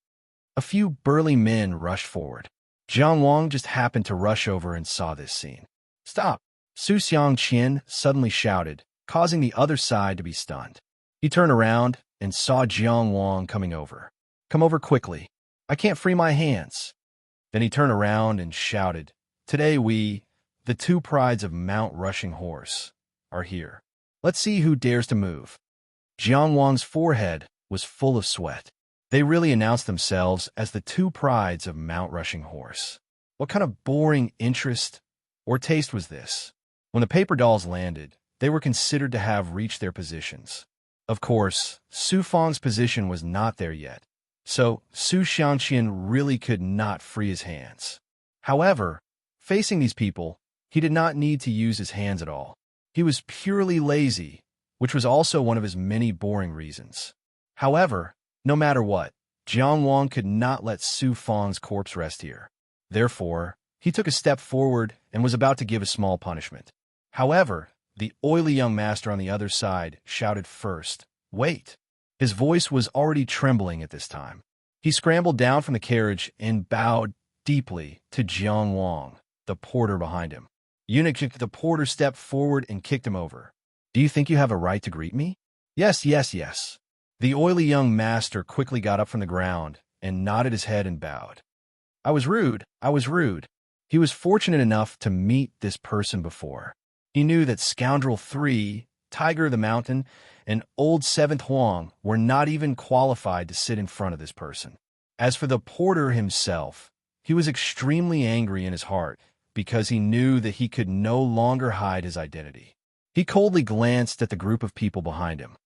A few burly men rushed forward. Jiang Wang just happened to rush over and saw this scene. "Stop!" Su Xiangqian suddenly shouted, causing the other side to be stunned. He turned around and saw Jiang Wang coming over. "Come over quickly. I can't free my hands." Then he turned around and shouted, "Today we, the 2 prides of Mount Rushing Horse, are here. Let's see who dares to move." Jiang Wang's forehead was full of sweat. They really announced themselves as the 2 prides of Mount Rushing Horse. What kind of boring interest or taste was this? When the paper dolls landed, they were considered to have reached their positions. Of course, Su Fang's position was not there yet, so Su Xiangqian really could not free his hands. However, facing these people, he did not need to use his hands at all. He was purely lazy, which was also one of his many boring reasons. However, no matter what, Jiang Wang could not let Su Fang's corpse rest here. Therefore, he took a step forward and was about to give a small punishment. However, the oily young master on the other side shouted first, "Wait!" His voice was already trembling at this time. He scrambled down from the carriage and bowed deeply to Jiang Wang, the porter behind him. Eunuch, the porter stepped forward and kicked him over. "Do you think you have a right to greet me?" "Yes, yes, yes." The oily young master quickly got up from the ground and nodded his head and bowed. I was rude. He was fortunate enough to meet this person before. He knew that Scoundrel 3, Tiger of the Mountain, and Old Seventh Huang were not even qualified to sit in front of this person. As for the porter himself, he was extremely angry in his heart because he knew that he could no longer hide his identity. He coldly glanced at the group of people behind him.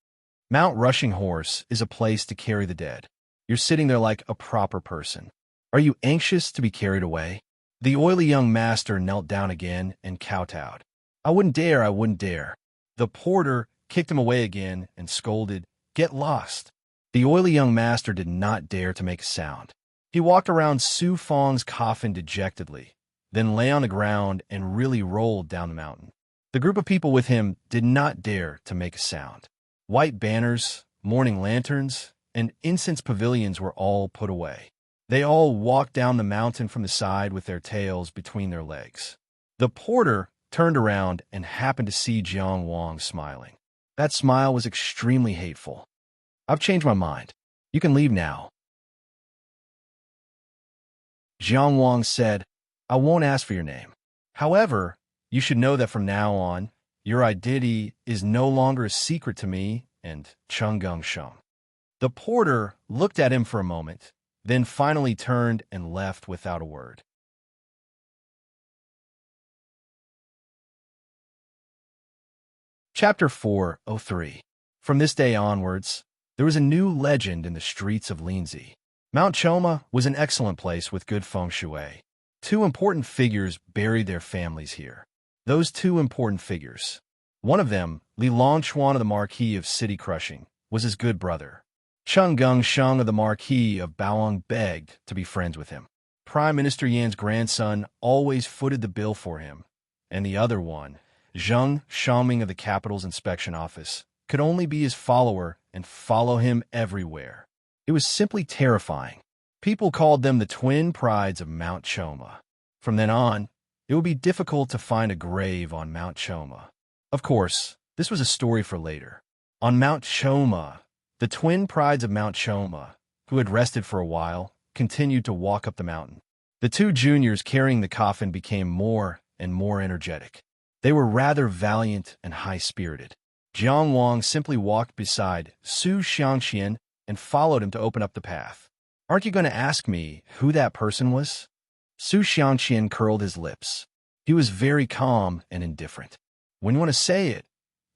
Mount Rushing Horse is a place to carry the dead. You're sitting there like a proper person. Are you anxious to be carried away? The oily young master knelt down again and kowtowed. I wouldn't dare, I wouldn't dare. The porter kicked him away again and scolded, Get lost. The oily young master did not dare to make a sound. He walked around Su Fang's coffin dejectedly, then lay on the ground and really rolled down the mountain. The group of people with him did not dare to make a sound. White banners, mourning lanterns, and incense pavilions were all put away. They all walked down the mountain from the side with their tails between their legs. The porter turned around and happened to see Jiang Wang smiling. That smile was extremely hateful. I've changed my mind. You can leave now. Jiang Wang said, I won't ask for your name. However, you should know that from now on, your identity is no longer a secret to me and Cheng Gung Sheng. The porter looked at him for a moment, then finally turned and left without a word. Chapter 403. From this day onwards, there was a new legend in the streets of Linzi. Mount Choma was an excellent place with good feng shui. Two important figures buried their families here. Those two important figures. One of them, Li Longchuan of the Marquis of City Crushing, was his good brother. Cheng Gung Sheng of the Marquis of Baoang begged to be friends with him. Prime Minister Yan's grandson always footed the bill for him, and the other one, Zheng Xiaoming of the capital's inspection office, could only be his follower and follow him everywhere. It was simply terrifying. People called them the twin prides of Mount Choma. From then on, it would be difficult to find a grave on Mount Choma. Of course, this was a story for later. On Mount Choma, the twin prides of Mount Choma, who had rested for a while, continued to walk up the mountain. The two juniors carrying the coffin became more and more energetic. They were rather valiant and high-spirited. Jiang Wang simply walked beside Su Xiangxian and followed him to open up the path. Aren't you going to ask me who that person was? Su Xiangxian curled his lips. He was very calm and indifferent. When you want to say it,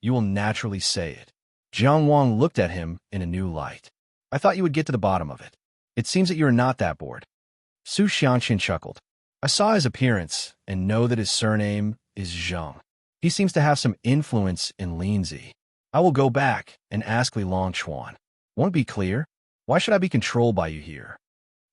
you will naturally say it. Jiang Wang looked at him in a new light. I thought you would get to the bottom of it. It seems that you are not that bored. Su Xiangxian chuckled. I saw his appearance and know that his surname is Zheng. He seems to have some influence in Linzi. I will go back and ask Li Longchuan. Won't it be clear? Why should I be controlled by you here?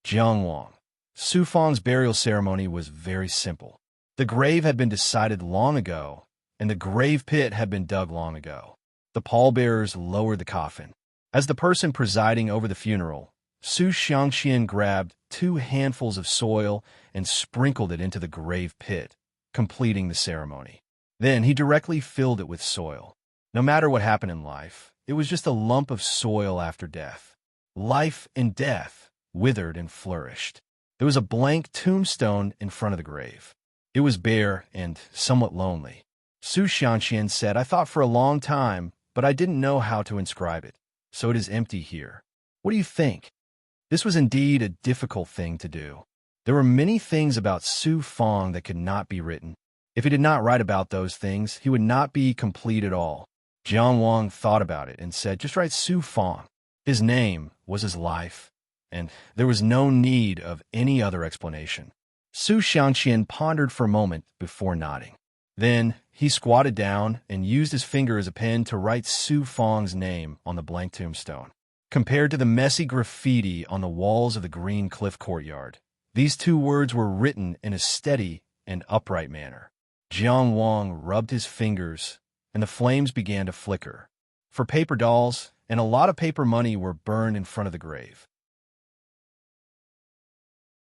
Jiang Wang. Su Fang's burial ceremony was very simple. The grave had been decided long ago, and the grave pit had been dug long ago. The pallbearers lowered the coffin. As the person presiding over the funeral, Su Xiangxian grabbed 2 handfuls of soil and sprinkled it into the grave pit, completing the ceremony. Then he directly filled it with soil. No matter what happened in life, it was just a lump of soil after death. Life and death withered and flourished. There was a blank tombstone in front of the grave. It was bare and somewhat lonely. Su Xiangxian said, I thought for a long time, but I didn't know how to inscribe it, so it is empty here. What do you think? This was indeed a difficult thing to do. There were many things about Su Fang that could not be written. If he did not write about those things, he would not be complete at all. Jiang Wang thought about it and said, just write Su Fang. His name was his life, and there was no need of any other explanation. Su Xiangxian pondered for a moment before nodding. Then he squatted down and used his finger as a pen to write Su Fang's name on the blank tombstone. Compared to the messy graffiti on the walls of the green cliff courtyard, these 2 words were written in a steady and upright manner. Jiang Wang rubbed his fingers, and the flames began to flicker. For paper dolls and a lot of paper money were burned in front of the grave.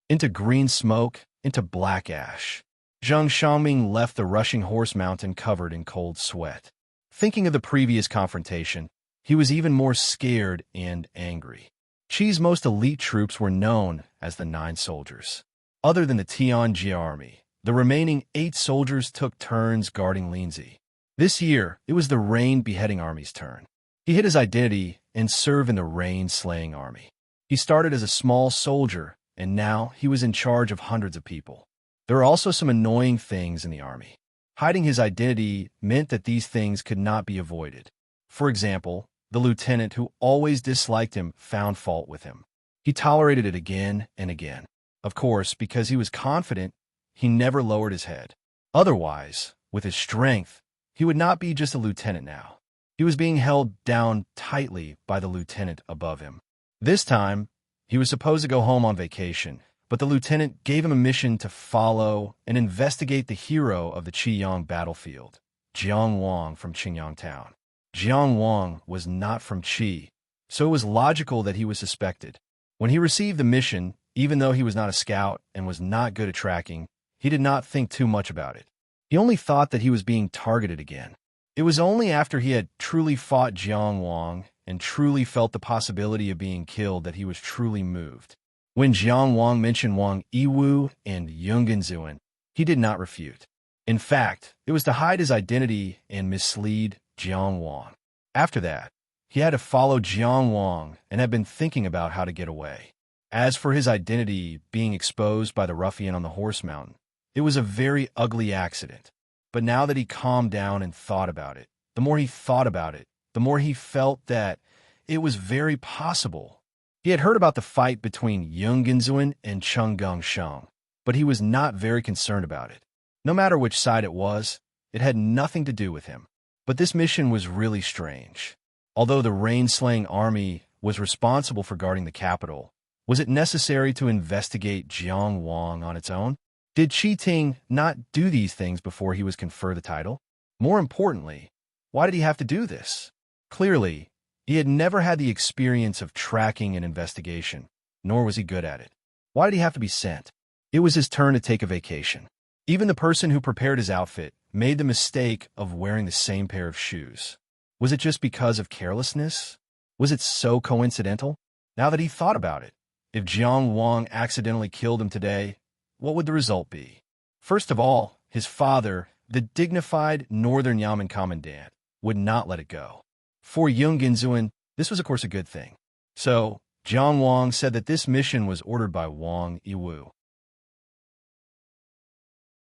Into green smoke, into black ash. Zheng Xiaoming left the rushing horse mountain covered in cold sweat. Thinking of the previous confrontation, he was even more scared and angry. Qi's most elite troops were known as the 9 soldiers. Other than the Tianjia army, The remaining 8 soldiers took turns guarding Lindsay. This year, it was the Rain Beheading Army's turn. He hid his identity and served in the Rain Slaying Army. He started as a small soldier, and now he was in charge of hundreds of people. There were also some annoying things in the army. Hiding his identity meant that these things could not be avoided. For example, the lieutenant who always disliked him found fault with him. He tolerated it again and again. Of course, because he was confident, he never lowered his head. Otherwise, with his strength, he would not be just a lieutenant now. He was being held down tightly by the lieutenant above him. This time, he was supposed to go home on vacation, but the lieutenant gave him a mission to follow and investigate the hero of the Qiyang battlefield, Jiang Wang from Qingyang Town. Jiang Wang was not from Qi, so it was logical that he was suspected. When he received the mission, even though he was not a scout and was not good at tracking, he did not think too much about it. He only thought that he was being targeted again. It was only after he had truly fought Jiang Wang and truly felt the possibility of being killed that he was truly moved. When Jiang Wang mentioned Wang Yiwu and Yunganzuan, he did not refute. In fact, it was to hide his identity and mislead Jiang Wang. After that, he had to follow Jiang Wang and had been thinking about how to get away. As for his identity being exposed by the ruffian on the horse mountain, it was a very ugly accident. But now that he calmed down and thought about it, the more he thought about it, the more he felt that it was very possible. He had heard about the fight between Yunganzuan and Chenggang Sheng, but he was not very concerned about it. No matter which side it was, it had nothing to do with him. But this mission was really strange. Although the Rain-Slaying Army was responsible for guarding the capital, was it necessary to investigate Jiang Wang on its own? Did Qi Ting not do these things before he was conferred the title? More importantly, why did he have to do this? Clearly, he had never had the experience of tracking and investigation, nor was he good at it. Why did he have to be sent? It was his turn to take a vacation. Even the person who prepared his outfit made the mistake of wearing the same pair of shoes. Was it just because of carelessness? Was it so coincidental? Now that he thought about it, if Jiang Wang accidentally killed him today, what would the result be? First of all, his father, the dignified Northern Yamen commandant, would not let it go. For Yunganzuan, this was of course a good thing. So, Jiang Wang said that this mission was ordered by Wang Yiwu.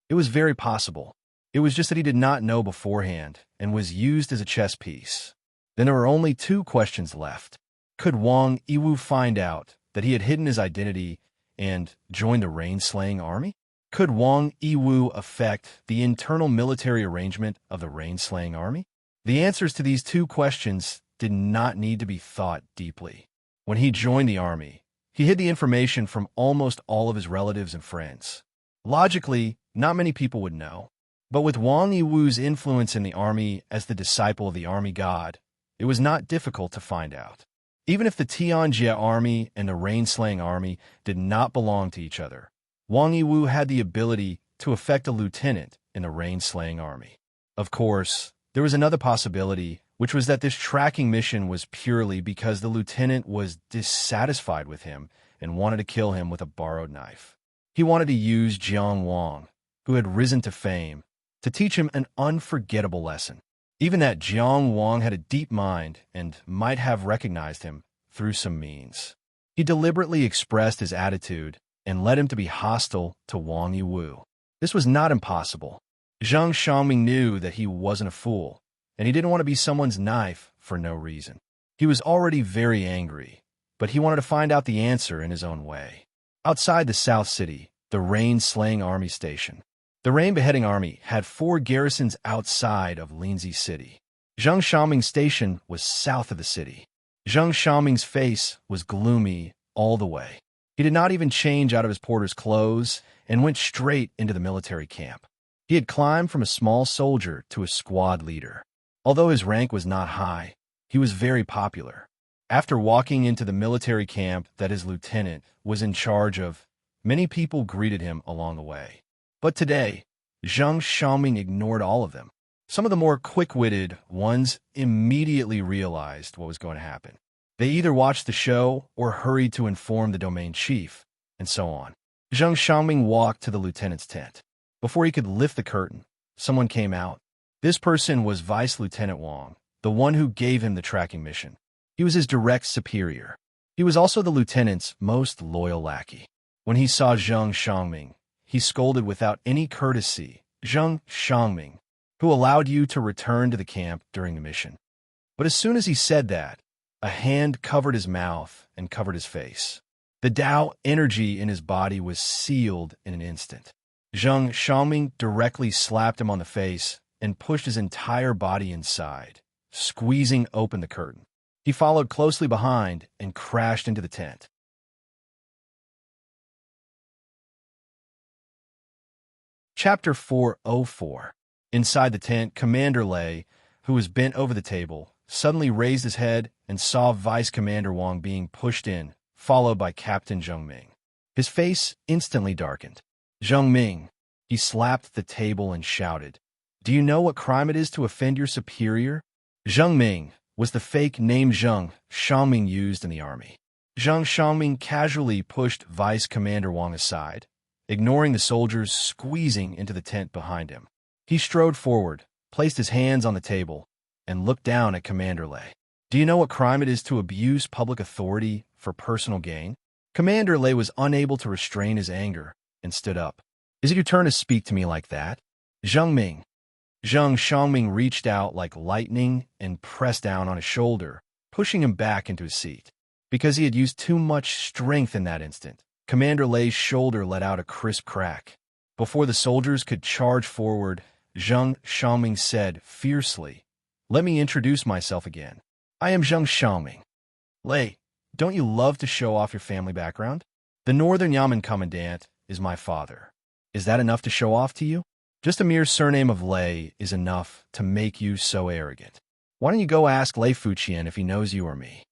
It was very possible. It was just that he did not know beforehand and was used as a chess piece. Then there were only 2 questions left. Could Wang Yiwu find out that he had hidden his identity and join the Rain-Slaying Army? Could Wang Yiwu affect the internal military arrangement of the Rain-Slaying Army? The answers to these 2 questions did not need to be thought deeply. When he joined the army, he hid the information from almost all of his relatives and friends. Logically, not many people would know. But with Wang Yiwu's influence in the army as the disciple of the army god, it was not difficult to find out. Even if the Tianjia army and the Rain-Slaying Army did not belong to each other, Wang Yiwu had the ability to affect a lieutenant in the Rain-Slaying Army. Of course, there was another possibility, which was that this tracking mission was purely because the lieutenant was dissatisfied with him and wanted to kill him with a borrowed knife. He wanted to use Jiang Wang, who had risen to fame, to teach him an unforgettable lesson. Even that Jiang Wang had a deep mind and might have recognized him through some means. He deliberately expressed his attitude and led him to be hostile to Wang Yiwu. This was not impossible. Zhang Xiangming knew that he wasn't a fool, and he didn't want to be someone's knife for no reason. He was already very angry, but he wanted to find out the answer in his own way. Outside the South City, the Rain-Slaying Army Station. The Rain Beheading Army had 4 garrisons outside of Lindsay City. Zhang Xiangming's station was south of the city. Zhang Xiangming's face was gloomy all the way. He did not even change out of his porter's clothes and went straight into the military camp. He had climbed from a small soldier to a squad leader. Although his rank was not high, he was very popular. After walking into the military camp that his lieutenant was in charge of, many people greeted him along the way. But today, Zhang Xiangming ignored all of them. Some of the more quick-witted ones immediately realized what was going to happen. They either watched the show or hurried to inform the domain chief, and so on. Zhang Xiangming walked to the lieutenant's tent. Before he could lift the curtain, someone came out. This person was Vice Lieutenant Wang, the one who gave him the tracking mission. He was his direct superior. He was also the lieutenant's most loyal lackey. When he saw Zheng Shangming, he scolded without any courtesy, "Zheng Shangming, who allowed you to return to the camp during the mission?" But as soon as he said that, a hand covered his mouth and covered his face. The Tao energy in his body was sealed in an instant. Zheng Shangming directly slapped him on the face and pushed his entire body inside, squeezing open the curtain. He followed closely behind and crashed into the tent. Chapter 404. Inside the tent, Commander Lei, who was bent over the table, suddenly raised his head and saw Vice Commander Wang being pushed in, followed by Captain Zheng Ming. His face instantly darkened. "Zheng Ming," he slapped the table and shouted, "do you know what crime it is to offend your superior?" Zheng Ming was the fake name Zheng Shangming used in the army. Zheng Shangming casually pushed Vice Commander Wang aside, ignoring the soldiers squeezing into the tent behind him. He strode forward, placed his hands on the table, and looked down at Commander Lei. "Do you know what crime it is to abuse public authority for personal gain?" Commander Lei was unable to restrain his anger and stood up. "Is it your turn to speak to me like that?" "Zheng Ming." Zheng Shangming reached out like lightning and pressed down on his shoulder, pushing him back into his seat. Because he had used too much strength in that instant, Commander Lei's shoulder let out a crisp crack. Before the soldiers could charge forward, Zheng Shangming said fiercely, "Let me introduce myself again. I am Zheng Shangming." "Lei, don't you love to show off your family background? The Northern Yamen Commandant is my father. Is that enough to show off to you? Just a mere surname of Lei is enough to make you so arrogant. Why don't you go ask Lei Fuqian if he knows you or me?"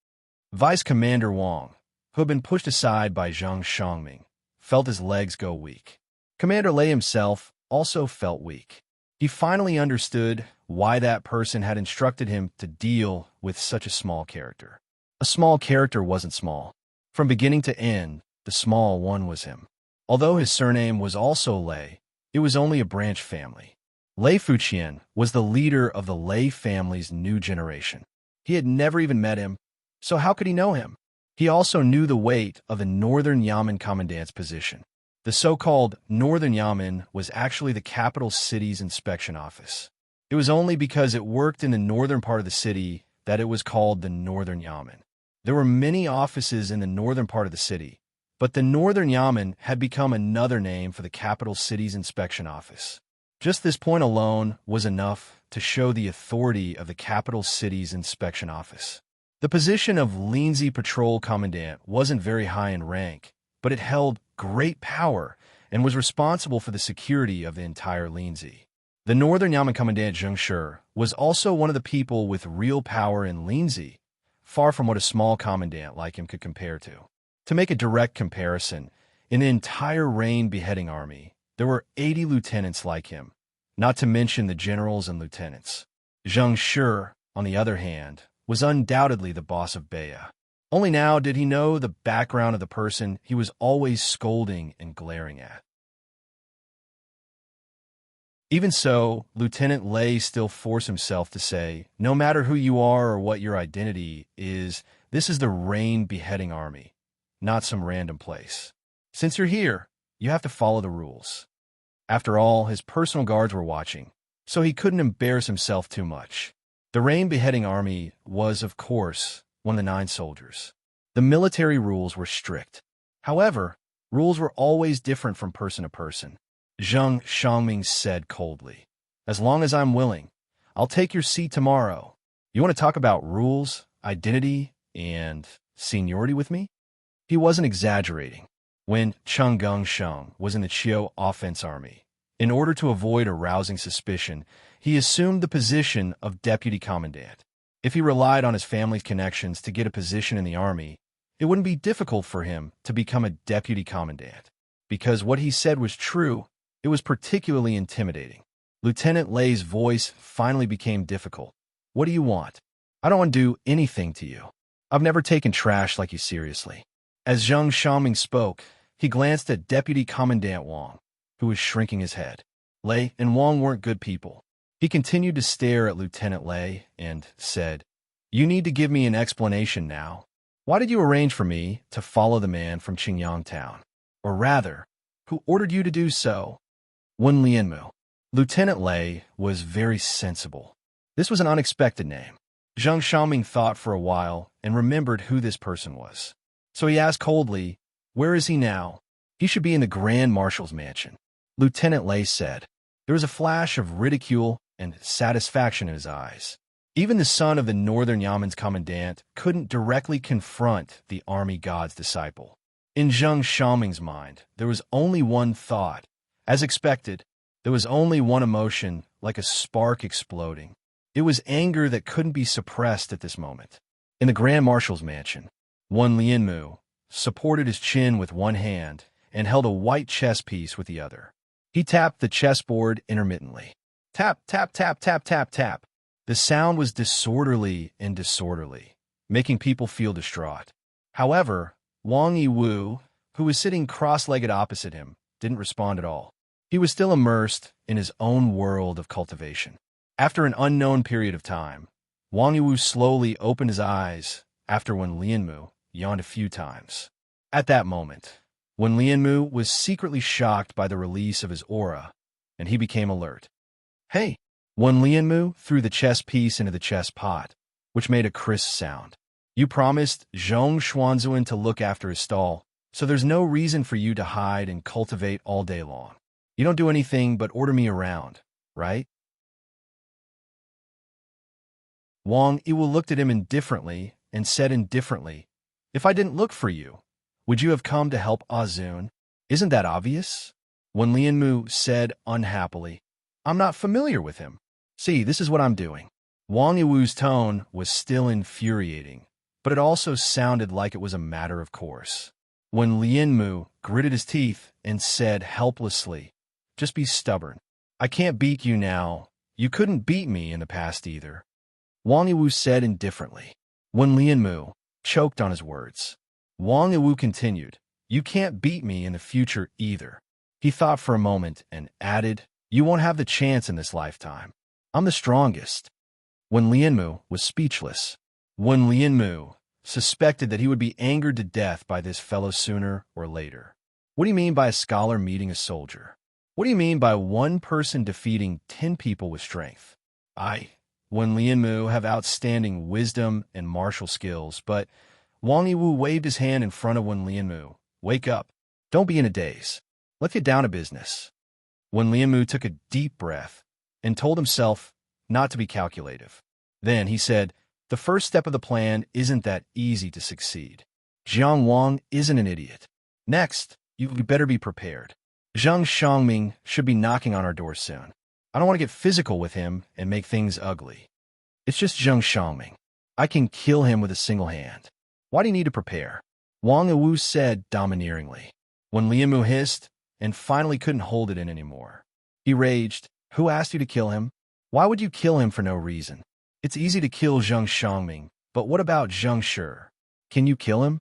Vice Commander Wang, who had been pushed aside by Zheng Shangming, felt his legs go weak. Commander Lei himself also felt weak. He finally understood why that person had instructed him to deal with such a small character. A small character wasn't small. From beginning to end, the small one was him. Although his surname was also Lei, it was only a branch family. Lei Fuqian was the leader of the Lei family's new generation. He had never even met him, so how could he know him? He also knew the weight of the Northern Yamen Commandant's position. The so-called Northern Yamen was actually the capital city's inspection office. It was only because it worked in the northern part of the city that it was called the Northern Yamen. There were many offices in the northern part of the city, but the Northern Yamen had become another name for the capital city's inspection office. Just this point alone was enough to show the authority of the capital city's inspection office. The position of Linzi Patrol Commandant wasn't very high in rank, but it held great power and was responsible for the security of the entire Linzi. The Northern Yamen Commandant Zheng Shi was also one of the people with real power in Linzi, far from what a small commandant like him could compare to. To make a direct comparison, in the entire Rain Beheading Army, there were 80 lieutenants like him, not to mention the generals and lieutenants. Zheng Shi, on the other hand, was undoubtedly the boss of Beia. Only now did he know the background of the person he was always scolding and glaring at. Even so, Lieutenant Lei still forced himself to say, "No matter who you are or what your identity is, this is the Rain Beheading Army, not some random place. Since you're here, you have to follow the rules." After all, his personal guards were watching, so he couldn't embarrass himself too much. The Rain Beheading Army was, of course, one of the 9 soldiers. The military rules were strict. However, rules were always different from person to person. Zheng Shangming said coldly, "As long as I'm willing, I'll take your seat tomorrow. You want to talk about rules, identity, and seniority with me?" He wasn't exaggerating. When Cheng Gongsheng was in the Qiu Offense Army, in order to avoid arousing suspicion, he assumed the position of deputy commandant. If he relied on his family's connections to get a position in the army, it wouldn't be difficult for him to become a deputy commandant. Because what he said was true, it was particularly intimidating. Lieutenant Lei's voice finally became difficult. "What do you want? I don't want to do anything to you. I've never taken trash like you seriously." As Zheng Shangming spoke, he glanced at Deputy Commandant Wang, who was shrinking his head. Lei and Wang weren't good people. He continued to stare at Lieutenant Lei and said, "You need to give me an explanation now. Why did you arrange for me to follow the man from Qingyang town? Or rather, who ordered you to do so?" Wen Lianmu. Lieutenant Lei was very sensible. This was an unexpected name. Zhang Xiaoming thought for a while and remembered who this person was. So he asked coldly, "Where is he now?" "He should be in the Grand Marshal's mansion," Lieutenant Lei said. There was a flash of ridicule and satisfaction in his eyes. Even the son of the Northern Yamen's commandant couldn't directly confront the army god's disciple. In Zhang Xiaoming's mind, there was only one thought. As expected, there was only one emotion, like a spark exploding. It was anger that couldn't be suppressed at this moment. In the Grand Marshal's mansion, Wen Lianmu supported his chin with one hand and held a white chess piece with the other. He tapped the chessboard intermittently. Tap, tap, tap, tap, tap, tap. The sound was disorderly, making people feel distraught. However, Wang Yiwu, who was sitting cross-legged opposite him, didn't respond at all. He was still immersed in his own world of cultivation. After an unknown period of time, Wang Yiwu slowly opened his eyes after Wen Lianmu yawned a few times. At that moment, Wen Lianmu was secretly shocked by the release of his aura, and he became alert. "Hey!" Wen Lianmu threw the chess piece into the chess pot, which made a crisp sound. "You promised Zhong Xuanzuan to look after his stall, so there's no reason for you to hide and cultivate all day long. You don't do anything but order me around, right?" Wang Yiwu looked at him indifferently and said indifferently, "If I didn't look for you, would you have come to help Azun? Isn't that obvious?" Wen Lianmu said unhappily, "I'm not familiar with him. See, this is what I'm doing." Wang Yiwu's tone was still infuriating, but it also sounded like it was a matter of course. Wen Lianmu gritted his teeth and said helplessly, "Just be stubborn. I can't beat you now. You couldn't beat me in the past either." Wang Yiwu said indifferently. Wen Lianmu choked on his words. Wang Yiwu continued, "You can't beat me in the future either." He thought for a moment and added, "You won't have the chance in this lifetime. I'm the strongest." Wen Lianmu was speechless. Wen Lianmu suspected that he would be angered to death by this fellow sooner or later. What do you mean by a scholar meeting a soldier? What do you mean by one person defeating 10 people with strength? Wen Lianmu have outstanding wisdom and martial skills, but Wang Yiwu waved his hand in front of Wen Lianmu. "Wake up. Don't be in a daze. Let's get down to business." Wen Lianmu took a deep breath and told himself not to be calculative. Then he said, "The first step of the plan isn't that easy to succeed. Jiang Wang isn't an idiot. Next, you better be prepared. Zhang Xiaoming should be knocking on our door soon. I don't want to get physical with him and make things ugly. It's just Zhang Xiaoming. I can kill him with a single hand. Why do you need to prepare?" Wang Yiwu said domineeringly. When Lianmu hissed and finally couldn't hold it in anymore, he raged, "Who asked you to kill him? Why would you kill him for no reason? It's easy to kill Zhang Xiaoming, but what about Zhang Shi? Can you kill him?"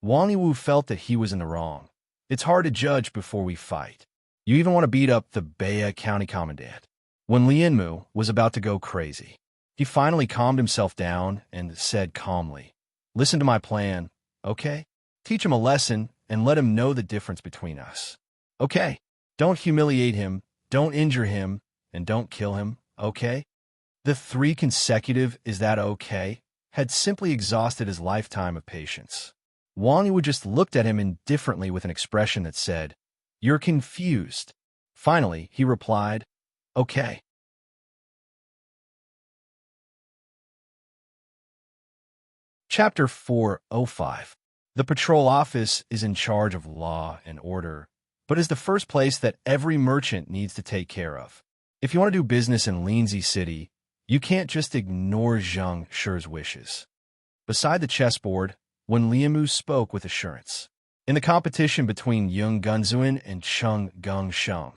Wang Yiwu felt that he was in the wrong. "It's hard to judge before we fight. You even want to beat up the Baya County Commandant." When Lianmu was about to go crazy, he finally calmed himself down and said calmly, "Listen to my plan, okay? Teach him a lesson and let him know the difference between us. Okay? Don't humiliate him, don't injure him, and don't kill him, okay?" The 3 consecutive "is that okay?" had simply exhausted his lifetime of patience. Wang Yiwu just looked at him indifferently with an expression that said, "You're confused." Finally, he replied, "Okay." Chapter 405. The patrol office is in charge of law and order, but is the first place that every merchant needs to take care of. If you want to do business in Linzi City, you can't just ignore Zhang Shi's wishes. Beside the chessboard, Wen Lianmu spoke with assurance. In the competition between Yung Gunzuan and Cheng Gongsheng,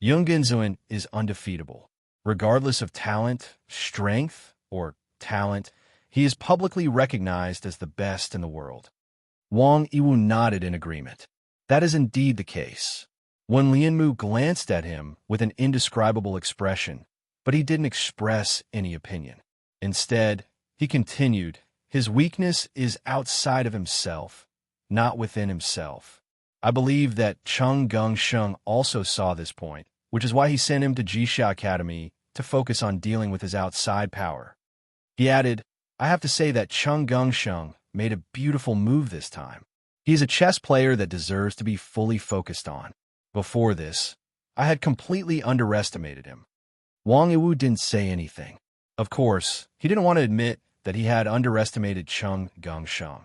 Yung Gunzuan is undefeatable. Regardless of talent, strength, or talent, he is publicly recognized as the best in the world. Wang Yiwu nodded in agreement. That is indeed the case. Wen Lianmu glanced at him with an indescribable expression, but he didn't express any opinion. Instead, he continued, his weakness is outside of himself, not within himself. I believe that Chung Gongsheng also saw this point, which is why he sent him to Jixia Academy to focus on dealing with his outside power. He added, I have to say that Chung Gongsheng made a beautiful move this time. He is a chess player that deserves to be fully focused on. Before this, I had completely underestimated him. Wang Yiwu didn't say anything. Of course, he didn't want to admit that he had underestimated Chung Gongsheng.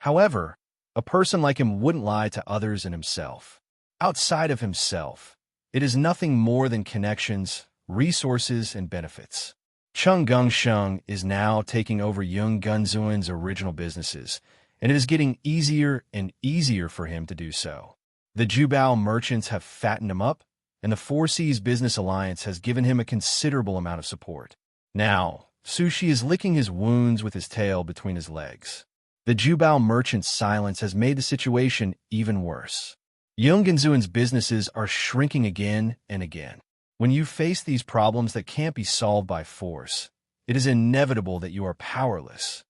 However, a person like him wouldn't lie to others and himself. Outside of himself, it is nothing more than connections, resources, and benefits. Chung Gongsheng is now taking over Yung Gunzuan's original businesses, and it is getting easier and easier for him to do so. The Jubao merchants have fattened him up, and the Four Seas Business Alliance has given him a considerable amount of support. Now, Sushi is licking his wounds with his tail between his legs. The Jubao merchant's silence has made the situation even worse. Yung Gunzuan's businesses are shrinking again and again. When you face these problems that can't be solved by force, it is inevitable that you are powerless.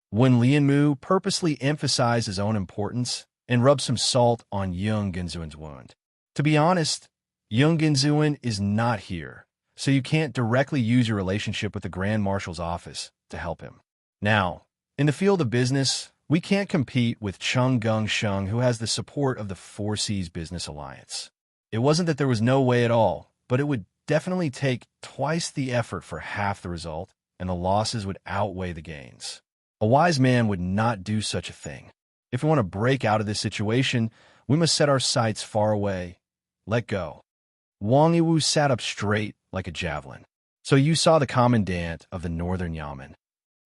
When Lianmu purposely emphasized his own importance and rubbed some salt on Yung Gunzuan's wound. To be honest, Yung Gunzuan is not here, so you can't directly use your relationship with the Grand Marshal's office to help him. Now, in the field of business, we can't compete with Chung Gongsheng, who has the support of the Four Seas Business Alliance. It wasn't that there was no way at all, but it would definitely take twice the effort for half the result, and the losses would outweigh the gains. A wise man would not do such a thing. If we want to break out of this situation, we must set our sights far away. Let go. Wang Yiwu sat up straight like a javelin. So you saw the commandant of the Northern Yamen.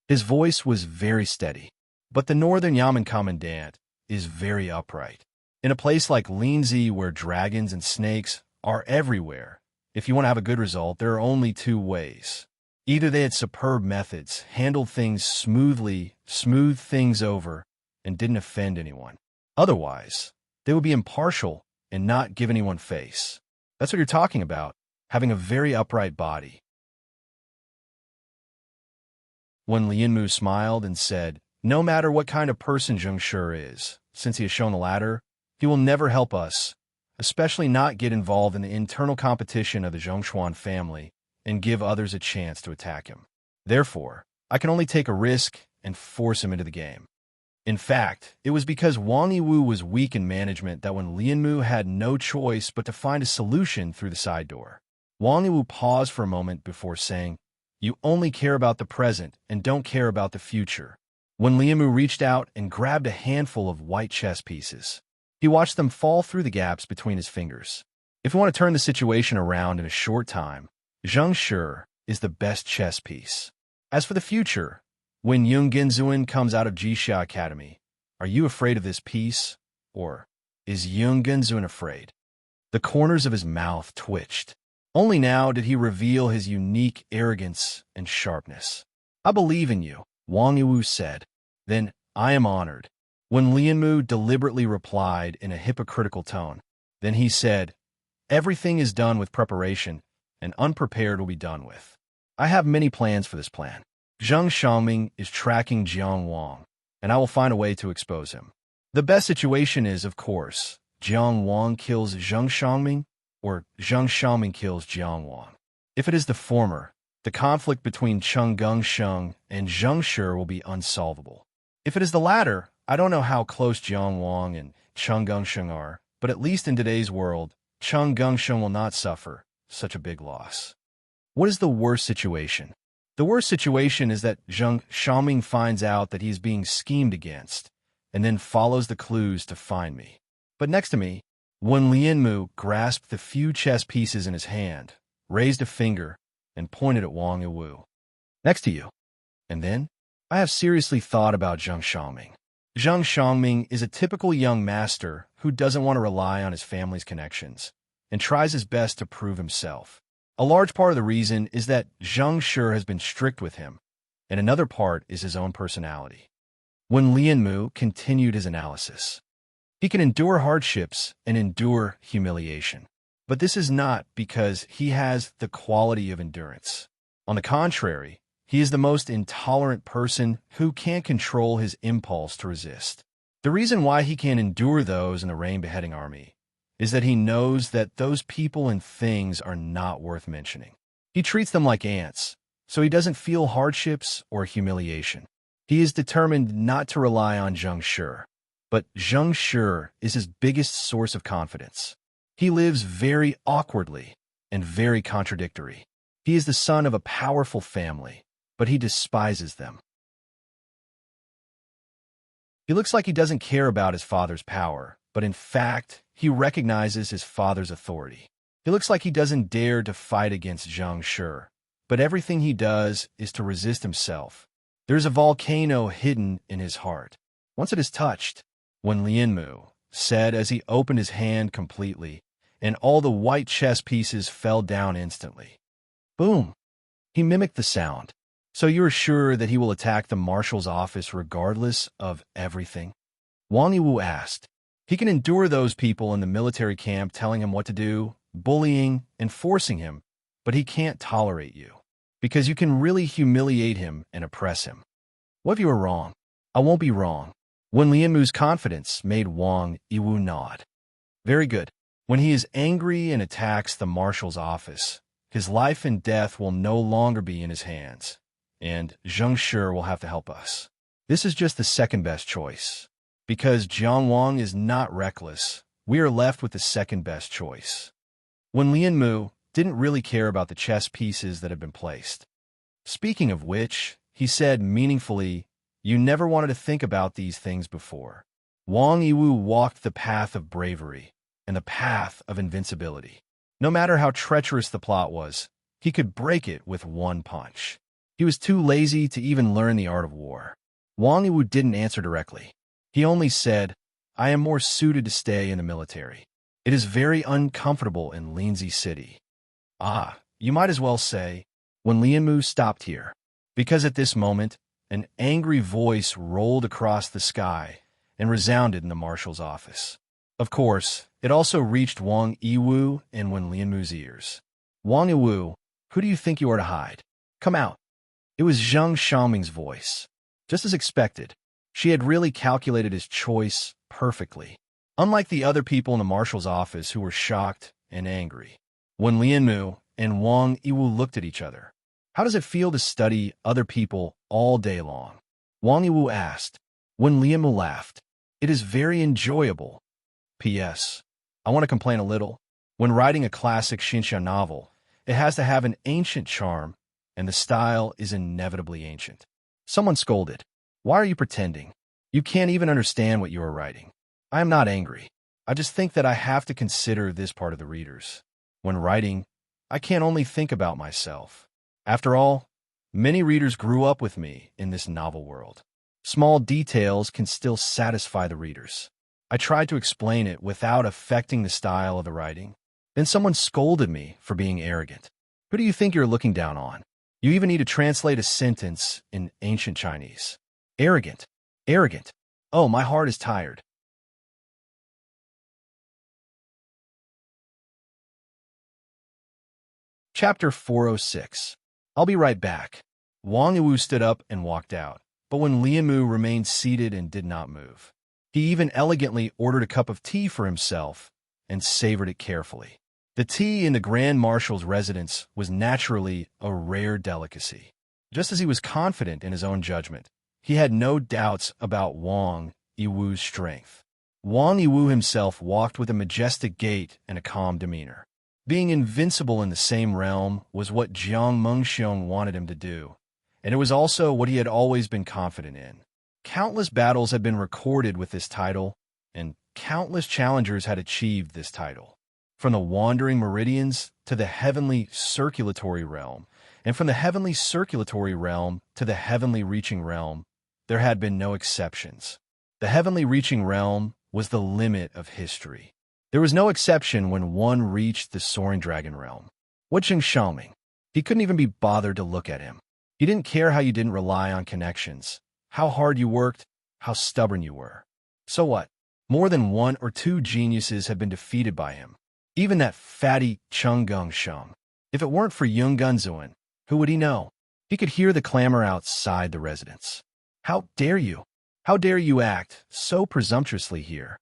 His voice was very steady, but the Northern Yamen commandant is very upright. In a place like Linzi, where dragons and snakes are everywhere, if you want to have a good result, there are only two ways. Either they had superb methods, handled things smoothly, smoothed things over, and didn't offend anyone. Otherwise, they would be impartial and not give anyone face. That's what you're talking about, having a very upright body. When Lianmu smiled and said, no matter what kind of person Zheng Shi is, since he has shown the latter, he will never help us, especially not get involved in the internal competition of the Zhongshuan family and give others a chance to attack him. Therefore, I can only take a risk and force him into the game. In fact, it was because Wang Yiwu was weak in management that when Lianmu had no choice but to find a solution through the side door. Wang Yiwu paused for a moment before saying, you only care about the present and don't care about the future. When Lianmu reached out and grabbed a handful of white chess pieces, he watched them fall through the gaps between his fingers. If we want to turn the situation around in a short time, Zheng Shi is the best chess piece. As for the future, when Yung Gunzuan comes out of Jixia Academy, are you afraid of this piece, or is Yung Gunzuan afraid? The corners of his mouth twitched. Only now did he reveal his unique arrogance and sharpness. I believe in you, Wang Yiwu said. Then I am honored. When Lianmu deliberately replied in a hypocritical tone, then he said, everything is done with preparation, and unprepared will be done with. I have many plans for this plan. Zheng Xiaoming is tracking Jiang Wang, and I will find a way to expose him. The best situation is, of course, Jiang Wang kills Zheng Xiaoming, or Zheng Xiaoming kills Jiang Wang. If it is the former, the conflict between Chung Gongsheng and Zheng Shi will be unsolvable. If it is the latter, I don't know how close Jiang Wang and Chung Gongsheng are, but at least in today's world, Chung Gongsheng will not suffer such a big loss. What is the worst situation? The worst situation is that Zheng Xiaoming finds out that he is being schemed against, and then follows the clues to find me. But next to me, when Lianmu grasped the few chess pieces in his hand, raised a finger, and pointed at Wang Yiwu. Next to you. And then, I have seriously thought about Zheng Xiaoming. Zheng Xiaoming is a typical young master who doesn't want to rely on his family's connections, and tries his best to prove himself. A large part of the reason is that Zheng Shi has been strict with him, and another part is his own personality. When Lianmu continued his analysis, He can endure hardships and endure humiliation. But this is not because he has the quality of endurance. On the contrary, he is the most intolerant person who can't control his impulse to resist. The reason why he can endure those in the Rain Beheading Army is that he knows that those people and things are not worth mentioning. He treats them like ants, so he doesn't feel hardships or humiliation. He is determined not to rely on Zheng Shi, but Zheng Shi is his biggest source of confidence. He lives very awkwardly and very contradictory. He is the son of a powerful family, but he despises them. He looks like he doesn't care about his father's power, but in fact, he recognizes his father's authority. He looks like he doesn't dare to fight against Zheng Shi, but everything he does is to resist himself. There's a volcano hidden in his heart. Once it is touched, when Lianmu said as he opened his hand completely, and all the white chess pieces fell down instantly. Boom! He mimicked the sound. So you're sure that he will attack the marshal's office regardless of everything? Wang Yiwu asked. He can endure those people in the military camp telling him what to do, bullying, and forcing him, but he can't tolerate you, because you can really humiliate him and oppress him. What if you were wrong? I won't be wrong. When Lianmu's confidence made Wang Yiwu nod. Very good. When he is angry and attacks the marshal's office, his life and death will no longer be in his hands, and Zheng Shi will have to help us. This is just the second best choice. Because Jiang Wang is not reckless, we are left with the second best choice. When Lianmu didn't really care about the chess pieces that had been placed. Speaking of which, he said meaningfully, you never wanted to think about these things before. Wang Yiwu walked the path of bravery and the path of invincibility. No matter how treacherous the plot was, he could break it with one punch. He was too lazy to even learn the art of war. Wang Yiwu didn't answer directly. He only said, I am more suited to stay in the military. It is very uncomfortable in Linzi City. Ah, you might as well say, when Lianmu stopped here. Because at this moment, an angry voice rolled across the sky and resounded in the marshal's office. Of course, it also reached Wang Yiwu and Wen Lianmu's ears. Wang Yiwu, who do you think you are to hide? Come out. It was Zheng Xiaoming's voice. Just as expected, she had really calculated his choice perfectly. Unlike the other people in the marshal's office who were shocked and angry. When Lianmu and Wang Yiwu looked at each other, how does it feel to study other people all day long? Wang Yiwu asked. When Lianmu laughed, it is very enjoyable. P.S. I want to complain a little. When writing a classic Xinxia novel, it has to have an ancient charm, and the style is inevitably ancient. Someone scolded. Why are you pretending? You can't even understand what you are writing. I am not angry. I just think that I have to consider this part of the readers. When writing, I can't only think about myself. After all, many readers grew up with me in this novel world. Small details can still satisfy the readers. I tried to explain it without affecting the style of the writing. Then someone scolded me for being arrogant. Who do you think you're looking down on? You even need to translate a sentence in ancient Chinese. Arrogant. Arrogant. Oh, my heart is tired. Chapter 406. I'll be right back. Wang Yiwu stood up and walked out, but when Lianmu remained seated and did not move. He even elegantly ordered a cup of tea for himself and savored it carefully. The tea in the Grand Marshal's residence was naturally a rare delicacy. Just as he was confident in his own judgment, he had no doubts about Wang Yiwu's strength. Wang Yiwu himself walked with a majestic gait and a calm demeanor. Being invincible in the same realm was what Jiang Mengxiong wanted him to do, and it was also what he had always been confident in. Countless battles had been recorded with this title, and countless challengers had achieved this title. From the wandering meridians to the heavenly circulatory realm, and from the heavenly circulatory realm to the heavenly reaching realm, there had been no exceptions. The heavenly reaching realm was the limit of history. There was no exception when one reached the soaring dragon realm. What Zheng Xiaoming? He couldn't even be bothered to look at him. He didn't care how you didn't rely on connections, how hard you worked, how stubborn you were. So what? More than one or two geniuses had been defeated by him. Even that fatty Chung Gung Sheng. If it weren't for Yung Gunzuan, who would he know? He could hear the clamor outside the residence. How dare you? How dare you act so presumptuously here?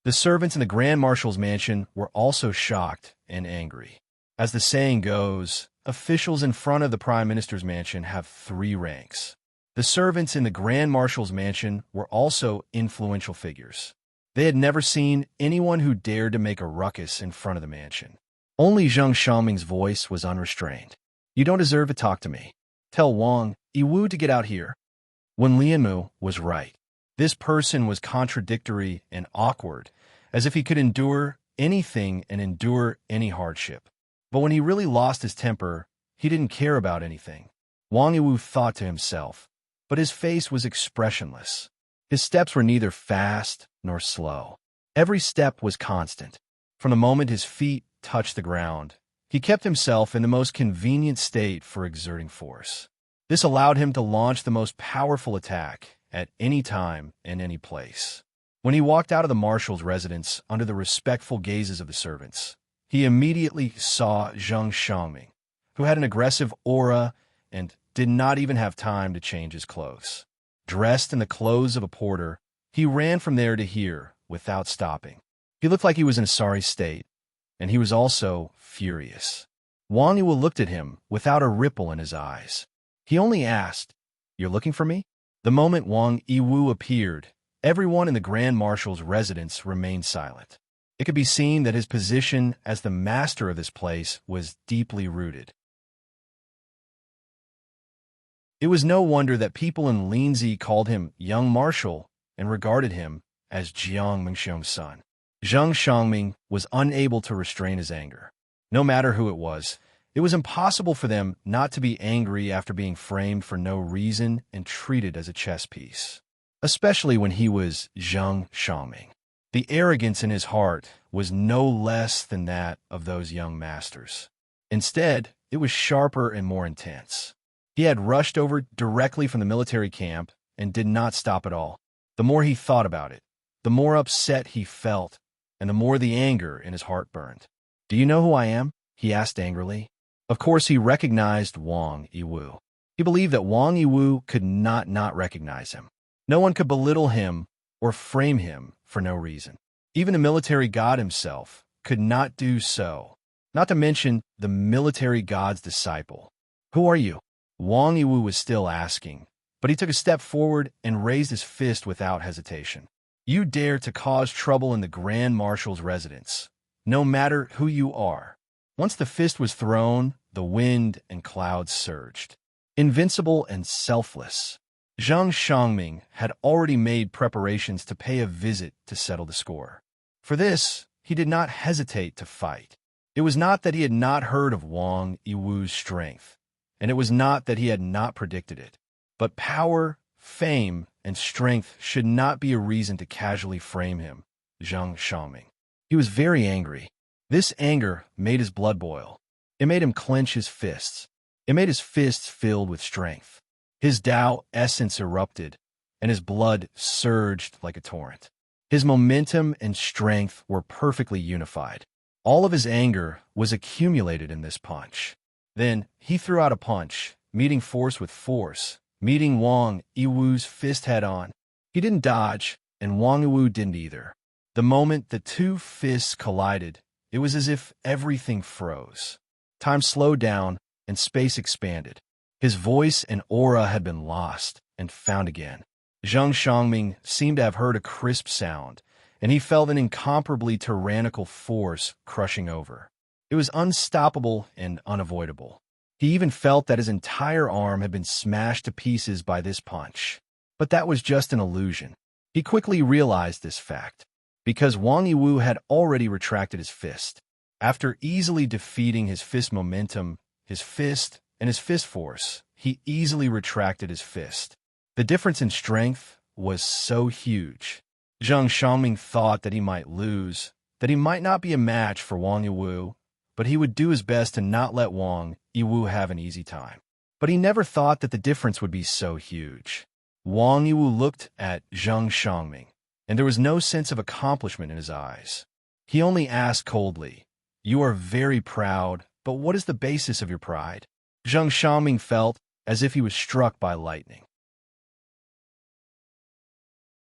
The servants in the Grand Marshal's mansion were also shocked and angry. As the saying goes, officials in front of the Prime Minister's mansion have three ranks. The servants in the Grand Marshal's mansion were also influential figures. They had never seen anyone who dared to make a ruckus in front of the mansion. Only Zheng Xiaoming's voice was unrestrained. You don't deserve to talk to me. Tell Wang Yiwu to get out here. When Lianmu was right. This person was contradictory and awkward, as if he could endure anything and endure any hardship. But when he really lost his temper, he didn't care about anything. Wang Yiwu thought to himself, but his face was expressionless. His steps were neither fast nor slow. Every step was constant. From the moment his feet touched the ground, he kept himself in the most convenient state for exerting force. This allowed him to launch the most powerful attack at any time and any place. When he walked out of the marshal's residence under the respectful gazes of the servants, he immediately saw Zheng Xiaoming, who had an aggressive aura and did not even have time to change his clothes. Dressed in the clothes of a porter, he ran from there to here without stopping. He looked like he was in a sorry state, and he was also furious. Wang Yiwu looked at him without a ripple in his eyes. He only asked, "You're looking for me?" The moment Wang Yiwu appeared, everyone in the Grand Marshal's residence remained silent. It could be seen that his position as the master of this place was deeply rooted. It was no wonder that people in Linzi called him Young Marshal and regarded him as Jiang Mengxiong's son. Zheng Xiaoming was unable to restrain his anger. No matter who it was impossible for them not to be angry after being framed for no reason and treated as a chess piece, especially when he was Zheng Xiaoming. The arrogance in his heart was no less than that of those young masters. Instead, it was sharper and more intense. He had rushed over directly from the military camp and did not stop at all. The more he thought about it, the more upset he felt, and the more the anger in his heart burned. "Do you know who I am?" he asked angrily. Of course, he recognized Wang Yiwu. He believed that Wang Yiwu could not recognize him. No one could belittle him or frame him for no reason. Even the military god himself could not do so, not to mention the military god's disciple. "Who are you?" Wang Yiwu was still asking, but he took a step forward and raised his fist without hesitation. "You dare to cause trouble in the Grand Marshal's residence, no matter who you are." Once the fist was thrown, the wind and clouds surged. Invincible and selfless, Zheng Xiaoming had already made preparations to pay a visit to settle the score. For this, he did not hesitate to fight. It was not that he had not heard of Wang Yiwu's strength, and it was not that he had not predicted it. But power, fame, and strength should not be a reason to casually frame him, Zheng Xiaoming. He was very angry. This anger made his blood boil. It made him clench his fists. It made his fists filled with strength. His Tao essence erupted, and his blood surged like a torrent. His momentum and strength were perfectly unified. All of his anger was accumulated in this punch. Then he threw out a punch, meeting force with force, meeting Wang Yiwu's fist head-on. He didn't dodge, and Wang Yiwu didn't either. The moment the two fists collided, it was as if everything froze. Time slowed down, and space expanded. His voice and aura had been lost and found again. Zheng Xiaoming seemed to have heard a crisp sound, and he felt an incomparably tyrannical force crushing over. It was unstoppable and unavoidable. He even felt that his entire arm had been smashed to pieces by this punch. But that was just an illusion. He quickly realized this fact, because Wang Yiwu had already retracted his fist. After easily defeating his fist momentum, his fist, and his fist force, he easily retracted his fist. The difference in strength was so huge. Zheng Xiaoming thought that he might lose, that he might not be a match for Wang Yiwu, but he would do his best to not let Wang Yiwu have an easy time. But he never thought that the difference would be so huge. Wang Yiwu looked at Zheng Xiaoming, and there was no sense of accomplishment in his eyes. He only asked coldly, "You are very proud, but what is the basis of your pride?" Zhang Xiaoming felt as if he was struck by lightning.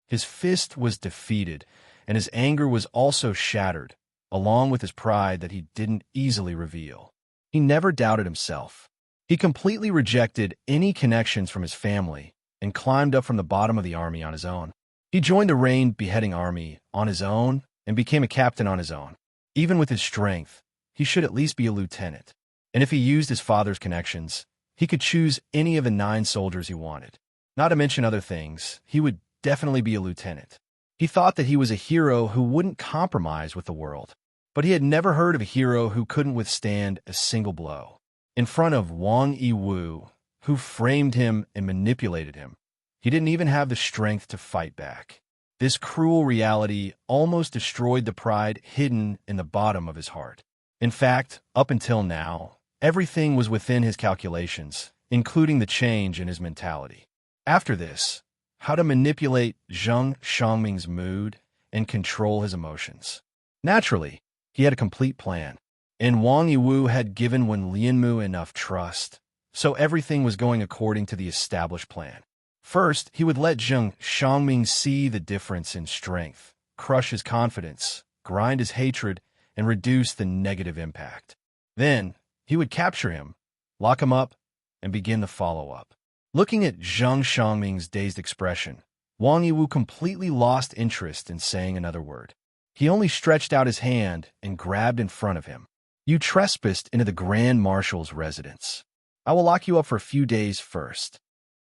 His fist was defeated, and his anger was also shattered, along with his pride that he didn't easily reveal. He never doubted himself. He completely rejected any connections from his family and climbed up from the bottom of the army on his own. He joined the Rain Beheading Army on his own and became a captain on his own. Even with his strength, he should at least be a lieutenant. And if he used his father's connections, he could choose any of the 9 soldiers he wanted. Not to mention other things, he would definitely be a lieutenant. He thought that he was a hero who wouldn't compromise with the world. But he had never heard of a hero who couldn't withstand a single blow. In front of Wang Yiwu, who framed him and manipulated him, he didn't even have the strength to fight back. This cruel reality almost destroyed the pride hidden in the bottom of his heart. In fact, up until now, everything was within his calculations, including the change in his mentality. After this, how to manipulate Zhang Xiaoming's mood and control his emotions. Naturally, he had a complete plan, and Wang Yiwu had given Wen Lianmu enough trust, so everything was going according to the established plan. First, he would let Zhang Xiaoming see the difference in strength, crush his confidence, grind his hatred, and reduce the negative impact. Then, he would capture him, lock him up, and begin the follow-up. Looking at Zhang Xiaoming's dazed expression, Wang Yiwu completely lost interest in saying another word. He only stretched out his hand and grabbed in front of him. "You trespassed into the Grand Marshal's residence. I will lock you up for a few days first."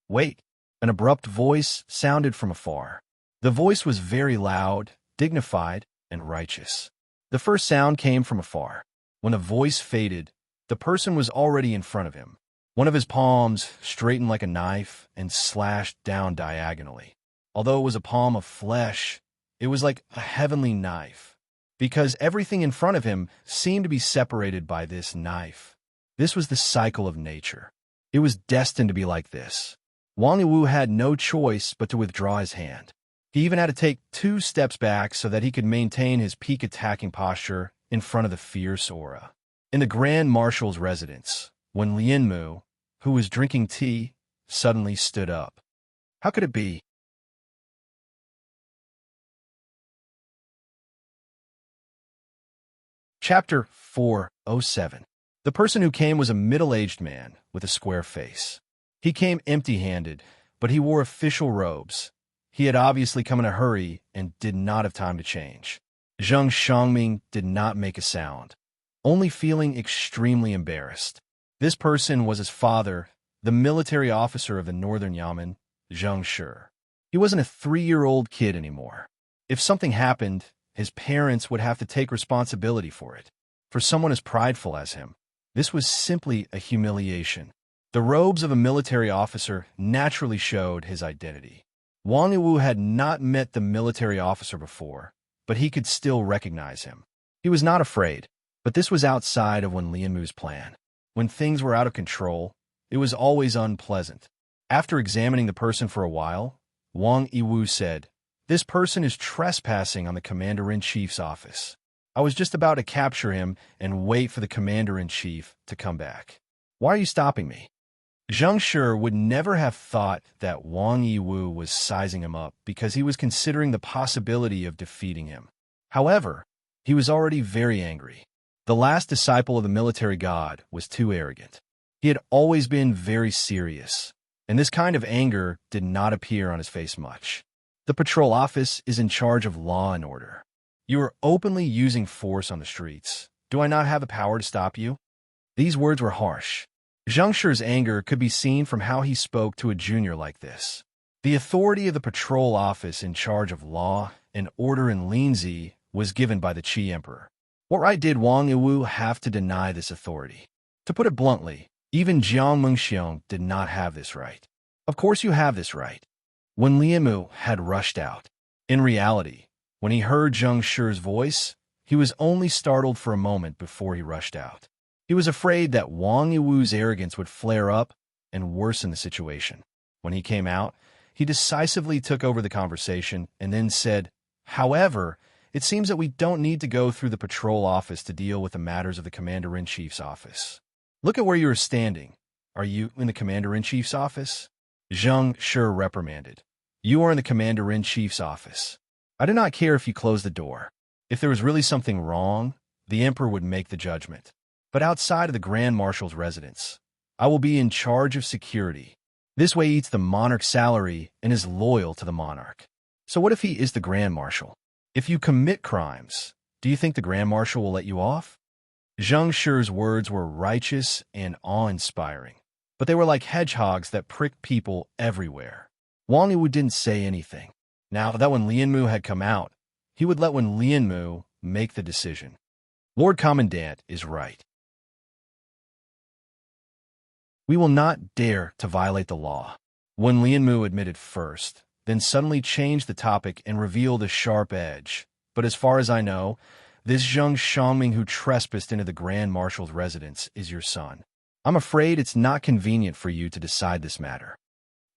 "Wait." An abrupt voice sounded from afar. The voice was very loud, dignified, and righteous. The first sound came from afar. When the voice faded, the person was already in front of him. One of his palms straightened like a knife and slashed down diagonally. Although it was a palm of flesh, it was like a heavenly knife, because everything in front of him seemed to be separated by this knife. This was the cycle of nature. It was destined to be like this. Wang Yiwu had no choice but to withdraw his hand. He even had to take 2 steps back so that he could maintain his peak attacking posture in front of the fierce aura. In the Grand Marshal's residence, when Lianmu, who was drinking tea, suddenly stood up. How could it be? Chapter 407. The person who came was a middle-aged man with a square face. He came empty-handed, but he wore official robes. He had obviously come in a hurry and did not have time to change. Zhang Xiaoming did not make a sound, only feeling extremely embarrassed. This person was his father, the military officer of the Northern Yamen, Zhang Shi. He wasn't a 3-year-old kid anymore. If something happened, his parents would have to take responsibility for it. For someone as prideful as him, this was simply a humiliation. The robes of a military officer naturally showed his identity. Wang Yiwu had not met the military officer before, but he could still recognize him. He was not afraid, but this was outside of Wen Lianmu's plan. When things were out of control, it was always unpleasant. After examining the person for a while, Wang Yiwu said, "This person is trespassing on the Commander-in-Chief's office. I was just about to capture him and wait for the Commander-in-Chief to come back. Why are you stopping me?" Zhang Shi would never have thought that Wang Yiwu was sizing him up because he was considering the possibility of defeating him. However, he was already very angry. The last disciple of the military god was too arrogant. He had always been very serious, and this kind of anger did not appear on his face much. "The patrol office is in charge of law and order. You are openly using force on the streets. Do I not have the power to stop you?" These words were harsh. Zhang Shi's anger could be seen from how he spoke to a junior like this. The authority of the patrol office in charge of law and order in Linzi was given by the Qi Emperor. What right did Wang Yiwu have to deny this authority? To put it bluntly, even Jiang Mengxiong did not have this right. "Of course you have this right." When Lianmu had rushed out. In reality, when he heard Zhang Shi's voice, he was only startled for a moment before he rushed out. He was afraid that Wang Yiwu's arrogance would flare up and worsen the situation. When he came out, he decisively took over the conversation and then said, However, it seems that we don't need to go through the patrol office to deal with the matters of the Commander-in-Chief's office. Look at where you are standing. Are you in the Commander-in-Chief's office? Zheng Shi reprimanded. You are in the Commander-in-Chief's office. I do not care if you close the door. If there was really something wrong, the Emperor would make the judgment. But outside of the Grand Marshal's residence, I will be in charge of security. This way he eats the monarch's salary and is loyal to the monarch. So what if he is the Grand Marshal? If you commit crimes, do you think the Grand Marshal will let you off? Zheng Shi's words were righteous and awe-inspiring, but they were like hedgehogs that pricked people everywhere. Wang Yiwu didn't say anything. Now that when Lianmu had come out, he would let Lianmu make the decision. Lord Commandant is right. We will not dare to violate the law. When Lianmu admitted first, then suddenly changed the topic and revealed a sharp edge. But as far as I know, this Zheng Xiangming who trespassed into the Grand Marshal's residence is your son. I'm afraid it's not convenient for you to decide this matter.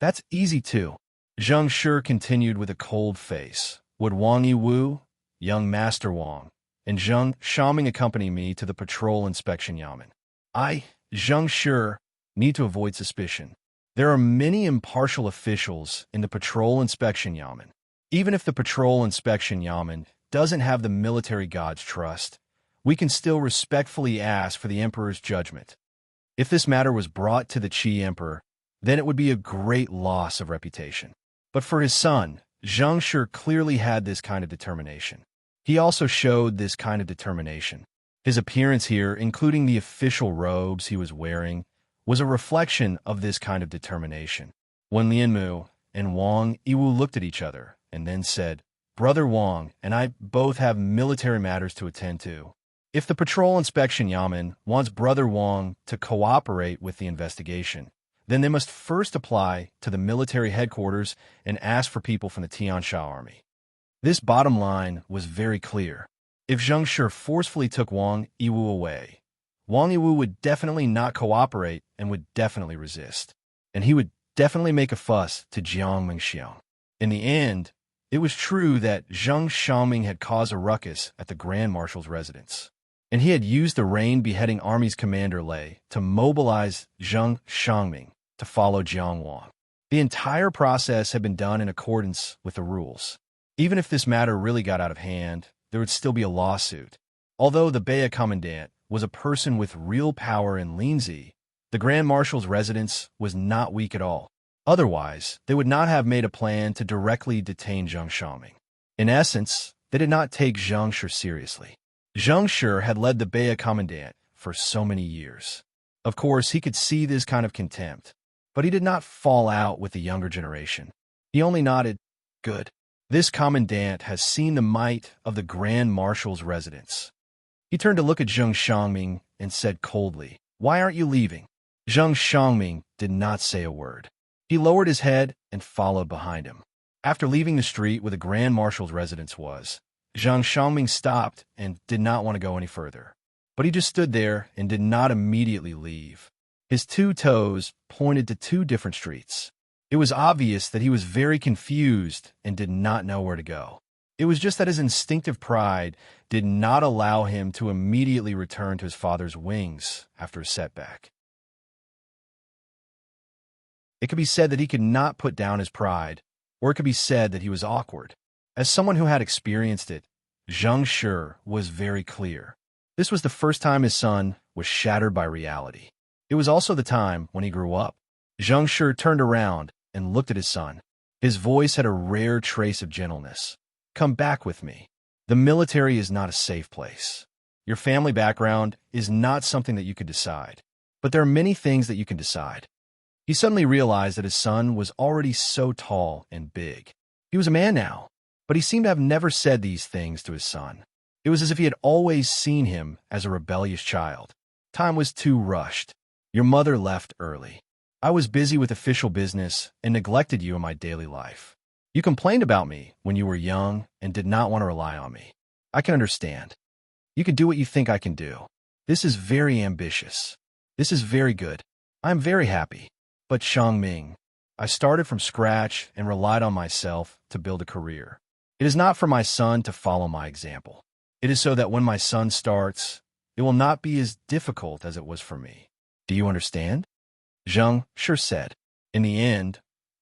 That's easy too. Zheng Shi continued with a cold face. Would Wang Yiwu, young Master Wang, and Zheng Xiangming accompany me to the patrol inspection yamen? I, Zheng Shi, need to avoid suspicion. There are many impartial officials in the patrol inspection yamen. Even if the patrol inspection yamen doesn't have the military god's trust, we can still respectfully ask for the Emperor's judgment. If this matter was brought to the Qi Emperor, then it would be a great loss of reputation. But for his son, Zheng Shi clearly had this kind of determination. He also showed this kind of determination. His appearance here, including the official robes he was wearing, was a reflection of this kind of determination. When Lianmu and Wang Yiwu looked at each other and then said, Brother Wang and I both have military matters to attend to. If the patrol inspection yamen wants Brother Wang to cooperate with the investigation, then they must first apply to the military headquarters and ask for people from the Tiansha army. This bottom line was very clear. If Zheng Shi forcefully took Wang Yiwu away, Wang Yiwu would definitely not cooperate and would definitely resist. And he would definitely make a fuss to Jiang Mingxiang. In the end, it was true that Zheng Xiangming had caused a ruckus at the Grand Marshal's residence, and he had used the rain-beheading army's commander Lei to mobilize Zheng Xiangming to follow Jiang Wang. The entire process had been done in accordance with the rules. Even if this matter really got out of hand, there would still be a lawsuit. Although the Beia Commandant was a person with real power in Linzi, the Grand Marshal's residence was not weak at all. Otherwise, they would not have made a plan to directly detain Zheng Xiangming. In essence, they did not take Zheng Shi seriously. Zheng Shi had led the Beia Commandant for so many years. Of course, he could see this kind of contempt, but he did not fall out with the younger generation. He only nodded, Good. This Commandant has seen the might of the Grand Marshal's residence. He turned to look at Zheng Xiangming and said coldly, Why aren't you leaving? Zheng Xiangming did not say a word. He lowered his head and followed behind him. After leaving the street where the Grand Marshal's residence was, Zheng Xiangming stopped and did not want to go any further. But he just stood there and did not immediately leave. His two toes pointed to two different streets. It was obvious that he was very confused and did not know where to go. It was just that his instinctive pride did not allow him to immediately return to his father's wings after a setback. It could be said that he could not put down his pride, or it could be said that he was awkward. As someone who had experienced it, Zheng Shi was very clear. This was the first time his son was shattered by reality. It was also the time when he grew up. Zheng Shi turned around and looked at his son. His voice had a rare trace of gentleness. Come back with me. The military is not a safe place. Your family background is not something that you could decide. But there are many things that you can decide. He suddenly realized that his son was already so tall and big. He was a man now, but he seemed to have never said these things to his son. It was as if he had always seen him as a rebellious child. Time was too rushed. Your mother left early. I was busy with official business and neglected you in my daily life. You complained about me when you were young and did not want to rely on me. I can understand. You can do what you think I can do. This is very ambitious. This is very good. I am very happy. But Xiangming, I started from scratch and relied on myself to build a career. It is not for my son to follow my example. It is so that when my son starts, it will not be as difficult as it was for me. Do you understand? Zheng sure said. In the end,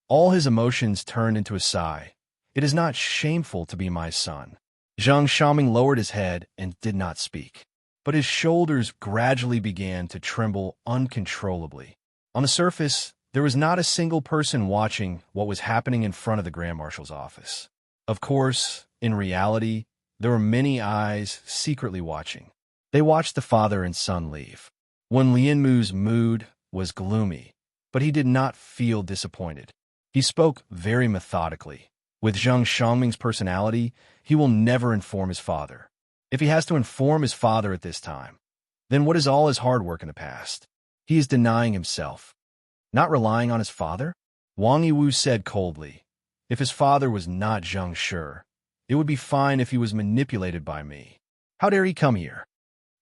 all his emotions turned into a sigh. It is not shameful to be my son. Zheng Xiaoming lowered his head and did not speak, but his shoulders gradually began to tremble uncontrollably. On the surface, there was not a single person watching what was happening in front of the Grand Marshal's office. Of course, in reality, there were many eyes secretly watching. They watched the father and son leave. When Lianmu's mood was gloomy, but he did not feel disappointed. He spoke very methodically. With Zheng Xiaoming's personality, he will never inform his father. If he has to inform his father at this time, then what is all his hard work in the past? He is denying himself. Not relying on his father? Wang Yiwu said coldly. If his father was not Zheng Shi, it would be fine if he was manipulated by me. How dare he come here?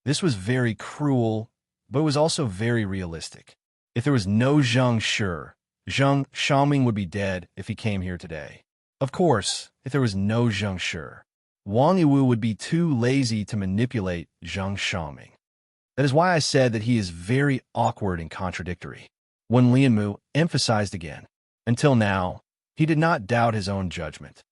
This was very cruel, but it was also very realistic. If there was no Zheng Shi, Zheng Xiaoming would be dead if he came here today. Of course, if there was no Zheng Shi, Wang Yiwu would be too lazy to manipulate Zheng Xiaoming. That is why I said that he is very awkward and contradictory. When Lianmu emphasized again, until now, he did not doubt his own judgment.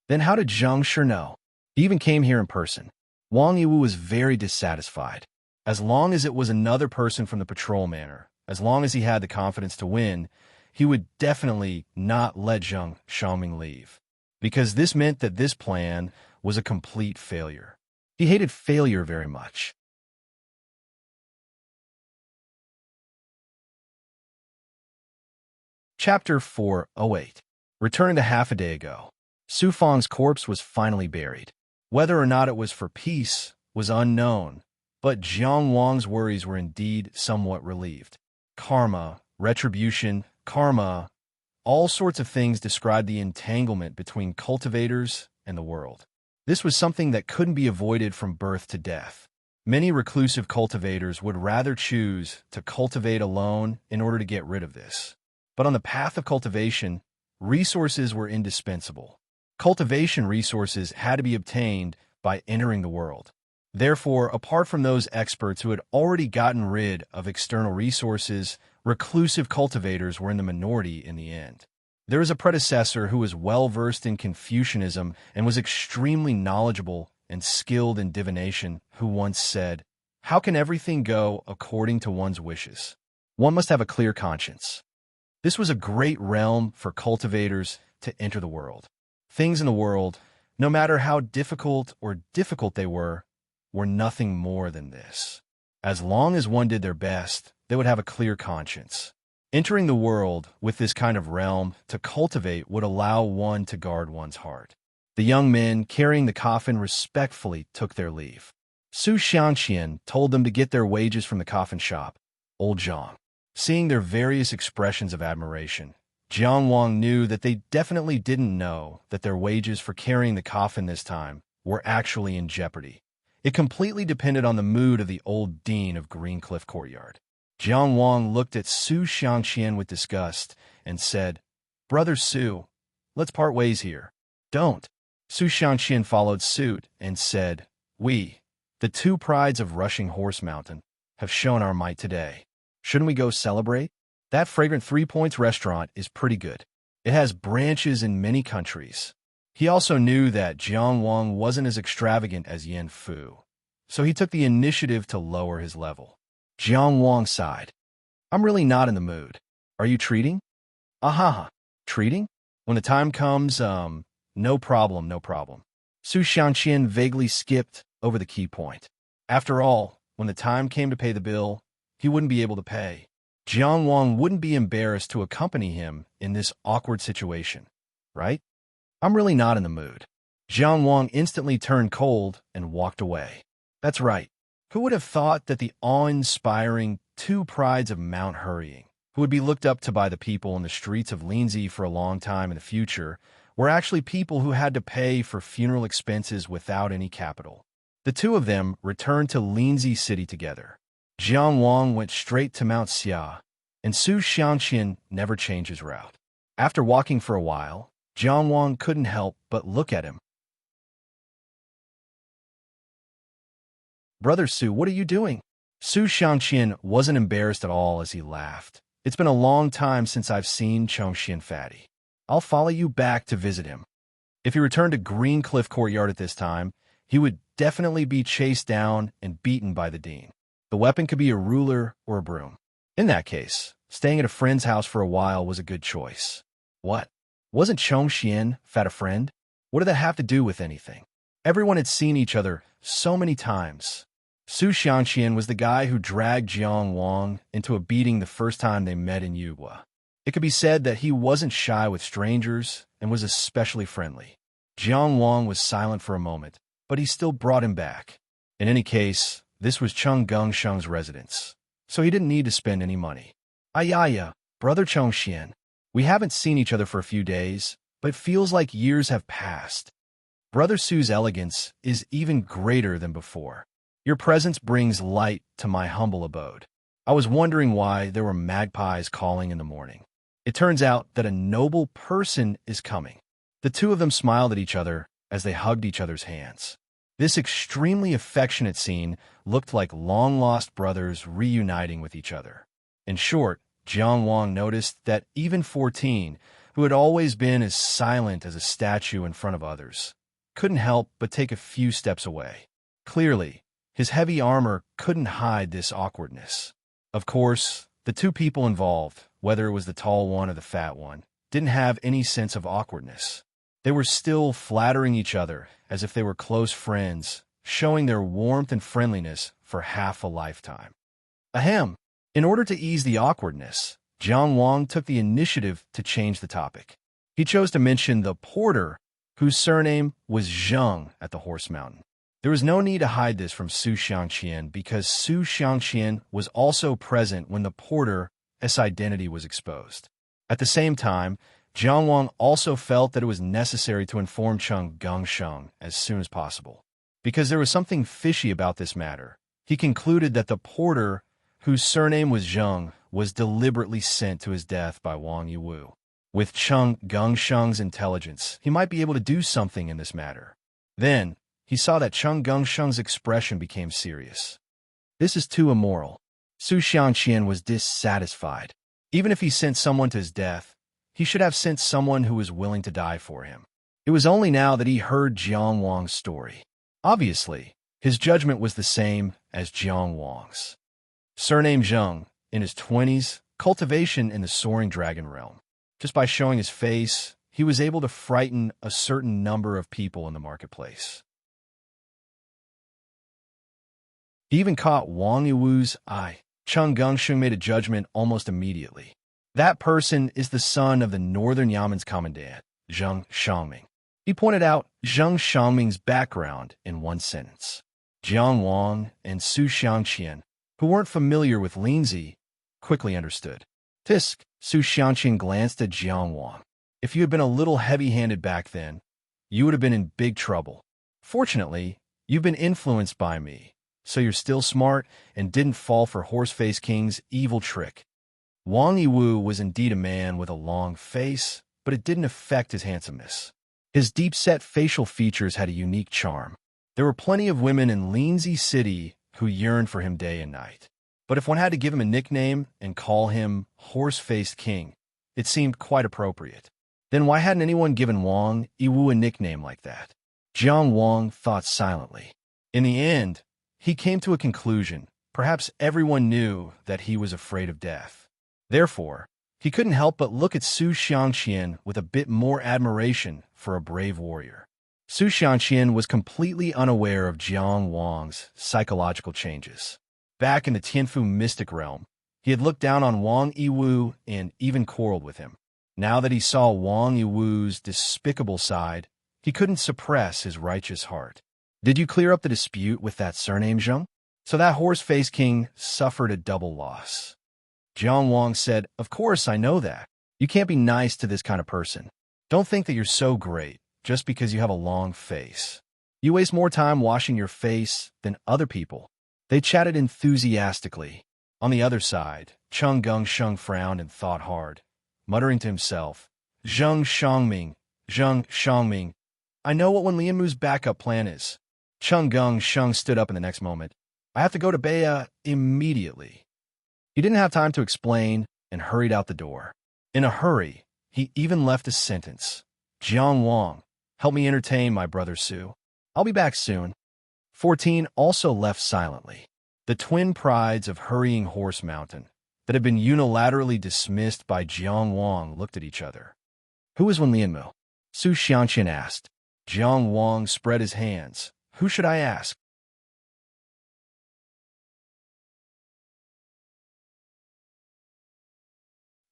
Then how did Zheng Shi know? He even came here in person. Wang Yiwu was very dissatisfied. As long as it was another person from the patrol manor, as long as he had the confidence to win, he would definitely not let Zheng Xiaoming leave, because this meant that this plan was a complete failure. He hated failure very much. Chapter 408. Returning to half a day ago, Su Fang's corpse was finally buried. Whether or not it was for peace was unknown, but Jiang Wang's worries were indeed somewhat relieved. Karma, retribution, karma, all sorts of things described the entanglement between cultivators and the world. This was something that couldn't be avoided from birth to death. Many reclusive cultivators would rather choose to cultivate alone in order to get rid of this. But on the path of cultivation, resources were indispensable. Cultivation resources had to be obtained by entering the world. Therefore, apart from those experts who had already gotten rid of external resources, reclusive cultivators were in the minority in the end. There was a predecessor who was well-versed in Confucianism and was extremely knowledgeable and skilled in divination, who once said, "How can everything go according to one's wishes? One must have a clear conscience." This was a great realm for cultivators to enter the world. Things in the world, no matter how difficult they were nothing more than this. As long as one did their best, they would have a clear conscience. Entering the world with this kind of realm to cultivate would allow one to guard one's heart. The young men carrying the coffin respectfully took their leave. Su Xiangqian told them to get their wages from the coffin shop, Old Zhang. Seeing their various expressions of admiration, Jiang Wang knew that they definitely didn't know that their wages for carrying the coffin this time were actually in jeopardy. It completely depended on the mood of the old dean of Greencliff Courtyard. Jiang Wang looked at Su Xiangqian with disgust and said, "Brother Su, let's part ways here." "Don't." Su Xiangqian followed suit and said, "We, the two prides of Rushing Horse Mountain, have shown our might today. Shouldn't we go celebrate? That fragrant 3 Points restaurant is pretty good. It has branches in many countries." He also knew that Jiang Wang wasn't as extravagant as Yan Fu, so he took the initiative to lower his level. Jiang Wang sighed. "I'm really not in the mood. Are you treating?" "Aha, treating? When the time comes, no problem, no problem." Su Xiangqian vaguely skipped over the key point. After all, when the time came to pay the bill, he wouldn't be able to pay. Jiang Wang wouldn't be embarrassed to accompany him in this awkward situation, right? "I'm really not in the mood." Jiang Wang instantly turned cold and walked away. That's right. Who would have thought that the awe-inspiring two prides of Mount Hurrying, who would be looked up to by the people in the streets of Linzi for a long time in the future, were actually people who had to pay for funeral expenses without any capital? The two of them returned to Linzi City together. Jiang Wang went straight to Mount Xia, and Su Xiangqian never changed his route. After walking for a while, Jiang Wang couldn't help but look at him. Brother Su, what are you doing? Su Xiangqian wasn't embarrassed at all as he laughed. It's been a long time since I've seen Chongqian Fatty. I'll follow you back to visit him. If he returned to Green Cliff Courtyard at this time, he would definitely be chased down and beaten by the dean. The weapon could be a ruler or a broom. In that case, staying at a friend's house for a while was a good choice. What? Wasn't Chongqian Fat a friend? What did that have to do with anything? Everyone had seen each other so many times. Su Xiangqian was the guy who dragged Jiang Wang into a beating the first time they met in Yugua. It could be said that he wasn't shy with strangers and was especially friendly. Jiang Wang was silent for a moment, but he still brought him back. In any case, this was Cheng Gengsheng's residence, so he didn't need to spend any money. Ayaya, Brother Chongqian. We haven't seen each other for a few days, but it feels like years have passed. Brother Su's elegance is even greater than before. Your presence brings light to my humble abode. I was wondering why there were magpies calling in the morning. It turns out that a noble person is coming. The two of them smiled at each other as they hugged each other's hands. This extremely affectionate scene looked like long-lost brothers reuniting with each other. In short, Jiang Wang noticed that even 14, who had always been as silent as a statue in front of others, couldn't help but take a few steps away. Clearly, his heavy armor couldn't hide this awkwardness. Of course, the two people involved, whether it was the tall one or the fat one, didn't have any sense of awkwardness. They were still flattering each other as if they were close friends, showing their warmth and friendliness for half a lifetime. Ahem! In order to ease the awkwardness, Jiang Wang took the initiative to change the topic. He chose to mention the porter, whose surname was Zheng at the Horse Mountain. There was no need to hide this from Su Xiangqian because Su Xiangqian was also present when the porter's identity was exposed. At the same time, Jiang Wang also felt that it was necessary to inform Cheng Gengsheng as soon as possible. Because there was something fishy about this matter, he concluded that the porter, whose surname was Zheng, was deliberately sent to his death by Wang Yiwu. With Cheng Gengsheng's intelligence, he might be able to do something in this matter. Then, he saw that Cheng Gengsheng's expression became serious. This is too immoral. Su Xiangqian was dissatisfied. Even if he sent someone to his death, he should have sent someone who was willing to die for him. It was only now that he heard Jiang Wang's story. Obviously, his judgment was the same as Jiang Wang's. Surname Zheng, in his 20s, cultivation in the soaring dragon realm. Just by showing his face, he was able to frighten a certain number of people in the marketplace. He even caught Wang Yiwu's eye. Cheng Gengsheng made a judgment almost immediately. That person is the son of the Northern Yamen's commandant, Zheng Shangming. He pointed out Zheng Shangming's background in one sentence. Jiang Wang and Su Xiangqian, who weren't familiar with Linzi, quickly understood. Tisk, Su Xiangqian glanced at Jiang Wang. If you had been a little heavy-handed back then, you would have been in big trouble. Fortunately, you've been influenced by me, so you're still smart and didn't fall for Horseface King's evil trick. Wang Yiwu was indeed a man with a long face, but it didn't affect his handsomeness. His deep-set facial features had a unique charm. There were plenty of women in Linzi City who yearned for him day and night. But if one had to give him a nickname and call him Horse-Faced King, it seemed quite appropriate. Then why hadn't anyone given Wang Yiwu a nickname like that? Jiang Wang thought silently. In the end, he came to a conclusion. Perhaps everyone knew that he was afraid of death. Therefore, he couldn't help but look at Su Xiangqian with a bit more admiration for a brave warrior. Su Xiangqian was completely unaware of Jiang Wang's psychological changes. Back in the Tianfu mystic realm, he had looked down on Wang Yiwu and even quarreled with him. Now that he saw Wang Yiwu's despicable side, he couldn't suppress his righteous heart. Did you clear up the dispute with that surname, Zheng? So that Horse-Face King suffered a double loss. Jiang Wang said, Of course, I know that. You can't be nice to this kind of person. Don't think that you're so great just because you have a long face. You waste more time washing your face than other people. They chatted enthusiastically. On the other side, Cheng Gengsheng frowned and thought hard, muttering to himself, Zheng Shangming. I know what Wen Lianmu's backup plan is. Cheng Gengsheng stood up in the next moment. I have to go to Baya immediately. He didn't have time to explain and hurried out the door. In a hurry, he even left a sentence. Jiang Wang, help me entertain my brother Su. I'll be back soon. 14 also left silently. The twin prides of hurrying Horse Mountain that had been unilaterally dismissed by Jiang Wang looked at each other. Who is Wen Lianmu? Su Xiangqian asked. Jiang Wang spread his hands. Who should I ask?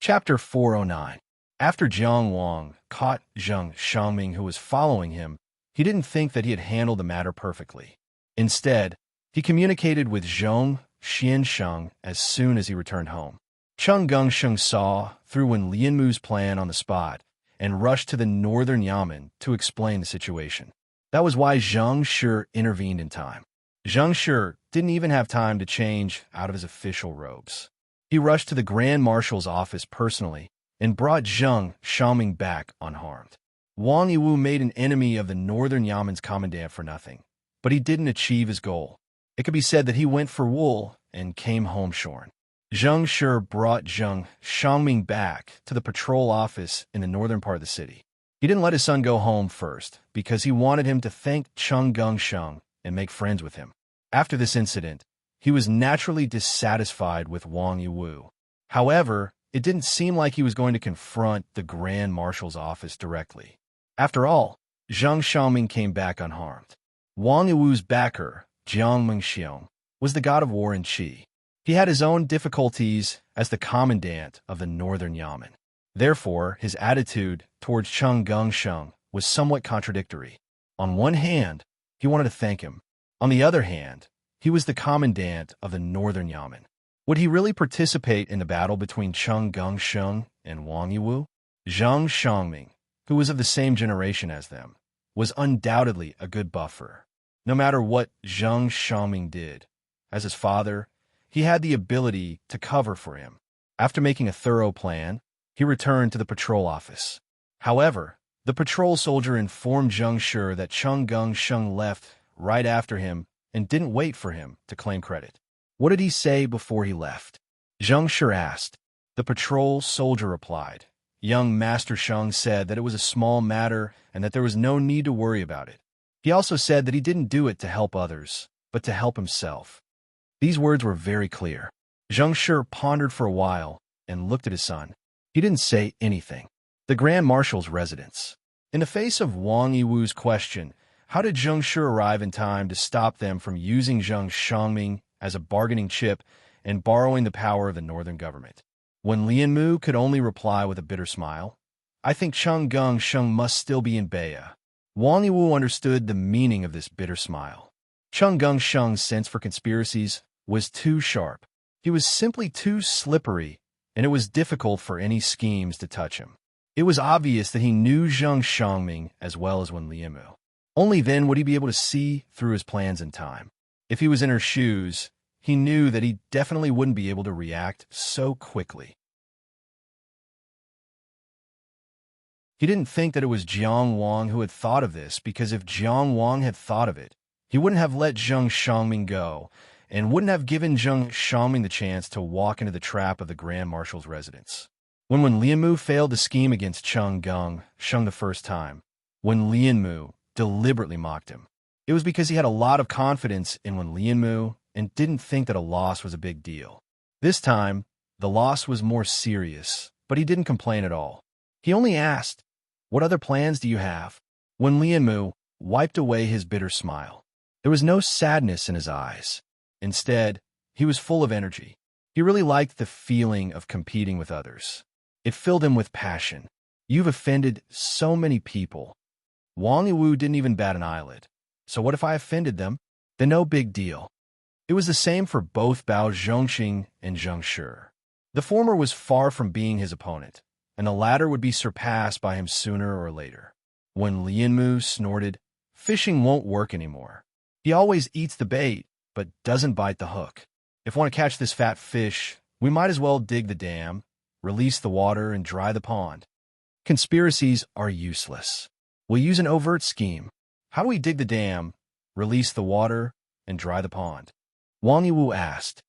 Chapter 409. After Jiang Wang caught Zheng Xiangming who was following him, he didn't think that he had handled the matter perfectly. Instead, he communicated with Zhong Xiansheng as soon as he returned home. Cheng Gengsheng saw through Wen Lianmu's plan on the spot and rushed to the northern Yamen to explain the situation. That was why Zheng Shi intervened in time. Zheng Shi didn't even have time to change out of his official robes. He rushed to the Grand Marshal's office personally and brought Zheng Xiangming back unharmed. Wang Yiwu made an enemy of the northern Yamen's commandant for nothing, but he didn't achieve his goal. It could be said that he went for wool and came home shorn. Zheng Shi brought Zheng Xiangming back to the patrol office in the northern part of the city. He didn't let his son go home first because he wanted him to thank Cheng Gengsheng and make friends with him. After this incident, he was naturally dissatisfied with Wang Yiwu. However, it didn't seem like he was going to confront the Grand Marshal's office directly. After all, Zheng Xiangming came back unharmed. Wang Yiwu's backer, Jiang Mengxiong, was the god of war in Qi. He had his own difficulties as the commandant of the northern Yamen. Therefore, his attitude towards Cheng Gengsheng was somewhat contradictory. On one hand, he wanted to thank him. On the other hand, he was the commandant of the northern Yamen. Would he really participate in the battle between Cheng Gengsheng and Wang Yiwu? Zheng Xiangming, who was of the same generation as them, was undoubtedly a good buffer. No matter what Zheng Xiangming did, as his father, he had the ability to cover for him. After making a thorough plan, he returned to the patrol office. However, the patrol soldier informed Zheng Shi that Cheng Gengsheng left right after him and didn't wait for him to claim credit. What did he say before he left? Zheng Shi asked. The patrol soldier replied. Young Master Sheng said that it was a small matter and that there was no need to worry about it. He also said that he didn't do it to help others, but to help himself. These words were very clear. Zheng Shi pondered for a while and looked at his son. He didn't say anything. The Grand Marshal's residence. In the face of Wang Yiwu's question, how did Zheng Shi arrive in time to stop them from using Zheng Xiangming as a bargaining chip and borrowing the power of the northern government? When Lianmu could only reply with a bitter smile, I think Cheng Gengsheng must still be in Baya. Wang Yiwu understood the meaning of this bitter smile. Cheng Gengsheng's sense for conspiracies was too sharp. He was simply too slippery, and it was difficult for any schemes to touch him. It was obvious that he knew Zheng Xiangming as well as Wen Lianmu. Only then would he be able to see through his plans in time. If he was in her shoes, he knew that he definitely wouldn't be able to react so quickly. He didn't think that it was Jiang Wang who had thought of this, because if Jiang Wang had thought of it, he wouldn't have let Zheng Xiangming go and wouldn't have given Zheng Xiangming the chance to walk into the trap of the Grand Marshal's residence. When Lianmu failed to scheme against Cheng Gengsheng the first time, when Lianmu deliberately mocked him, it was because he had a lot of confidence in Wen Lianmu and didn't think that a loss was a big deal. This time, the loss was more serious, but he didn't complain at all. He only asked, "What other plans do you have?" Wen Lianmu wiped away his bitter smile. There was no sadness in his eyes. Instead, he was full of energy. He really liked the feeling of competing with others. It filled him with passion. You've offended so many people. Wang Yiwu didn't even bat an eyelid. So what if I offended them? Then no big deal. It was the same for both Bao Zhongxing and Zheng Shi. The former was far from being his opponent, and the latter would be surpassed by him sooner or later. When Lianmu snorted, "Fishing won't work anymore. He always eats the bait, but doesn't bite the hook. If we want to catch this fat fish, we might as well dig the dam, release the water, and dry the pond. Conspiracies are useless. We'll use an overt scheme. How do we dig the dam, release the water, and dry the pond?" Wang Yiwu asked.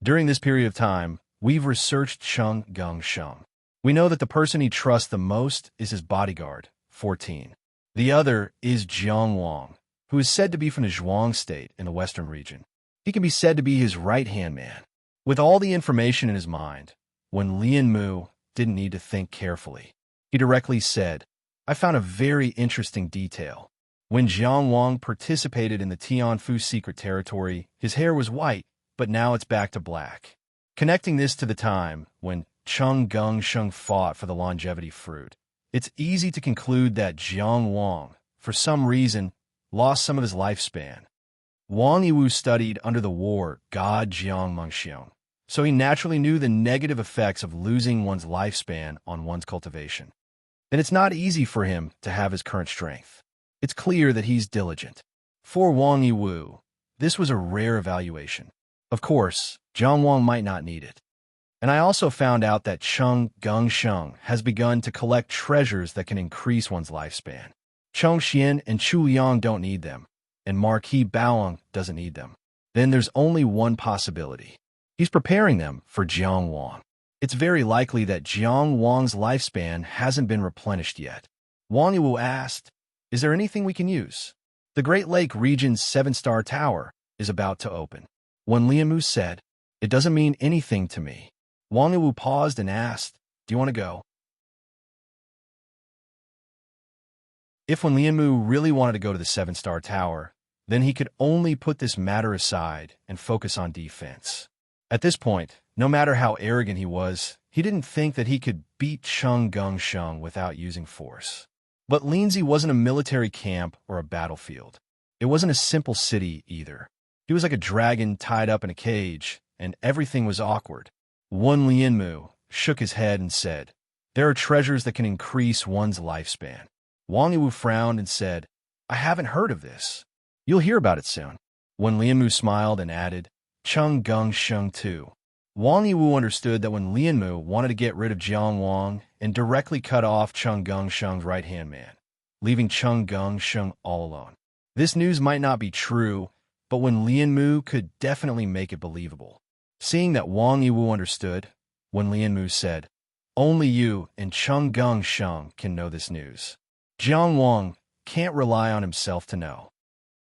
During this period of time, we've researched Cheng Geng Sheng. We know that the person he trusts the most is his bodyguard, 14. The other is Jiang Wang, who is said to be from the Zhuang state in the western region. He can be said to be his right-hand man. With all the information in his mind, when Lian Mu didn't need to think carefully, he directly said, I found a very interesting detail. When Jiang Wang participated in the Tianfu secret territory, his hair was white, but now it's back to black. Connecting this to the time when Cheng Geng Sheng fought for the longevity fruit, it's easy to conclude that Jiang Wang, for some reason, lost some of his lifespan. Wang Yiwu studied under the war god Jiang Mengxiong, so he naturally knew the negative effects of losing one's lifespan on one's cultivation. Then it's not easy for him to have his current strength. It's clear that he's diligent. For Wang Yiwu, this was a rare evaluation. Of course, Jiang Wang might not need it. And I also found out that Cheng Geng Sheng has begun to collect treasures that can increase one's lifespan. Cheng Xian and Chu Yang don't need them, and Marquis Baoang doesn't need them. Then there's only one possibility. He's preparing them for Jiang Wang. It's very likely that Jiang Wang's lifespan hasn't been replenished yet. Wang Yiwu asked, is there anything we can use? The Great Lake region's 7-star tower is about to open. When Lian Mu said, it doesn't mean anything to me, Wang Yiwu paused and asked, do you want to go? If when Lian Mu really wanted to go to the 7-star tower, then he could only put this matter aside and focus on defense. At this point, no matter how arrogant he was, he didn't think that he could beat Cheng Geng Sheng without using force. But Lindsay wasn't a military camp or a battlefield. It wasn't a simple city either. He was like a dragon tied up in a cage, and everything was awkward. Wen Lianmu shook his head and said, there are treasures that can increase one's lifespan. Wang Yiwu frowned and said, I haven't heard of this. You'll hear about it soon. Wen Lianmu smiled and added, Cheng Geng Sheng too. Wang Yiwu understood that when Lianmu wanted to get rid of Jiang Wang and directly cut off Cheng Geng Sheng's right-hand man, leaving Cheng Geng Sheng all alone. This news might not be true, but when Lianmu could definitely make it believable. Seeing that Wang Yiwu understood, when Lianmu said, only you and Cheng Geng Sheng can know this news. Jiang Wang can't rely on himself to know.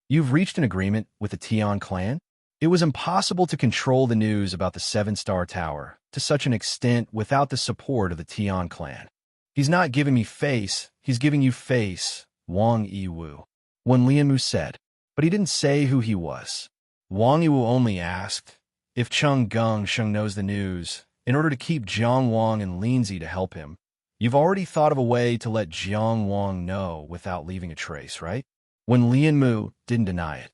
You've reached an agreement with the Tian clan? It was impossible to control the news about the 7-star tower to such an extent without the support of the Tian clan. He's not giving me face, he's giving you face, Wang Yiwu. When Lianmu said, but he didn't say who he was. Wang Yiwu only asked, if Cheng Geng Sheng knows the news, in order to keep Jiang Wang and Lindsay to help him, you've already thought of a way to let Jiang Wang know without leaving a trace, right? When Lianmu didn't deny it.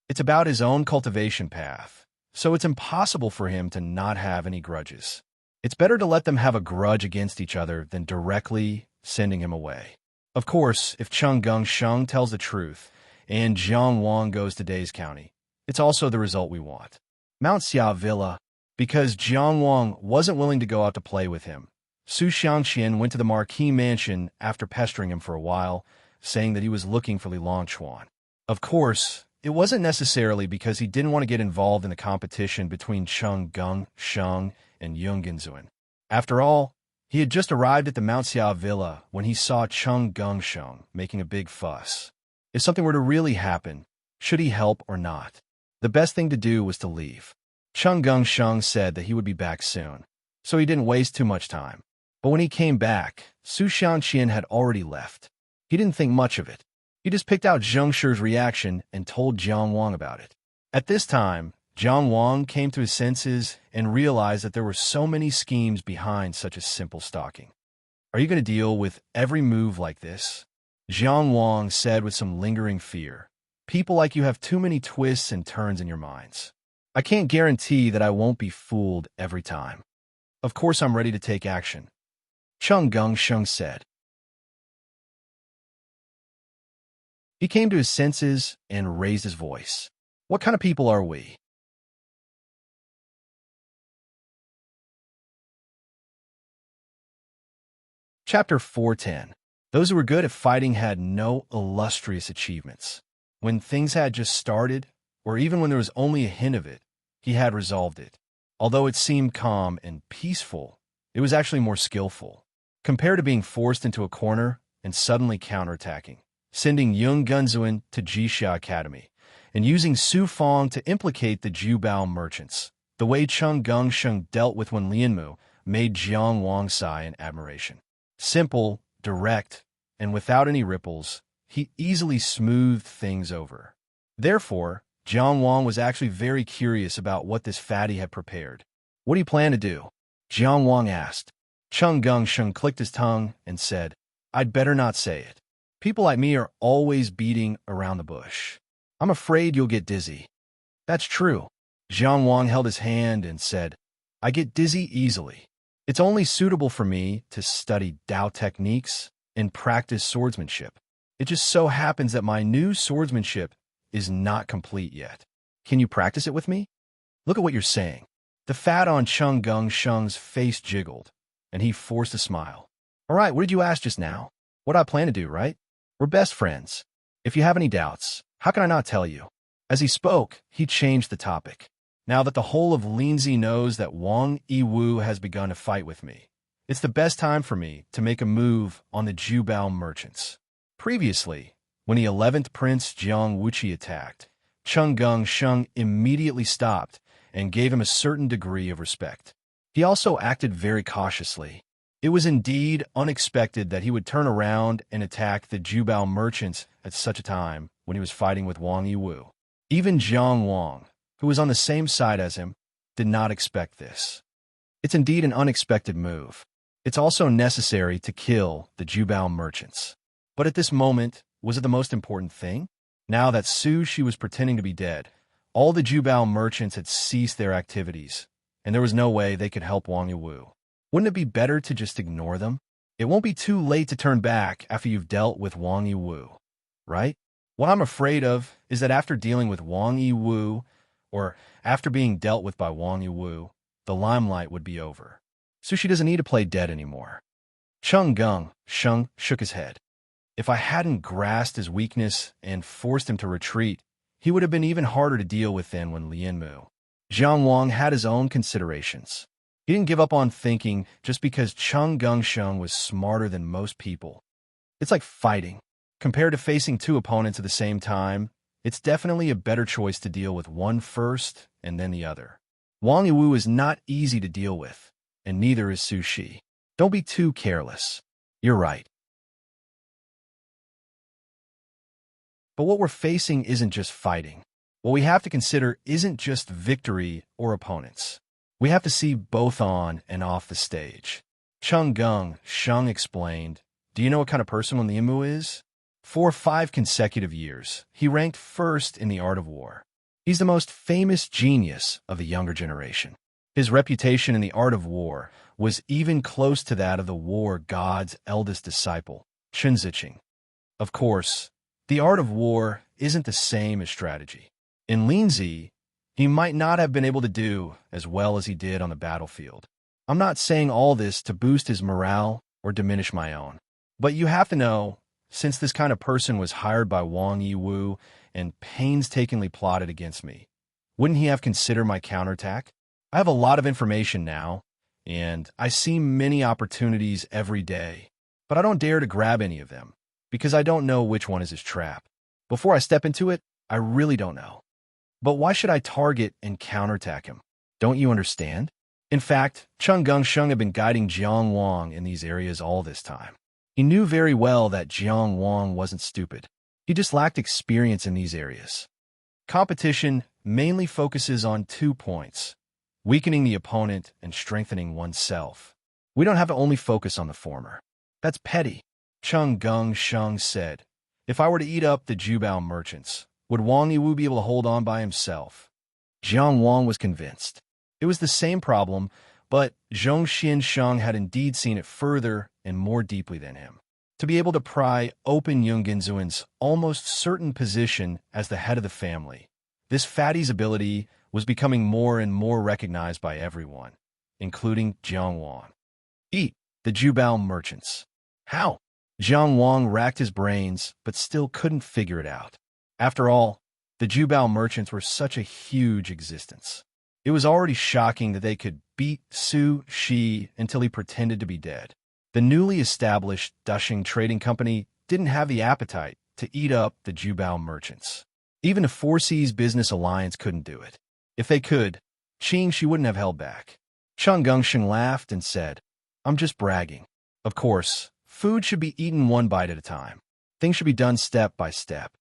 It's about his own cultivation path, so it's impossible for him to not have any grudges. It's better to let them have a grudge against each other than directly sending him away. Of course, if Cheng Geng Sheng tells the truth and Jiang Wang goes to Days County, it's also the result we want. Mount Xia Villa, because Jiang Wang wasn't willing to go out to play with him. Su Xiangqian went to the Marquis mansion after pestering him for a while, saying that he was looking for Li Longchuan. Of course, it wasn't necessarily because he didn't want to get involved in the competition between Cheng Geng Sheng and Yung Genzuan. After all, he had just arrived at the Mount Xia Villa when he saw Cheng Geng Sheng making a big fuss. If something were to really happen, should he help or not? The best thing to do was to leave. Cheng Geng Sheng said that he would be back soon, so he didn't waste too much time. But when he came back, Su Xiangqian had already left. He didn't think much of it. He just picked out Zheng Shi's reaction and told Jiang Wang about it. At this time, Jiang Wang came to his senses and realized that there were so many schemes behind such a simple stalking. Are you going to deal with every move like this? Jiang Wang said with some lingering fear. People like you have too many twists and turns in your minds. I can't guarantee that I won't be fooled every time. Of course I'm ready to take action. Cheng Geng Sheng said. He came to his senses and raised his voice. What kind of people are we? Chapter 410. Those who were good at fighting had no illustrious achievements. When things had just started, or even when there was only a hint of it, he had resolved it. Although it seemed calm and peaceful, it was actually more skillful. Compared to being forced into a corner and suddenly counterattacking, sending Yung Gunzuin to Jixia Academy, and using Su Fong to implicate the Jubao merchants, the way Cheng Gongsheng dealt with Wen Lianmu made Jiang Wang sigh in admiration. Simple, direct, and without any ripples, he easily smoothed things over. Therefore, Jiang Wang was actually very curious about what this fatty had prepared. "What do you plan to do?" Jiang Wang asked. Cheng Gongsheng clicked his tongue and said, "I'd better not say it. People like me are always beating around the bush. I'm afraid you'll get dizzy." "That's true." Jiang Wang held his hand and said, "I get dizzy easily. It's only suitable for me to study Dao techniques and practice swordsmanship. It just so happens that my new swordsmanship is not complete yet. Can you practice it with me?" "Look at what you're saying." The fat on Cheng Gongsheng's face jiggled, and he forced a smile. "All right, what did you ask just now? What I plan to do, right? We're best friends. If you have any doubts, how can I not tell you?" As he spoke, he changed the topic. "Now that the whole of Linzi knows that Wang Yiwu has begun to fight with me, it's the best time for me to make a move on the Jubao merchants." Previously, when the 11th Prince Jiang Wuqi attacked, Cheng Gongsheng immediately stopped and gave him a certain degree of respect. He also acted very cautiously. It was indeed unexpected that he would turn around and attack the Jubao merchants at such a time when he was fighting with Wang Yiwu. Even Jiang Wang, who was on the same side as him, did not expect this. It's indeed an unexpected move. It's also necessary to kill the Jubao merchants. But at this moment, was it the most important thing? Now that Su Shi was pretending to be dead, all the Jubao merchants had ceased their activities, and there was no way they could help Wang Yiwu. Wouldn't it be better to just ignore them? It won't be too late to turn back after you've dealt with Wang Yiwu, right? What I'm afraid of is that after dealing with Wang Yiwu, or after being dealt with by Wang Yiwu, the limelight would be over. Sushi doesn't need to play dead anymore. Cheng Gongsheng shook his head. If I hadn't grasped his weakness and forced him to retreat, he would have been even harder to deal with than when Lianmu. Jiang Wang had his own considerations. He didn't give up on thinking just because Cheng Gongsheng was smarter than most people. It's like fighting. Compared to facing two opponents at the same time, it's definitely a better choice to deal with one first and then the other. Wang Yiwu is not easy to deal with, and neither is Su Shi. Don't be too careless. You're right. But what we're facing isn't just fighting. What we have to consider isn't just victory or opponents. We have to see both on and off the stage. Cheng Gongsheng explained, "Do you know what kind of person Wen Lianmu is? For 5 consecutive years, he ranked first in the art of war. He's the most famous genius of the younger generation. His reputation in the art of war was even close to that of the war god's eldest disciple, Chen Ziqing. Of course, the art of war isn't the same as strategy. In Linzi, he might not have been able to do as well as he did on the battlefield. I'm not saying all this to boost his morale or diminish my own. But you have to know, since this kind of person was hired by Wang Yiwu and painstakingly plotted against me, wouldn't he have considered my counterattack? I have a lot of information now, and I see many opportunities every day, but I don't dare to grab any of them, because I don't know which one is his trap. Before I step into it, I really don't know. But why should I target and counterattack him? Don't you understand? In fact, Cheng Gongsheng had been guiding Jiang Wang in these areas all this time. He knew very well that Jiang Wang wasn't stupid. He just lacked experience in these areas. Competition mainly focuses on 2 points: weakening the opponent and strengthening oneself. We don't have to only focus on the former. That's petty. Cheng Gongsheng said, "If I were to eat up the Jubao merchants, would Wang Yiwu be able to hold on by himself?" Jiang Wang was convinced. It was the same problem, but Zhong Xiansheng had indeed seen it further and more deeply than him. To be able to pry open Yung Genzuin's almost certain position as the head of the family, this fatty's ability was becoming more and more recognized by everyone, including Jiang Wang. Eat the Jubao merchants. How? Jiang Wang racked his brains, but still couldn't figure it out. After all, the Jubao merchants were such a huge existence. It was already shocking that they could beat Su Shi until he pretended to be dead. The newly established Dushing Trading Company didn't have the appetite to eat up the Jubao merchants. Even a Four Seas business alliance couldn't do it. If they could, she wouldn't have held back. Cheng Gungsheng laughed and said, "I'm just bragging. Of course, food should be eaten one bite at a time. Things should be done step by step."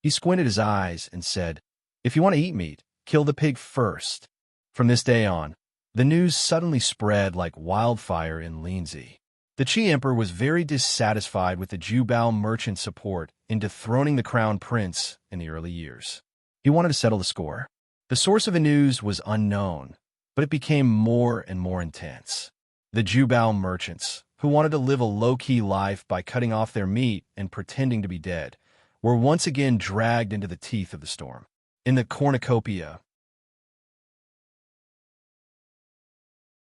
He squinted his eyes and said, "If you want to eat meat, kill the pig first." From this day on, the news suddenly spread like wildfire in Linzi. The Qi Emperor was very dissatisfied with the Jubao merchant support in dethroning the crown prince in the early years. He wanted to settle the score. The source of the news was unknown, but it became more and more intense. The Jubao merchants, who wanted to live a low-key life by cutting off their meat and pretending to be dead, were once again dragged into the teeth of the storm. In the cornucopia,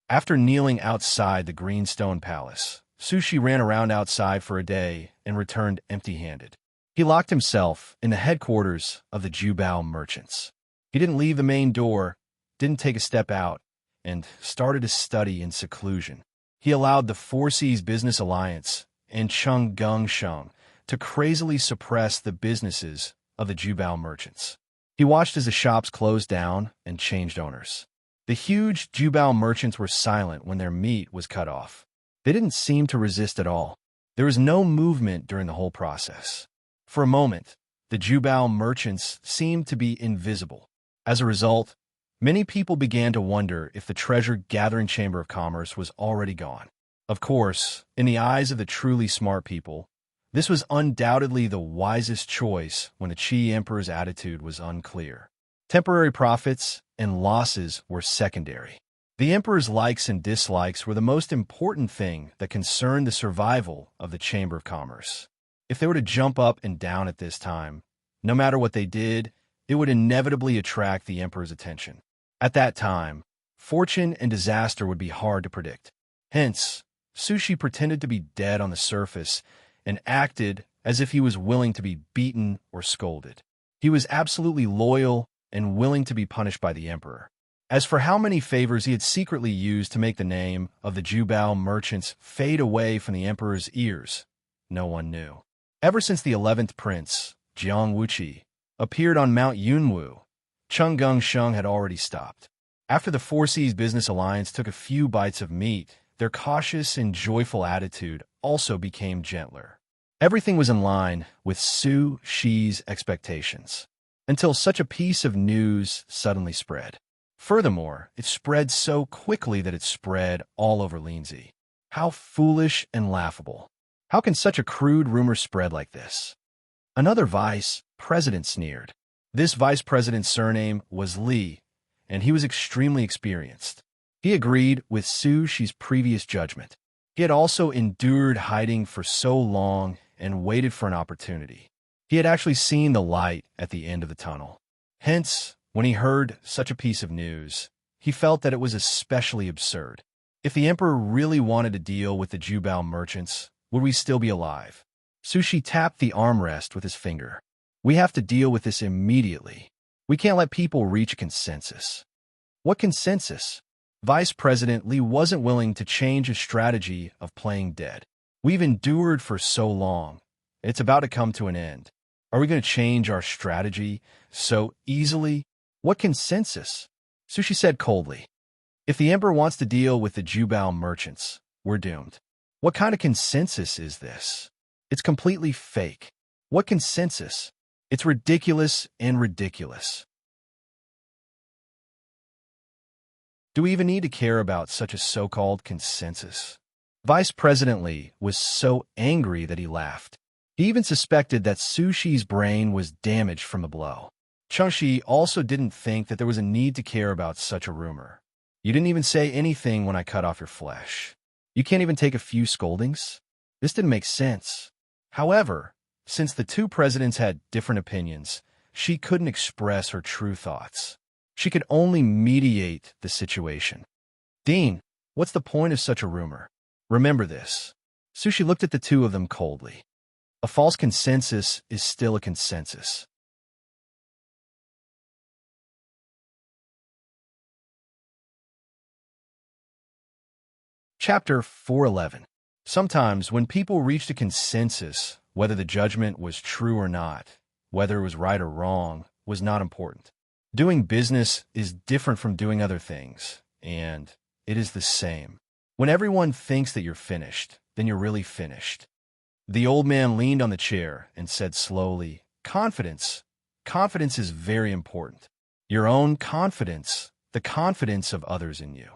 after kneeling outside the Greenstone Palace, Sushi ran around outside for a day and returned empty-handed. He locked himself in the headquarters of the Jubao merchants. He didn't leave the main door, didn't take a step out, and started to study in seclusion. He allowed the Four Seas Business Alliance and Cheng Gungsheng to crazily suppress the businesses of the Jubao merchants. He watched as the shops closed down and changed owners. The huge Jubao merchants were silent when their meat was cut off. They didn't seem to resist at all. There was no movement during the whole process. For a moment, the Jubao merchants seemed to be invisible. As a result, many people began to wonder if the treasure-gathering Chamber of Commerce was already gone. Of course, in the eyes of the truly smart people, this was undoubtedly the wisest choice when the Qi Emperor's attitude was unclear. Temporary profits and losses were secondary. The Emperor's likes and dislikes were the most important thing that concerned the survival of the Chamber of Commerce. If they were to jump up and down at this time, no matter what they did, it would inevitably attract the Emperor's attention. At that time, fortune and disaster would be hard to predict. Hence, Sushi pretended to be dead on the surface and acted as if he was willing to be beaten or scolded. He was absolutely loyal and willing to be punished by the Emperor. As for how many favors he had secretly used to make the name of the Jubao merchants fade away from the Emperor's ears, no one knew. Ever since the 11th prince, Jiang Wuqi, appeared on Mount Yunwu, Cheng Gungsheng had already stopped. After the Four Seas Business Alliance took a few bites of meat, their cautious and joyful attitude also became gentler. Everything was in line with Su Shi's expectations, until such a piece of news suddenly spread. Furthermore, it spread so quickly that it spread all over Linzi. How foolish and laughable. How can such a crude rumor spread like this? Another vice president sneered. This vice president's surname was Li, and he was extremely experienced. He agreed with Su Shi's previous judgment. He had also endured hiding for so long and waited for an opportunity. He had actually seen the light at the end of the tunnel. Hence, when he heard such a piece of news, he felt that it was especially absurd. If the Emperor really wanted to deal with the Jubao merchants, would we still be alive? Sushi tapped the armrest with his finger. We have to deal with this immediately. We can't let people reach a consensus. What consensus? Vice President Li wasn't willing to change his strategy of playing dead. We've endured for so long. It's about to come to an end. Are we going to change our strategy so easily? What consensus? Sushi said coldly. If the Emperor wants to deal with the Jubao merchants, we're doomed. What kind of consensus is this? It's completely fake. What consensus? It's ridiculous and ridiculous. Do we even need to care about such a so-called consensus? Vice President Li was so angry that he laughed. He even suspected that Su Shi's brain was damaged from the blow. Cheng Shi also didn't think that there was a need to care about such a rumor. You didn't even say anything when I cut off your flesh. You can't even take a few scoldings? This didn't make sense. However, since the two presidents had different opinions, she couldn't express her true thoughts. She could only mediate the situation. Dean, what's the point of such a rumor? Remember this. Sushi looked at the two of them coldly. A false consensus is still a consensus. Chapter 411. Sometimes when people reached a consensus, whether the judgment was true or not, whether it was right or wrong, was not important. Doing business is different from doing other things, and it is the same. When everyone thinks that you're finished, then you're really finished. The old man leaned on the chair and said slowly, Confidence. Confidence is very important. Your own confidence, the confidence of others in you.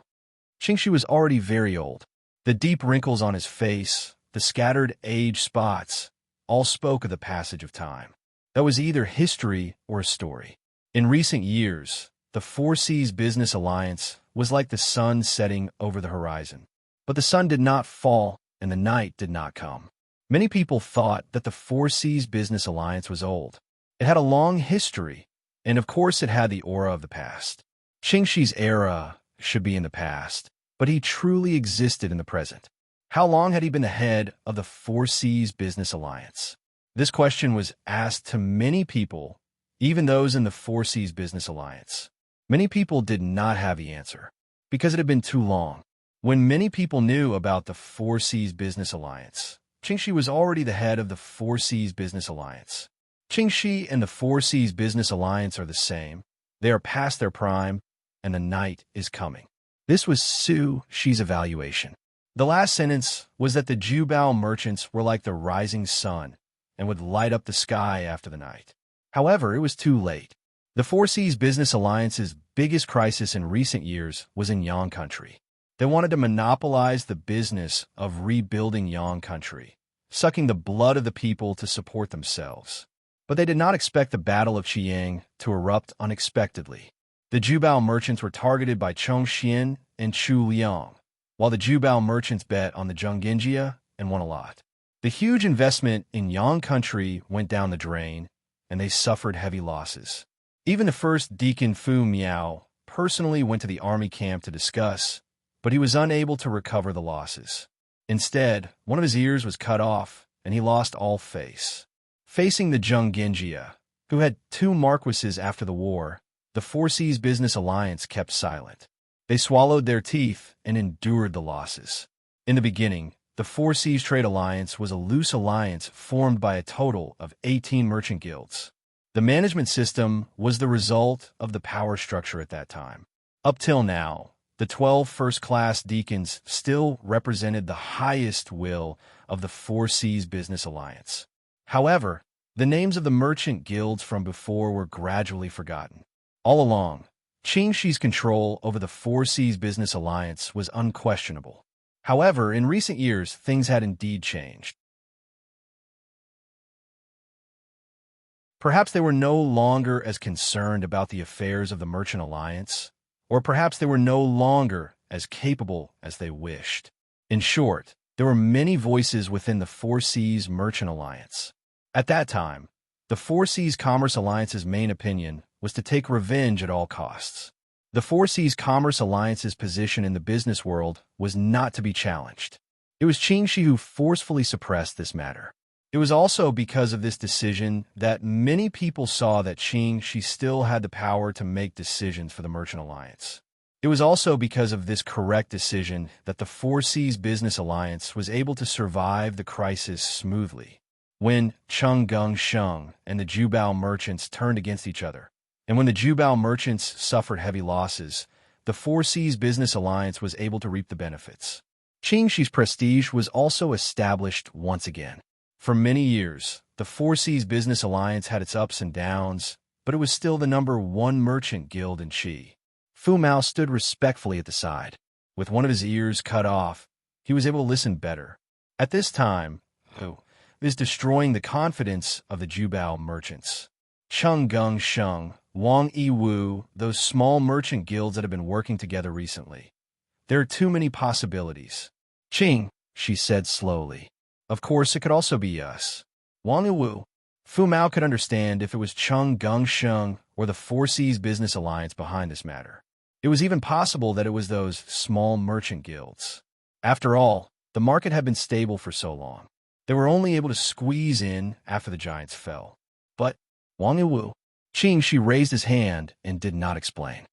Qingxi was already very old. The deep wrinkles on his face, the scattered age spots, all spoke of the passage of time. That was either history or a story. In recent years, the Four Seas Business Alliance was like the sun setting over the horizon. But the sun did not fall, and the night did not come. Many people thought that the Four Seas Business Alliance was old. It had a long history, and of course it had the aura of the past. Qingxi's era should be in the past, but he truly existed in the present. How long had he been the head of the Four Seas Business Alliance? This question was asked to many people, even those in the Four Seas Business Alliance. Many people did not have the answer, because it had been too long. When many people knew about the Four Seas Business Alliance, Qingxi was already the head of the Four Seas Business Alliance. Qingxi and the Four Seas Business Alliance are the same. They are past their prime, and the night is coming. This was Su Shi's evaluation. The last sentence was that the Jubao merchants were like the rising sun and would light up the sky after the night. However, it was too late. The Four Seas Business Alliance's biggest crisis in recent years was in Yang country. They wanted to monopolize the business of rebuilding Yang country, sucking the blood of the people to support themselves. But they did not expect the Battle of Qiang to erupt unexpectedly. The Jubao merchants were targeted by Chongxian and Chu Liang, while the Jubao merchants bet on the Zhongjia and won a lot. The huge investment in Yang country went down the drain, and they suffered heavy losses. Even the first Deacon Fu Miao personally went to the army camp to discuss, but he was unable to recover the losses. Instead, one of his ears was cut off, and he lost all face. Facing the Zhongjia, who had 2 marquises after the war, the Four Seas Business Alliance kept silent. They swallowed their teeth and endured the losses. In the beginning, the Four Seas Trade Alliance was a loose alliance formed by a total of 18 merchant guilds. The management system was the result of the power structure at that time. Up till now, the 12 first-class deacons still represented the highest will of the Four Seas Business Alliance. However, the names of the merchant guilds from before were gradually forgotten. All along, Qingxi's control over the Four Seas Business Alliance was unquestionable. However, in recent years, things had indeed changed. Perhaps they were no longer as concerned about the affairs of the Merchant Alliance, or perhaps they were no longer as capable as they wished. In short, there were many voices within the Four Seas Merchant Alliance. At that time, the Four Seas Commerce Alliance's main opinion was to take revenge at all costs. The Four Seas Commerce Alliance's position in the business world was not to be challenged. It was Qingxi who forcefully suppressed this matter. It was also because of this decision that many people saw that Qingxi still had the power to make decisions for the Merchant Alliance. It was also because of this correct decision that the Four Seas Business Alliance was able to survive the crisis smoothly. When Chenggung Sheng and the Jubao merchants turned against each other, and when the Jubao merchants suffered heavy losses, the Four Seas Business Alliance was able to reap the benefits. Qingxi's prestige was also established once again. For many years, the Four Seas Business Alliance had its ups and downs, but it was still the #1 merchant guild in Qi. Fu Mao stood respectfully at the side. With one of his ears cut off, he was able to listen better. At this time, it is destroying the confidence of the Jubao merchants. Chenggung Sheng, Wang Yiwu, those small merchant guilds that have been working together recently. There are too many possibilities. Qing, she said slowly. Of course, it could also be us. Wang Yiwu. Fu Mao could understand if it was Chenggung Sheng or the Four Seas Business Alliance behind this matter. It was even possible that it was those small merchant guilds. After all, the market had been stable for so long. They were only able to squeeze in after the giants fell. But Wang Yiwu, Qingxi raised his hand and did not explain.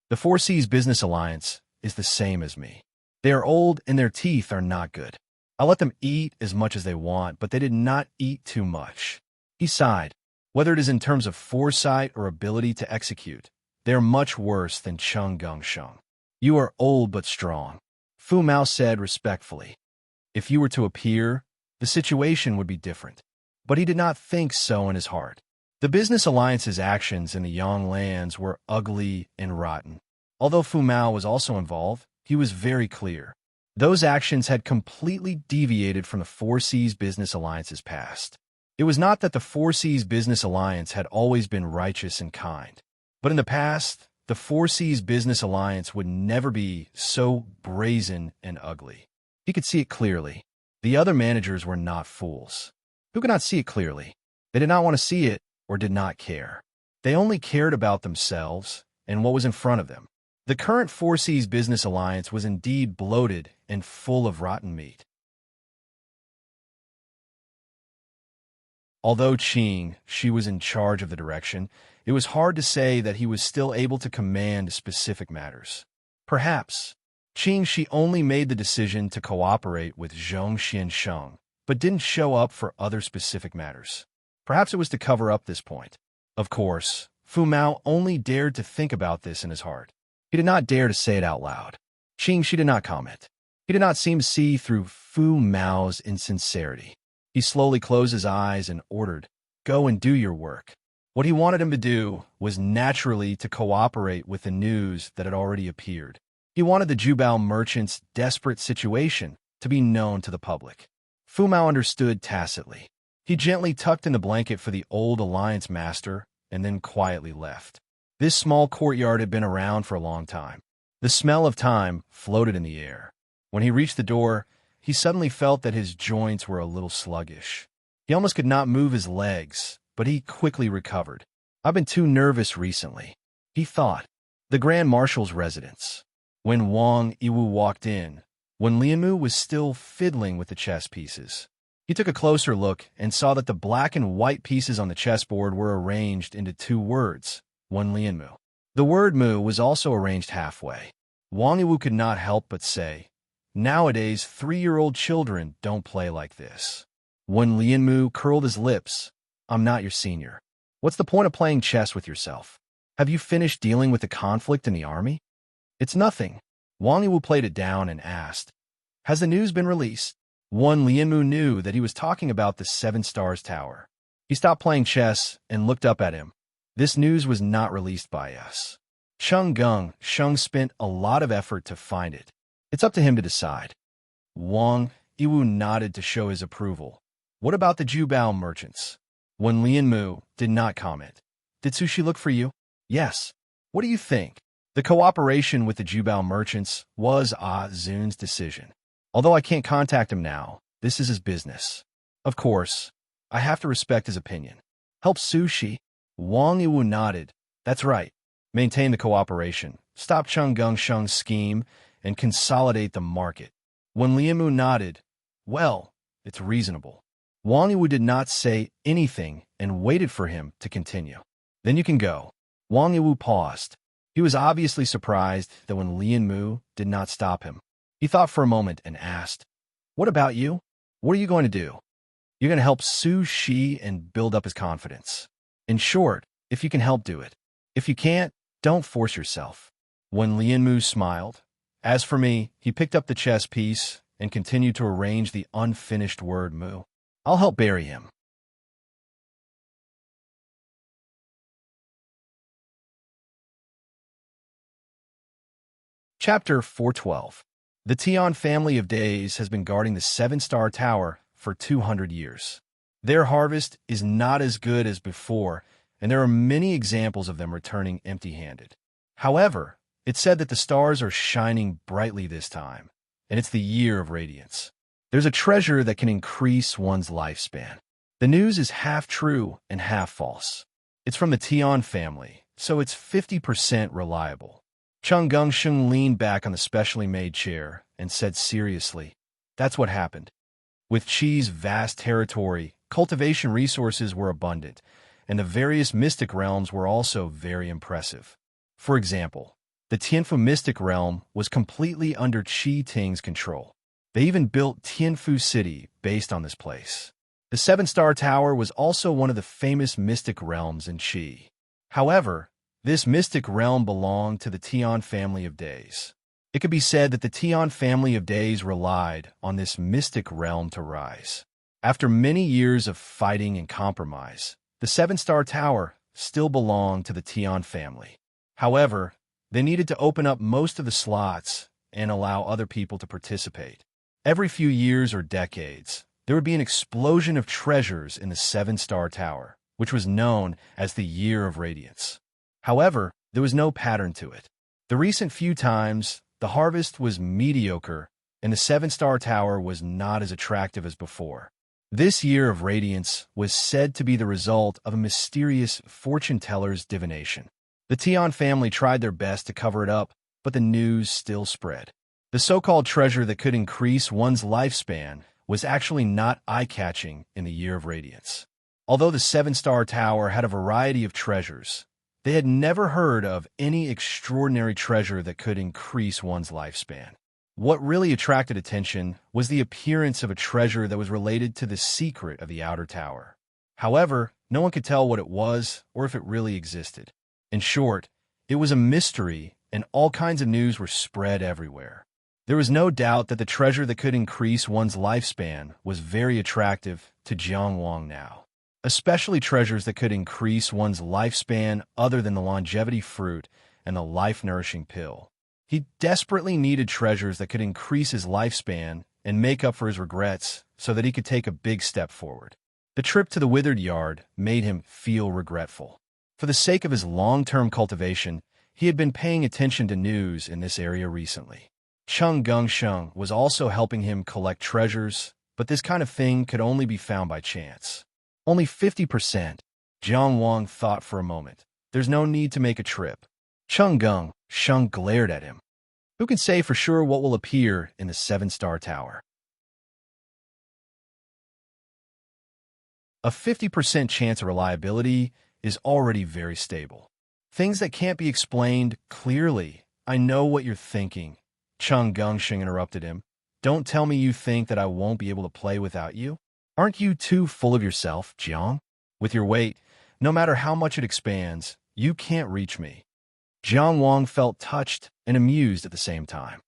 The Four Seas Business Alliance is the same as me. They are old and their teeth are not good. I'll let them eat as much as they want, but they did not eat too much. He sighed. Whether it is in terms of foresight or ability to execute, they are much worse than Chung Gung Sheng. You are old but strong, Fu Mao said respectfully. If you were to appear, the situation would be different. But he did not think so in his heart. The business alliance's actions in the Yang lands were ugly and rotten. Although Fu Mao was also involved, he was very clear. Those actions had completely deviated from the Four Seas Business Alliance's past. It was not that the Four Seas Business Alliance had always been righteous and kind. But in the past, the Four Seas Business Alliance would never be so brazen and ugly. He could see it clearly. The other managers were not fools. Who could not see it clearly? They did not want to see it or did not care. They only cared about themselves and what was in front of them. The current Four Seas Business Alliance was indeed bloated and full of rotten meat. Although she was in charge of the direction, it was hard to say that he was still able to command specific matters. Perhaps she only made the decision to cooperate with Zhong Xiansheng, but didn't show up for other specific matters. Perhaps it was to cover up this point. Of course, Fu Mao only dared to think about this in his heart. He did not dare to say it out loud. She did not comment. He did not seem to see through Fu Mao's insincerity. He slowly closed his eyes and ordered, "Go and do your work." What he wanted him to do was naturally to cooperate with the news that had already appeared. He wanted the Jubao merchant's desperate situation to be known to the public. Fu Mao understood tacitly. He gently tucked in the blanket for the old alliance master and then quietly left. This small courtyard had been around for a long time. The smell of time floated in the air. When he reached the door, he suddenly felt that his joints were a little sluggish. He almost could not move his legs, but he quickly recovered. "I've been too nervous recently," he thought. The Grand Marshal's residence. When Wang Yiwu walked in, when Lianmu was still fiddling with the chess pieces, he took a closer look and saw that the black and white pieces on the chessboard were arranged into two words, Wen Lianmu. The word mu was also arranged halfway. Wang Yiwu could not help but say, "Nowadays, 3-year-old children don't play like this." Wen Lianmu curled his lips. "I'm not your senior. What's the point of playing chess with yourself? Have you finished dealing with the conflict in the army?" "It's nothing." Wang Yiwu played it down and asked, "Has the news been released?" Wen Lianmu knew that he was talking about the Seven Stars Tower. He stopped playing chess and looked up at him. "This news was not released by us. Chung Gung Sheng spent a lot of effort to find it. It's up to him to decide." Wang Yiwu nodded to show his approval. "What about the Jubao merchants?" Wen Lianmu did not comment. "Did Sushi look for you?" "Yes." "What do you think?" The cooperation with the Jubao merchants was Zun's decision. "Although I can't contact him now, this is his business. Of course, I have to respect his opinion." "Help Sushi?" Wang Yiwu nodded. "That's right. Maintain the cooperation, stop Chung Gung Sheng's scheme, and consolidate the market." When Lianmu nodded, "Well, it's reasonable." Wang Yiwu did not say anything and waited for him to continue. "Then you can go." Wang Yiwu paused. He was obviously surprised that when Lianmu did not stop him. He thought for a moment and asked, "What about you? What are you going to do?" "You're going to help Su Shi and build up his confidence. In short, if you can help, do it. If you can't, don't force yourself." When Lianmu smiled. As for me, he picked up the chess piece and continued to arrange the unfinished word mu. "I'll help bury him." Chapter 412. The Tian family of days has been guarding the Seven-Star Tower for 200 years. Their harvest is not as good as before, and there are many examples of them returning empty-handed. However, it's said that the stars are shining brightly this time, and it's the year of radiance. There's a treasure that can increase one's lifespan. The news is half true and half false. It's from the Tian family, so it's 50% reliable. Chung Gungsheng leaned back on the specially made chair and said seriously, "That's what happened. With Qi's vast territory, cultivation resources were abundant, and the various mystic realms were also very impressive. For example, The Tianfu mystic realm was completely under Qi Ting's control. They even built Tianfu City based on this place. The Seven-Star Tower was also one of the famous mystic realms in Qi. However, this mystic realm belonged to the Tian family of days. It could be said that the Tian family of days relied on this mystic realm to rise. After many years of fighting and compromise, the Seven-Star Tower still belonged to the Tian family. However, they needed to open up most of the slots and allow other people to participate. Every few years or decades, there would be an explosion of treasures in the Seven-Star Tower, which was known as the Year of Radiance. However, there was no pattern to it. The recent few times, the harvest was mediocre, and the Seven-Star Tower was not as attractive as before. This Year of Radiance was said to be the result of a mysterious fortune-teller's divination. The Tian family tried their best to cover it up, but the news still spread. The so-called treasure that could increase one's lifespan was actually not eye-catching in the Year of Radiance. Although the Seven-Star Tower had a variety of treasures, they had never heard of any extraordinary treasure that could increase one's lifespan. What really attracted attention was the appearance of a treasure that was related to the secret of the Outer Tower. However, no one could tell what it was or if it really existed. In short, it was a mystery, and all kinds of news were spread everywhere. There was no doubt that the treasure that could increase one's lifespan was very attractive to Jiang Wang now, especially treasures that could increase one's lifespan other than the longevity fruit and the life-nourishing pill. He desperately needed treasures that could increase his lifespan and make up for his regrets so that he could take a big step forward. The trip to the withered yard made him feel regretful. For the sake of his long-term cultivation, he had been paying attention to news in this area recently. Cheng Gongsheng was also helping him collect treasures, but this kind of thing could only be found by chance. Only 50%. Jiang Wang thought for a moment. There's no need to make a trip. Cheng Gongsheng glared at him. Who can say for sure what will appear in the Seven-Star Tower? A 50% chance of reliability is already very stable. Things that can't be explained clearly. I know what you're thinking. Cheng Gongsheng interrupted him. Don't tell me you think that I won't be able to play without you. Aren't you too full of yourself, Jiang? With your weight, no matter how much it expands, you can't reach me. Jiang Wang felt touched and amused at the same time.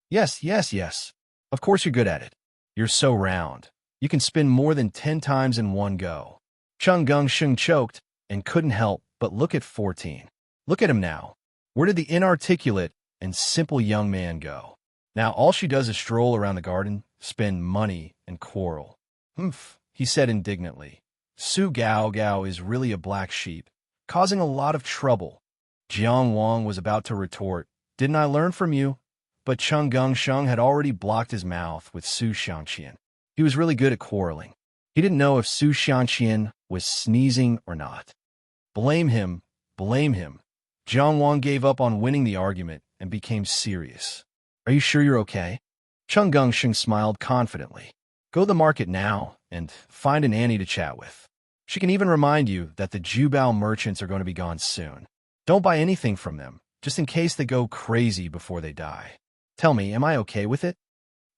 Yes. Of course you're good at it. You're so round. You can spin more than 10 times in one go. Cheng Gongsheng choked and couldn't help but look at 14. Look at him now. Where did the inarticulate and simple young man go? Now all she does is stroll around the garden, spend money, and quarrel. Humph, he said indignantly. Su Gao Gao is really a black sheep, causing a lot of trouble. Jiang Wang was about to retort, didn't I learn from you? But Cheng Gongsheng had already blocked his mouth with Su Xianqian. He was really good at quarreling. He didn't know if Su Xianqian was sneezing or not. Blame him. Jiang Wang gave up on winning the argument and became serious. Are you sure you're okay? Cheng Gongsheng smiled confidently. Go to the market now and find an Annie to chat with. She can even remind you that the Jubao merchants are going to be gone soon. Don't buy anything from them, just in case they go crazy before they die. Tell me, am I okay with it?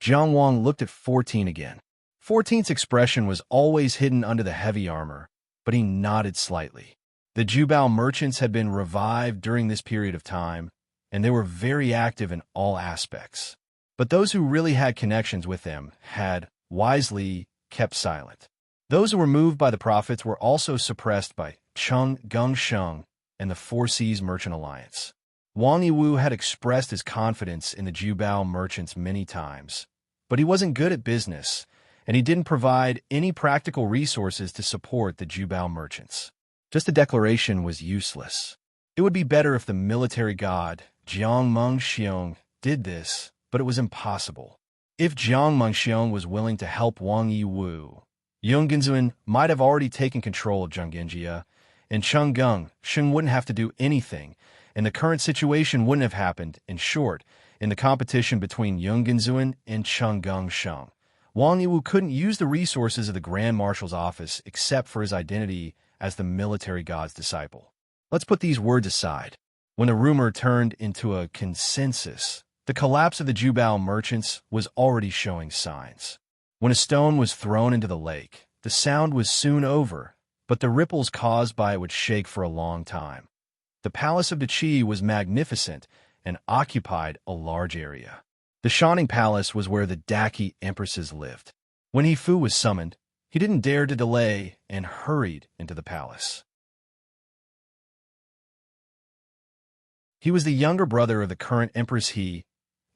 Jiang Wang looked at 14 again. 14's expression was always hidden under the heavy armor, but he nodded slightly. The Jubao merchants had been revived during this period of time, and they were very active in all aspects. But those who really had connections with them had, wisely, kept silent. Those who were moved by the prophets were also suppressed by Cheng Gongsheng and the Four Seas Merchant Alliance. Wang Yiwu had expressed his confidence in the Jubao merchants many times, but he wasn't good at business, and he didn't provide any practical resources to support the Jubao merchants. Just a declaration was useless. It would be better if the military god, Jiang Mengxiong, did this, but it was impossible. If Jiang Mengxiong was willing to help Wang Yiwu, Yunganzuan might have already taken control of Zhenggenjia, and Cheng Gongsheng wouldn't have to do anything, and the current situation wouldn't have happened. In short, in the competition between Yunganzuan and Cheng Gongsheng, Wang Yiwu couldn't use the resources of the Grand Marshal's office except for his identity as the military god's disciple. Let's put these words aside. When the rumor turned into a consensus, the collapse of the Jubao merchants was already showing signs. When a stone was thrown into the lake, the sound was soon over, but the ripples caused by it would shake for a long time. The palace of Dachi was magnificent and occupied a large area. The Shining Palace was where the Daki empresses lived. When He-Fu was summoned, he didn't dare to delay and hurried into the palace. He was the younger brother of the current Empress He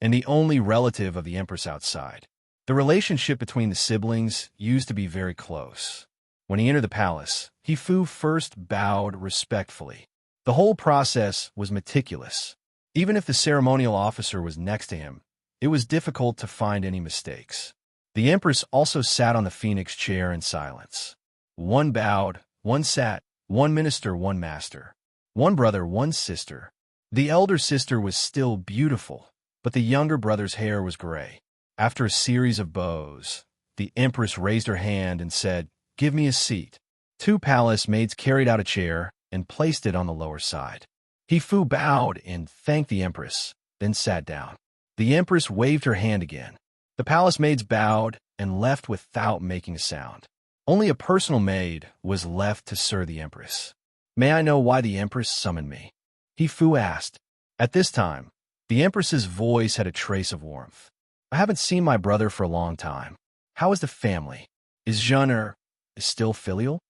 and the only relative of the Empress outside. The relationship between the siblings used to be very close. When he entered the palace, He-Fu first bowed respectfully. The whole process was meticulous. Even if the ceremonial officer was next to him, it was difficult to find any mistakes. The Empress also sat on the phoenix chair in silence. One bowed, one sat, one minister, one master. One brother, one sister. The elder sister was still beautiful, but the younger brother's hair was gray. After a series of bows, the Empress raised her hand and said, "Give me a seat." 2 palace maids carried out a chair and placed it on the lower side. He-Fu bowed and thanked the Empress, then sat down. The Empress waved her hand again. The palace maids bowed and left without making a sound. Only a personal maid was left to serve the Empress. "May I know why the Empress summoned me?" He-Fu asked. At this time, the Empress's voice had a trace of warmth. "I haven't seen my brother for a long time. How is the family? Is Zhener still filial?"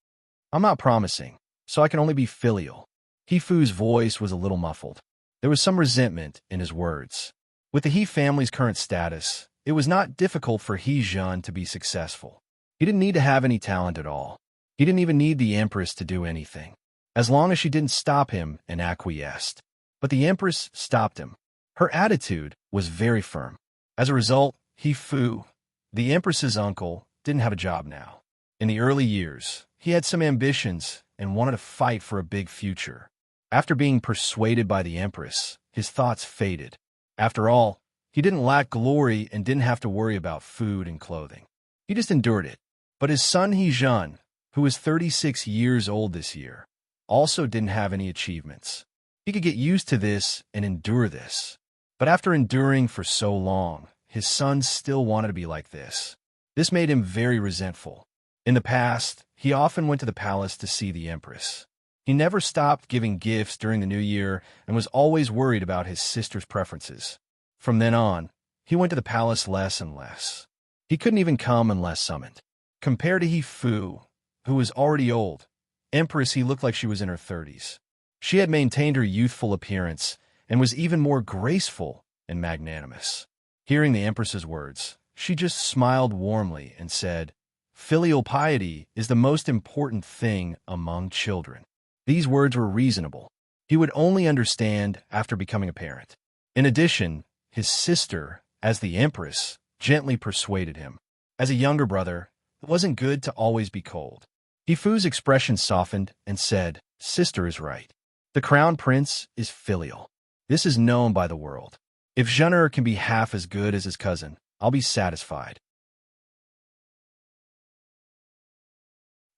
"I'm not promising, so I can only be filial." He-Fu's voice was a little muffled. There was some resentment in his words. With the He family's current status, it was not difficult for He-Zhen to be successful. He didn't need to have any talent at all. He didn't even need the Empress to do anything, as long as she didn't stop him and acquiesced. But the Empress stopped him. Her attitude was very firm. As a result, He-Fu, the Empress's uncle, didn't have a job now. In the early years, he had some ambitions and wanted to fight for a big future. After being persuaded by the Empress, his thoughts faded. After all, he didn't lack glory and didn't have to worry about food and clothing. He just endured it. But his son He-Zhen, who was 36 years old this year, also didn't have any achievements. He could get used to this and endure this. But after enduring for so long, his son still wanted to be like this. This made him very resentful. In the past, he often went to the palace to see the Empress. He never stopped giving gifts during the new year and was always worried about his sister's preferences. From then on, he went to the palace less and less. He couldn't even come unless summoned. Compared to He-Fu, who was already old, Empress he looked like she was in her 30s. She had maintained her youthful appearance and was even more graceful and magnanimous. Hearing the Empress's words, she just smiled warmly and said, "Filial piety is the most important thing among children." These words were reasonable. He would only understand after becoming a parent. In addition, his sister, as the Empress, gently persuaded him. As a younger brother, it wasn't good to always be cold. He-Fu's expression softened and said, "Sister is right. The crown prince is filial. This is known by the world. If Zhener can be half as good as his cousin, I'll be satisfied."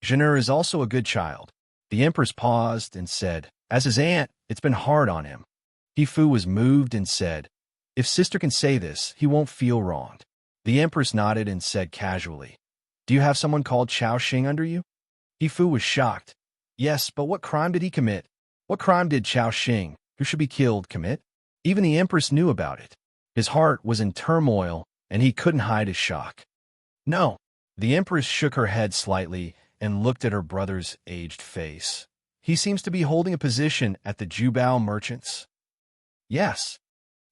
Zhener is also a good child. The Empress paused and said, "As his aunt, it's been hard on him." He-Fu was moved and said, "If sister can say this, he won't feel wronged." The Empress nodded and said casually, "Do you have someone called Chao Xing under you?" He-Fu was shocked. "Yes, but what crime did he commit? What crime did Chao Xing, who should be killed, commit?" Even the Empress knew about it. His heart was in turmoil, and he couldn't hide his shock. "No." The Empress shook her head slightly and looked at her brother's aged face. "He seems to be holding a position at the Jubao merchants." Yes.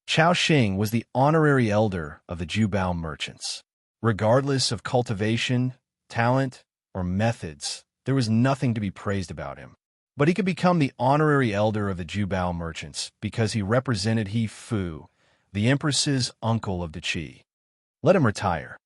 Chao Xing was the honorary elder of the Jubao merchants. Regardless of cultivation, talent, or methods, there was nothing to be praised about him. But he could become the honorary elder of the Jubao merchants because he represented He-Fu, the Empress's uncle of Dachi. "Let him retire,"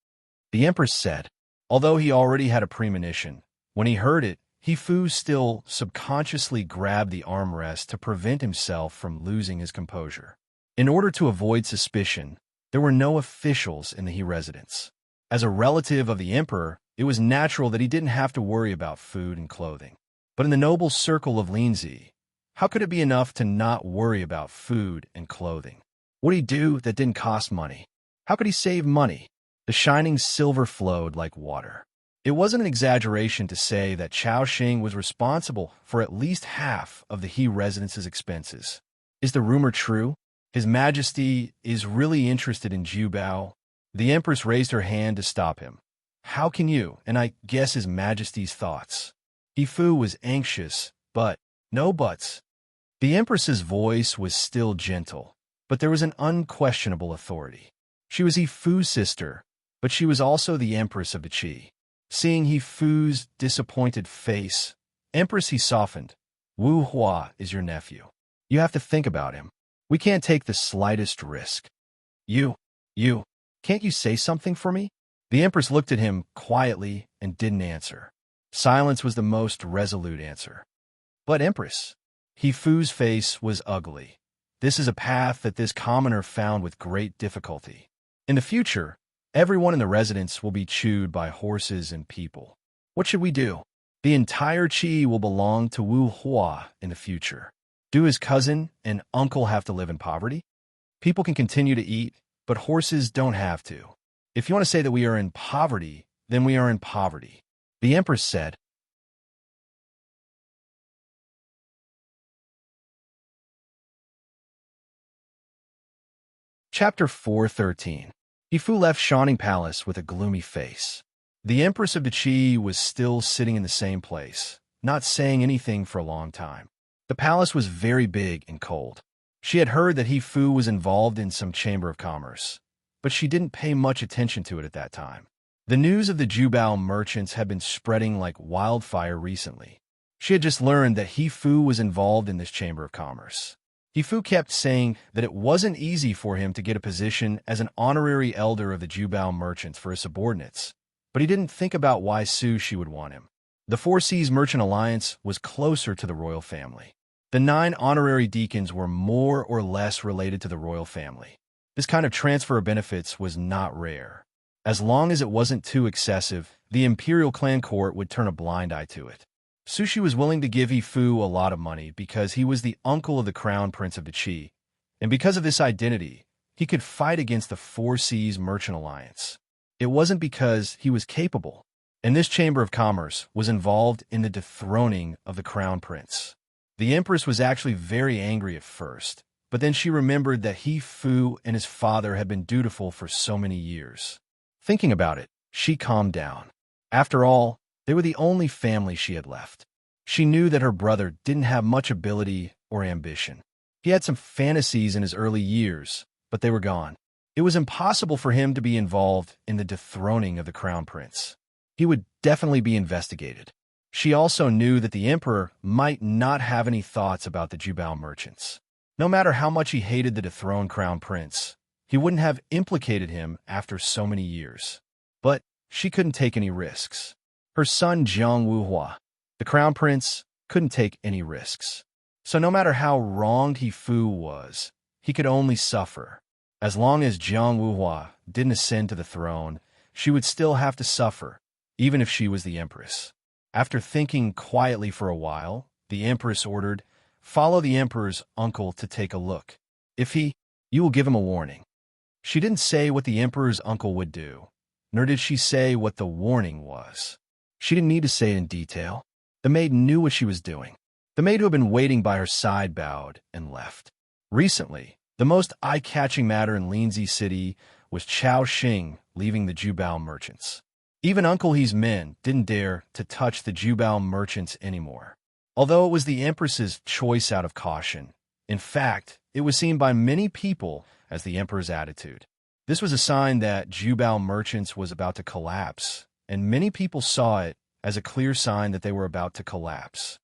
the Empress said. Although he already had a premonition, when he heard it, He-Fu still subconsciously grabbed the armrest to prevent himself from losing his composure. In order to avoid suspicion, there were no officials in the He residence. As a relative of the emperor, it was natural that he didn't have to worry about food and clothing. But in the noble circle of Linzi, How could it be enough to not worry about food and clothing? What did he do that didn't cost money? How could he save money? The shining silver flowed like water. It wasn't an exaggeration to say that Chao Xing was responsible for at least half of the He residence's expenses. Is the rumor true? His Majesty is really interested in Jubao. The Empress raised her hand to stop him. How can you? And I guess His Majesty's thoughts. Yifu was anxious, but no buts. The Empress's voice was still gentle, but there was an unquestionable authority. She was Yifu's sister, but she was also the Empress of the Qi. Seeing Yifu's disappointed face, Empress, he softened. Wu Hua is your nephew. You have to think about him. We can't take the slightest risk. You, can't you say something for me? The Empress looked at him quietly and didn't answer. Silence was the most resolute answer. But Empress, Yifu's face was ugly. This is a path that this commoner found with great difficulty. In the future, everyone in the residence will be chewed by horses and people. What should we do? The entire Qi will belong to Wu Hua in the future. Do his cousin and uncle have to live in poverty? People can continue to eat, but horses don't have to. If you want to say that we are in poverty, then we are in poverty. The Empress said. Chapter 413. Yifu left Shining Palace with a gloomy face. The Empress of the Qi was still sitting in the same place, not saying anything for a long time. The palace was very big and cold. She had heard that Yifu was involved in some chamber of commerce, but she didn't pay much attention to it at that time. The news of the Jubao merchants had been spreading like wildfire recently. She had just learned that Yifu was involved in this chamber of commerce. Yifu kept saying that it wasn't easy for him to get a position as an honorary elder of the Jubao merchants for his subordinates, but he didn't think about why she would want him. The Four Seas Merchant Alliance was closer to the royal family. The 9 honorary deacons were more or less related to the royal family. This kind of transfer of benefits was not rare. As long as it wasn't too excessive, the imperial clan court would turn a blind eye to it. Sushi was willing to give Yifu a lot of money because he was the uncle of the crown prince of the Qi, and because of this identity, he could fight against the Four Seas Merchant Alliance. It wasn't because he was capable, and this chamber of commerce was involved in the dethroning of the crown prince. The Empress was actually very angry at first, but then she remembered that Yifu and his father had been dutiful for so many years. Thinking about it, she calmed down. After all, they were the only family she had left. She knew that her brother didn't have much ability or ambition. He had some fantasies in his early years, but they were gone. It was impossible for him to be involved in the dethroning of the crown prince. He would definitely be investigated. She also knew that the emperor might not have any thoughts about the Jubao merchants. No matter how much he hated the dethroned crown prince, he wouldn't have implicated him after so many years. But she couldn't take any risks. Her son Jiang Wuhua, the crown prince, couldn't take any risks. So no matter how wronged Yifu was, he could only suffer. As long as Jiang Wuhua didn't ascend to the throne, she would still have to suffer, even if she was the empress. After thinking quietly for a while, the empress ordered, "Follow the emperor's uncle to take a look. If you will give him a warning." She didn't say what the emperor's uncle would do, nor did she say what the warning was. She didn't need to say it in detail. The maid knew what she was doing. The maid who had been waiting by her side bowed and left. Recently, the most eye-catching matter in Linzi City was Chao Xing leaving the Jubao merchants. Even Uncle He's men didn't dare to touch the Jubao merchants anymore. Although it was the empress's choice out of caution, in fact, it was seen by many people as the emperor's attitude. This was a sign that Jubao merchants was about to collapse, and many people saw it as a clear sign that they were about to collapse.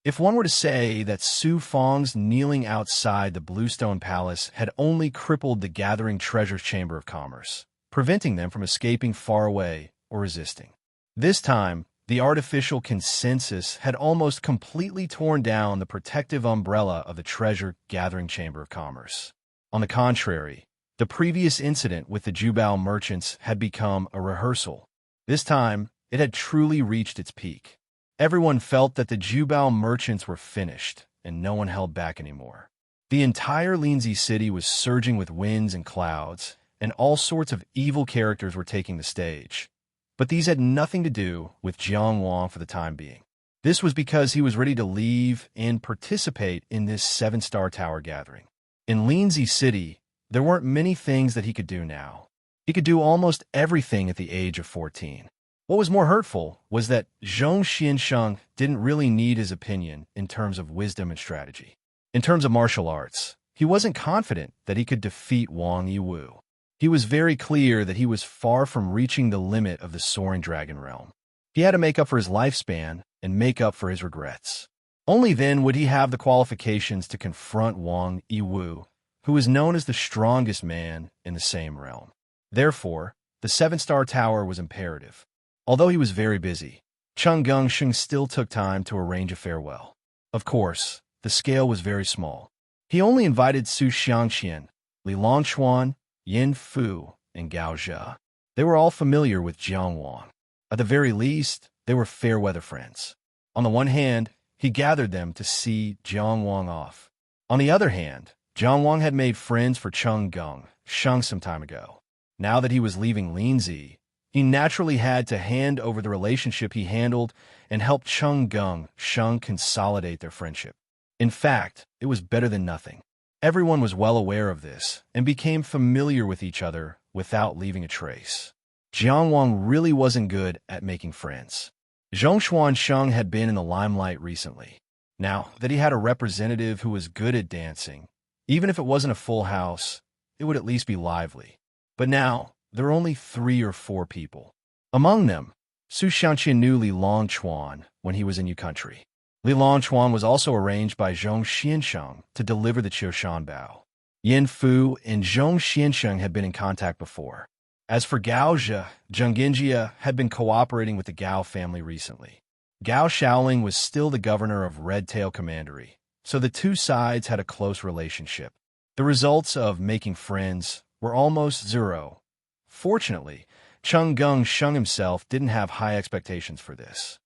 If one were to say that Su Feng's kneeling outside the Bluestone Palace had only crippled the gathering treasure chamber of commerce, preventing them from escaping far away or resisting. This time, the artificial consensus had almost completely torn down the protective umbrella of the treasure gathering chamber of commerce. On the contrary, the previous incident with the Jubao merchants had become a rehearsal. This time, it had truly reached its peak. Everyone felt that the Jubao merchants were finished, and no one held back anymore. The entire Linzi city was surging with winds and clouds, and all sorts of evil characters were taking the stage. But these had nothing to do with Jiang Wang for the time being. This was because he was ready to leave and participate in this 7-star tower gathering. In Linzi City, there weren't many things that he could do now. He could do almost everything at the age of 14. What was more hurtful was that Zhong Xiansheng didn't really need his opinion in terms of wisdom and strategy. In terms of martial arts, he wasn't confident that he could defeat Wang Yiwu. He was very clear that he was far from reaching the limit of the soaring dragon realm. He had to make up for his lifespan and make up for his regrets. Only then would he have the qualifications to confront Wang Yiwu, who was known as the strongest man in the same realm. Therefore, the 7-star tower was imperative. Although he was very busy, Cheng Gongsheng still took time to arrange a farewell. Of course, the scale was very small. He only invited Su Xiangqian, Li Longchuan, Yin Fu, and Gao Zhe. They were all familiar with Jiang Wang. At the very least, they were fair-weather friends. On the one hand, he gathered them to see Jiang Wang off. On the other hand, Jiang Wang had made friends for Cheng Gongsheng some time ago. Now that he was leaving Linzi, he naturally had to hand over the relationship he handled and help Cheng Gongsheng consolidate their friendship. In fact, it was better than nothing. Everyone was well aware of this and became familiar with each other without leaving a trace. Jiang Wang really wasn't good at making friends. Zhong Xuansheng had been in the limelight recently. Now that he had a representative who was good at dancing, even if it wasn't a full house, it would at least be lively. But now, there were only 3 or 4 people. Among them, Su Xiangqian knew Li Longchuan when he was in Yu Country. Li Longchuan was also arranged by Zhong Xiansheng to deliver the Qiushan Bao. Yin Fu and Zhong Xiansheng had been in contact before. As for Gao Zhe, Zheng Genjie had been cooperating with the Gao family recently. Gao Shaoling was still the governor of Red Tail Commandery, so the two sides had a close relationship. The results of making friends were almost zero. Fortunately, Cheng Gongsheng himself didn't have high expectations for this.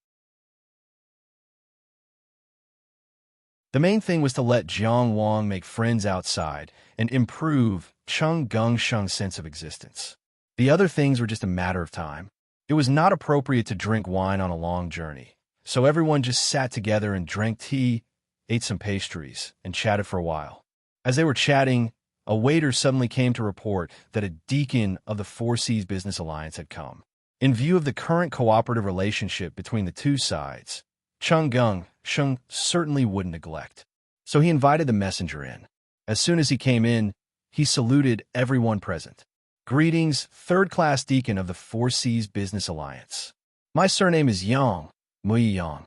The main thing was to let Jiang Wang make friends outside and improve Cheng Gongsheng's sense of existence. The other things were just a matter of time. It was not appropriate to drink wine on a long journey, so everyone just sat together and drank tea, ate some pastries, and chatted for a while. As they were chatting, a waiter suddenly came to report that a deacon of the Four Seas Business Alliance had come. In view of the current cooperative relationship between the two sides, Cheng Gongsheng certainly wouldn't neglect. So he invited the messenger in. As soon as he came in, he saluted everyone present. "Greetings, third-class deacon of the Four Seas Business Alliance. My surname is Yang, Mui Yang."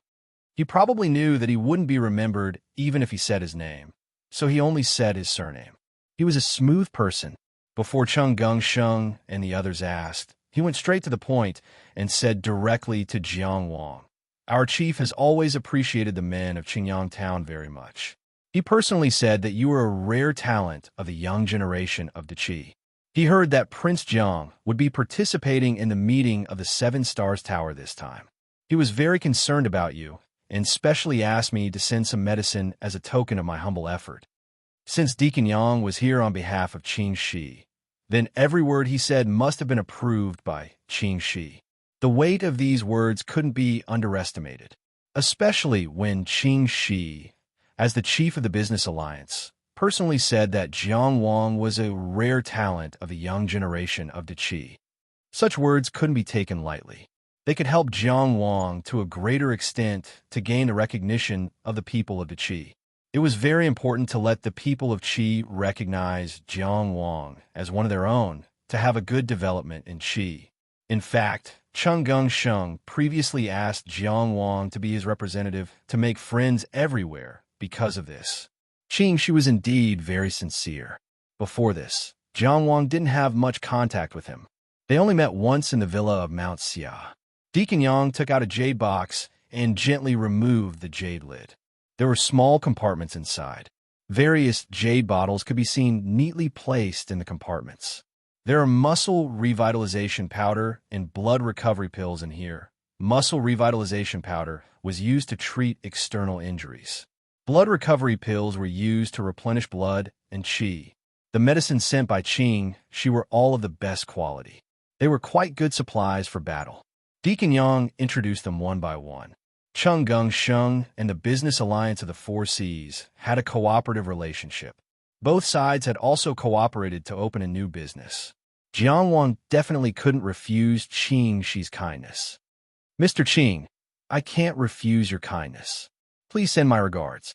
He probably knew that he wouldn't be remembered even if he said his name, so he only said his surname. He was a smooth person. Before Cheng Gongsheng and the others asked, he went straight to the point and said directly to Jiang Wang, "Our chief has always appreciated the men of Qingyang Town very much. He personally said that you are a rare talent of the young generation of Deqi. He heard that Prince Jiang would be participating in the meeting of the 7 Stars Tower this time. He was very concerned about you and specially asked me to send some medicine as a token of my humble effort. Since Deacon Yang was here on behalf of Qing Shi, then every word he said must have been approved by Qing Shi. The weight of these words couldn't be underestimated, especially when Qing Shi, as the chief of the business alliance, personally said that Jiang Wang was a rare talent of the young generation of Deqi. Such words couldn't be taken lightly. They could help Jiang Wang to a greater extent to gain the recognition of the people of Deqi. It was very important to let the people of Qi recognize Jiang Wang as one of their own to have a good development in Qi. In fact, Cheng Gongsheng previously asked Jiang Wang to be his representative to make friends everywhere because of this. Qing Shi was indeed very sincere. Before this, Jiang Wang didn't have much contact with him. They only met once in the villa of Mount Xia. Deacon Yang took out a jade box and gently removed the jade lid. There were small compartments inside. Various jade bottles could be seen neatly placed in the compartments. There are muscle revitalization powder and blood recovery pills in here, muscle revitalization powder was used to treat external injuries. Blood recovery pills were used to replenish blood and qi. The medicines sent by Qing, she were all of the best quality. They were quite good supplies for battle. Deacon Yang introduced them one by one. Cheng Gung Sheng and the Business Alliance of the Four Seas had a cooperative relationship. Both sides had also cooperated to open a new business. Jiang Wang definitely couldn't refuse Qing Shi's kindness. Mr. Qing, I can't refuse your kindness. Please send my regards.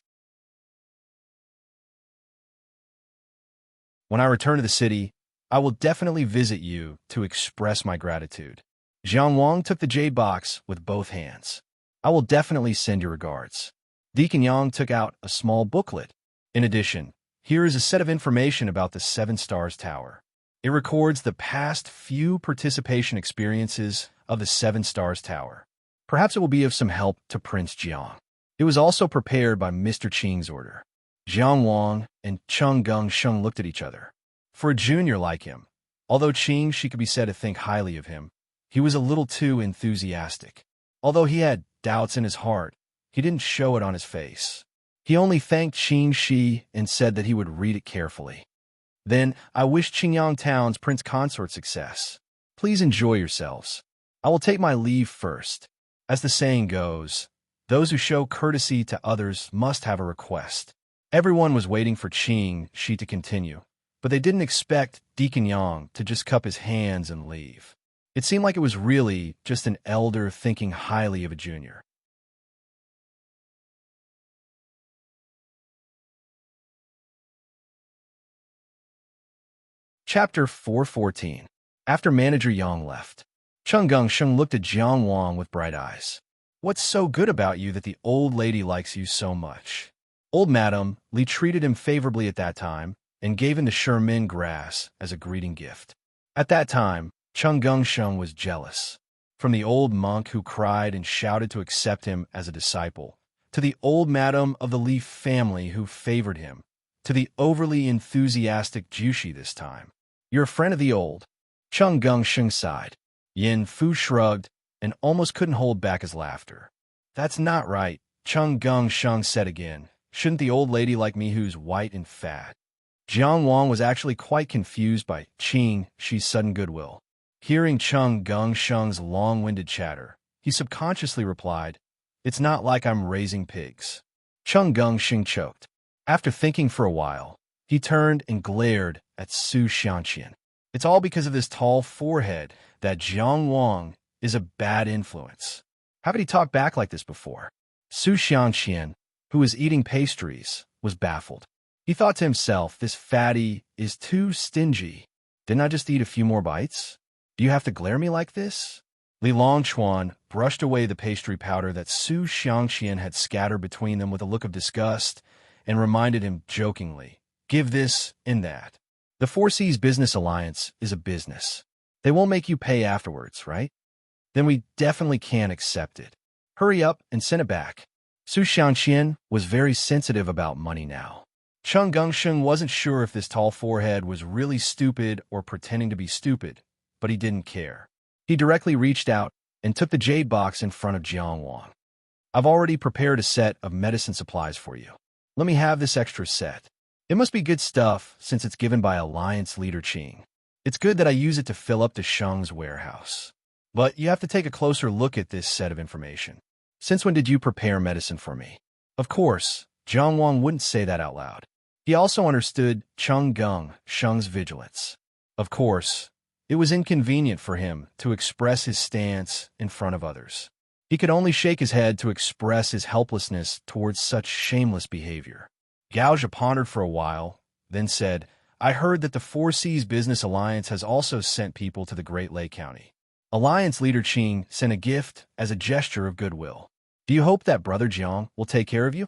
When I return to the city, I will definitely visit you to express my gratitude. Jiang Wang took the jade box with both hands. I will definitely send your regards. Deacon Yang took out a small booklet. In addition, here is a set of information about the Seven Stars Tower. It records the past few participation experiences of the Seven Stars Tower. Perhaps it will be of some help to Prince Jiang. It was also prepared by Mr. Qing's order. Jiang Wang and Cheng Gung Sheng looked at each other. For a junior like him, although Qing Shi could be said to think highly of him, he was a little too enthusiastic. Although he had doubts in his heart, he didn't show it on his face. He only thanked Qing Shi and said that he would read it carefully. Then, I wish Qingyang Town's Prince Consort success. Please enjoy yourselves. I will take my leave first. As the saying goes, those who show courtesy to others must have a request. Everyone was waiting for Qing Shi to continue, but they didn't expect Deacon Yang to just cup his hands and leave. It seemed like it was really just an elder thinking highly of a junior. Chapter 414. After Manager Yang left, Cheng Gung Sheng looked at Jiang Wang with bright eyes. What's so good about you that the old lady likes you so much? Old Madam Li treated him favorably at that time and gave him the Shermin grass as a greeting gift. At that time, Cheng Gung Sheng was jealous. From the old monk who cried and shouted to accept him as a disciple, to the old madam of the Li family who favored him, to the overly enthusiastic Jushi this time. You're a friend of the old. Cheng Gung Sheng sighed. Yin Fu shrugged and almost couldn't hold back his laughter. That's not right, Cheng Gung Sheng said again. Shouldn't the old lady like me who's white and fat? Jiang Wang was actually quite confused by Qing Shi's sudden goodwill. Hearing Cheng Gung Sheng's long-winded chatter, he subconsciously replied, It's not like I'm raising pigs. Cheng Gung Sheng choked. After thinking for a while, he turned and glared at Su Xianqian. It's all because of this tall forehead that Jiang Wang is a bad influence. Haven't he talked back like this before? Su Xianqian, who was eating pastries, was baffled. He thought to himself, this fatty is too stingy. Didn't I just eat a few more bites? Do you have to glare me like this? Li Longchuan brushed away the pastry powder that Su Xianqian had scattered between them with a look of disgust and reminded him jokingly, give this and that. The Four Seas Business Alliance is a business. They won't make you pay afterwards, right? Then we definitely can't accept it. Hurry up and send it back. Su Xianqian was very sensitive about money now. Cheng Gungsheng wasn't sure if this tall forehead was really stupid or pretending to be stupid, but he didn't care. He directly reached out and took the jade box in front of Jiang Wang. I've already prepared a set of medicine supplies for you. Let me have this extra set. It must be good stuff since it's given by Alliance leader Qing. It's good that I use it to fill up the Sheng's warehouse. But you have to take a closer look at this set of information. Since when did you prepare medicine for me? Of course, Jiang Wang wouldn't say that out loud. He also understood Cheng Gung Sheng's vigilance. Of course, it was inconvenient for him to express his stance in front of others. He could only shake his head to express his helplessness towards such shameless behavior. Gaozha pondered for a while, then said, I heard that the Four Seas Business Alliance has also sent people to the Great Lake County. Alliance leader Qing sent a gift as a gesture of goodwill. Do you hope that Brother Jiang will take care of you?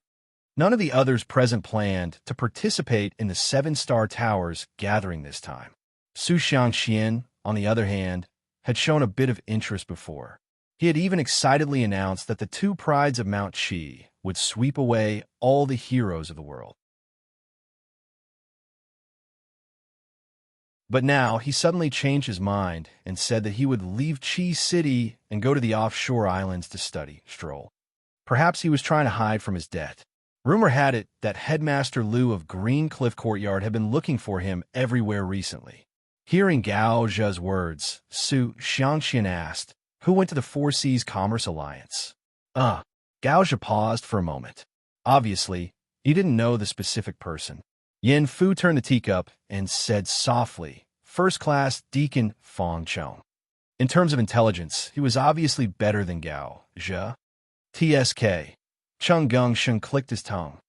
None of the others present planned to participate in the Seven Star Towers gathering this time. Su Xianqian, on the other hand, had shown a bit of interest before. He had even excitedly announced that the two prides of Mount Qi would sweep away all the heroes of the world. But now he suddenly changed his mind and said that he would leave Chi City and go to the offshore islands to study, stroll. Perhaps he was trying to hide from his debt. Rumor had it that Headmaster Liu of Green Cliff Courtyard had been looking for him everywhere recently. Hearing Gao Zhe's words, Su Xiangxian asked, "Who went to the Four Seas Commerce Alliance?" Gao Zhe paused for a moment. Obviously, he didn't know the specific person. Yin Fu turned the teacup and said softly, "First class Deacon Fong Chong." In terms of intelligence, he was obviously better than Gao Zhe. TSK. Chung Gung Sheng clicked his tongue.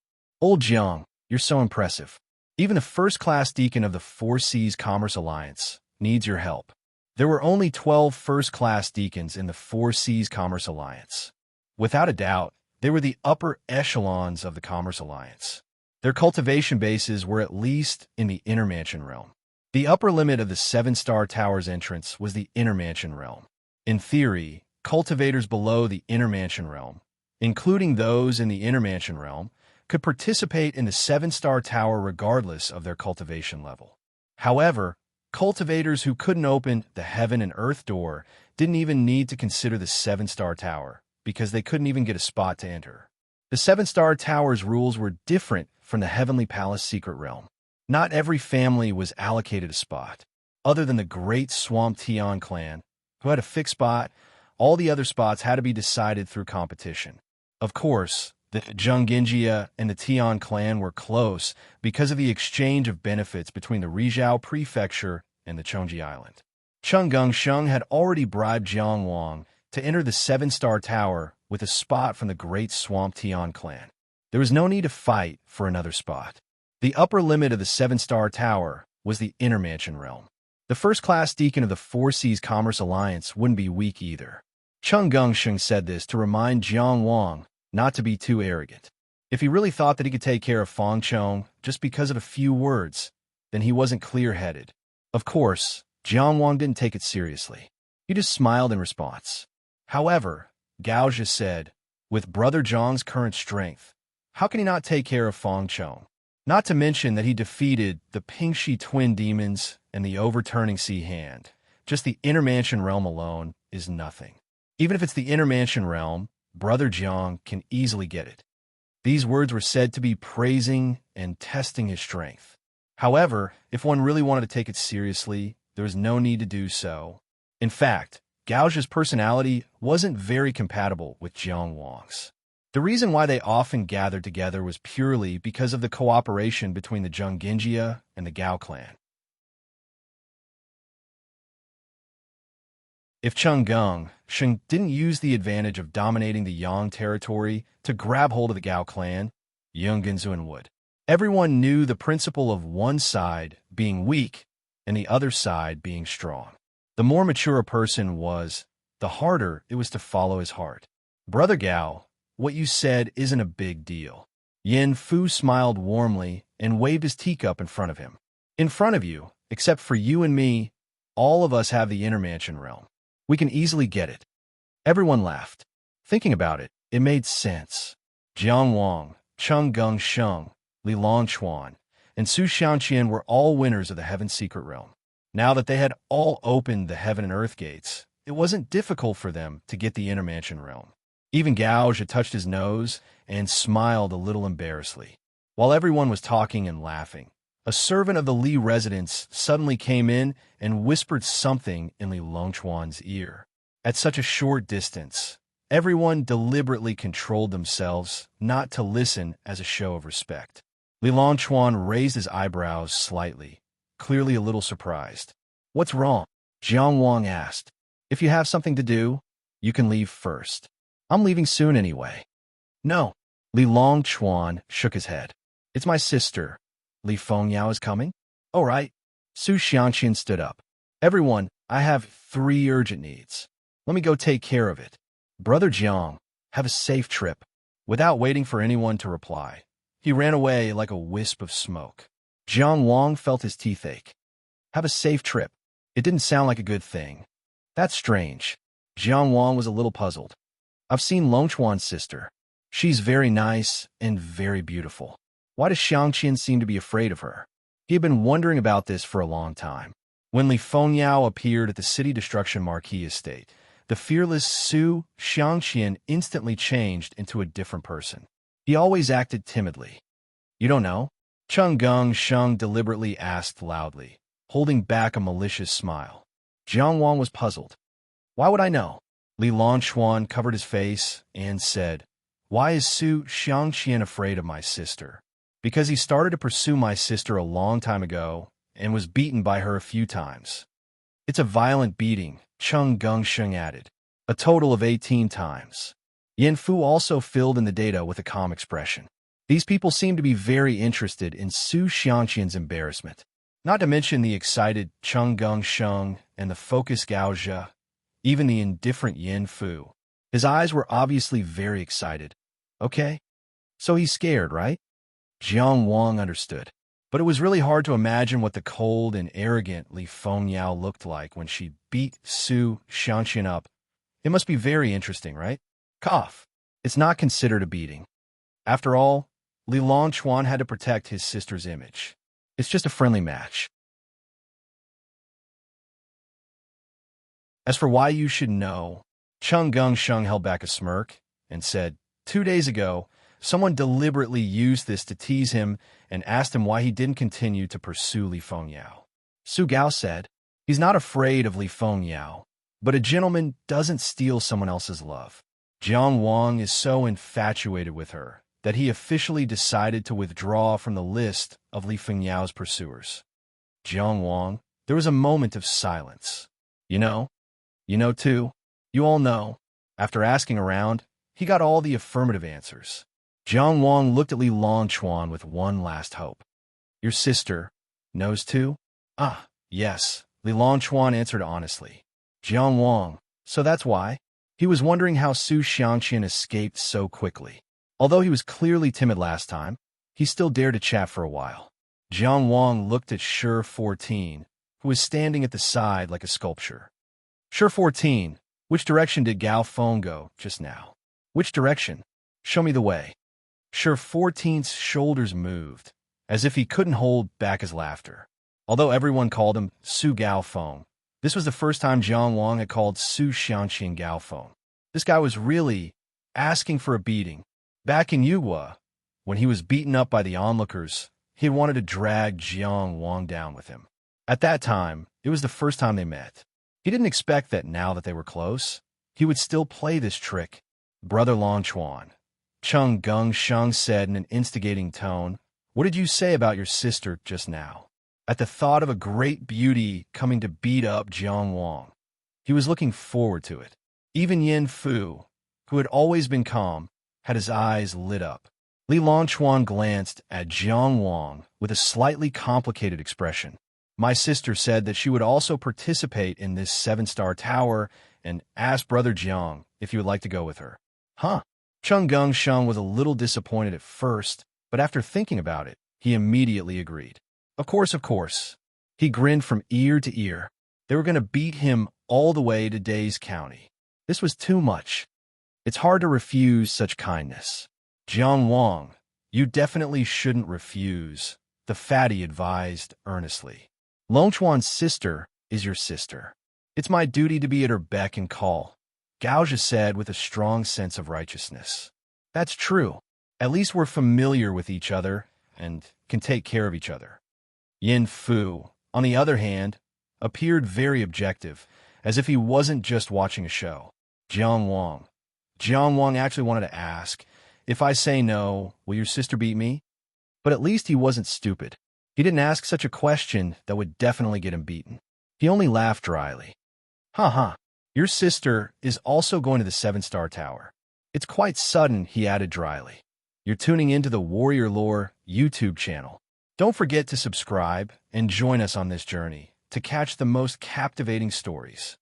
"Old Jiang, you're so impressive. Even the first-class deacon of the Four Seas Commerce Alliance needs your help." There were only 12 first-class deacons in the Four Seas Commerce Alliance. Without a doubt, they were the upper echelons of the Commerce Alliance. Their cultivation bases were at least in the Inner Mansion realm. The upper limit of the Seven-Star Tower's entrance was the Inner Mansion realm. In theory, cultivators below the Inner Mansion realm, including those in the Inner Mansion realm, could participate in the Seven-Star Tower regardless of their cultivation level. However, cultivators who couldn't open the Heaven and Earth door didn't even need to consider the Seven-Star Tower because they couldn't even get a spot to enter. The Seven-Star Tower's rules were different from the Heavenly Palace Secret Realm. Not every family was allocated a spot. Other than the Great Swamp Tian clan, who had a fixed spot, all the other spots had to be decided through competition. Of course, the Zhenggenjia and the Tian clan were close because of the exchange of benefits between the Rizhao Prefecture and the Chongji Island. Chung Gungsheng had already bribed Jiang Wang to enter the Seven-Star Tower with a spot from the Great Swamp Tian clan. There was no need to fight for another spot. The upper limit of the Seven-Star Tower was the Inner Mansion realm. The first-class deacon of the Four Seas Commerce Alliance wouldn't be weak either. Chung Gungsheng said this to remind Jiang Wang not to be too arrogant. If he really thought that he could take care of Fong Chong just because of a few words, then he wasn't clear-headed. Of course, Jiang Wang didn't take it seriously. He just smiled in response. However, Gao Zhe said, with Brother Zhang's current strength, how can he not take care of Fong Chong? Not to mention that he defeated the Pingxi twin demons and the overturning sea hand. Just the Inner Mansion realm alone is nothing. Even if it's the Inner Mansion realm, Brother Jiang can easily get it. These words were said to be praising and testing his strength. However, if one really wanted to take it seriously, there was no need to do so. In fact, Gao Zhe's personality wasn't very compatible with Jiang Wang's. The reason why they often gathered together was purely because of the cooperation between the Zhenggenjia and the Gao clan. If Chung Gungsheng didn't use the advantage of dominating the Yang territory to grab hold of the Gao clan, Yungenzuan would. Everyone knew the principle of one side being weak and the other side being strong. The more mature a person was, the harder it was to follow his heart. Brother Gao, what you said isn't a big deal. Yin Fu smiled warmly and waved his teacup in front of him. In front of you, except for you and me, all of us have the Inner Mansion realm. We can easily get it. Everyone laughed. Thinking about it, it made sense. Jiang Wang, Chung Gungsheng, Li Longchuan, and Su Xiangqian were all winners of the Heaven Secret Realm. Now that they had all opened the Heaven and Earth gates, it wasn't difficult for them to get the Inner Mansion realm. Even Gao Zhe touched his nose and smiled a little embarrassedly. While everyone was talking and laughing, a servant of the Li residence suddenly came in and whispered something in Li Longchuan's ear. At such a short distance, everyone deliberately controlled themselves not to listen as a show of respect. Li Longchuan raised his eyebrows slightly, clearly a little surprised. "What's wrong?" Jiang Wang asked. "If you have something to do, you can leave first. I'm leaving soon anyway." "No." Li Longchuan shook his head. "It's my sister. Li Fengyao is coming?" "All right." Su Xiangqian stood up. "Everyone, I have 3 urgent needs. Let me go take care of it. Brother Jiang, have a safe trip." Without waiting for anyone to reply, he ran away like a wisp of smoke. Jiang Wang felt his teeth ache. Have a safe trip. It didn't sound like a good thing. That's strange. Jiang Wang was a little puzzled. I've seen Longchuan's sister. She's very nice and very beautiful. Why does Xiangqian seem to be afraid of her? He had been wondering about this for a long time. When Li Fengyao appeared at the City Destruction Marquee estate, the fearless Su Xiangqian instantly changed into a different person. He always acted timidly. You don't know? Cheng Gung Sheng deliberately asked loudly, holding back a malicious smile. Jiang Wang was puzzled. Why would I know? Li Longchuan covered his face and said, Why is Su Xiangqian afraid of my sister? Because he started to pursue my sister a long time ago and was beaten by her a few times. It's a violent beating, Cheng Gungsheng added. A total of 18 times. Yin Fu also filled in the data with a calm expression. These people seem to be very interested in Su Xiangqian's embarrassment. Not to mention the excited Cheng Gungsheng and the focused Gao Zhe, even the indifferent Yin Fu. His eyes were obviously very excited. Okay? So he's scared, right? Jiang Wang understood. But it was really hard to imagine what the cold and arrogant Li Fengyao looked like when she beat Su Xiangqian up. It must be very interesting, right? Cough. It's not considered a beating. After all, Li Longchuan had to protect his sister's image. It's just a friendly match. As for why you should know, Cheng Gungsheng held back a smirk and said, 2 days ago, someone deliberately used this to tease him and asked him why he didn't continue to pursue Li Fengyao. Su Gao said, he's not afraid of Li Fengyao, but a gentleman doesn't steal someone else's love. Jiang Wang is so infatuated with her that he officially decided to withdraw from the list of Li Fengyao's pursuers. Jiang Wang, there was a moment of silence. You know too. You all know. After asking around, he got all the affirmative answers. Jiang Wang looked at Li Longchuan with one last hope. Your sister knows too? Ah, yes, Li Longchuan answered honestly. Jiang Wang, so that's why? He was wondering how Su Xiangqian escaped so quickly. Although he was clearly timid last time, he still dared to chat for a while. Jiang Wang looked at Shi 14, who was standing at the side like a sculpture. Shi 14, which direction did Gao Feng go just now? Which direction? Show me the way. Shi 14's shoulders moved, as if he couldn't hold back his laughter. Although everyone called him Su Gao Feng, this was the first time Jiang Wang had called Su Xiangqian Gao Feng. This guy was really asking for a beating. Back in Yuhua, when he was beaten up by the onlookers, he had wanted to drag Jiang Wang down with him. At that time, it was the first time they met. He didn't expect that now that they were close, he would still play this trick. Brother Longchuan, Cheng Gungsheng said in an instigating tone, what did you say about your sister just now? At the thought of a great beauty coming to beat up Jiang Wang, he was looking forward to it. Even Yin Fu, who had always been calm, had his eyes lit up. Li Longchuan glanced at Jiang Wang with a slightly complicated expression. My sister said that she would also participate in this 7-star tower and asked Brother Jiang if you would like to go with her. Huh? Cheng Gungsheng was a little disappointed at first, but after thinking about it, he immediately agreed. Of course. He grinned from ear to ear. They were going to beat him all the way to Days County. This was too much. It's hard to refuse such kindness. Jiang Wang, you definitely shouldn't refuse, the fatty advised earnestly. Longchuan's sister is your sister. It's my duty to be at her beck and call, Gao Zhe said with a strong sense of righteousness. That's true. At least we're familiar with each other and can take care of each other. Yin Fu, on the other hand, appeared very objective, as if he wasn't just watching a show. Jiang Wang actually wanted to ask, if I say no, will your sister beat me? But at least he wasn't stupid. He didn't ask such a question that would definitely get him beaten. He only laughed dryly. Your sister is also going to the 7-star tower. It's quite sudden, he added dryly. You're tuning into the Warrior Lore YouTube channel. Don't forget to subscribe and join us on this journey to catch the most captivating stories.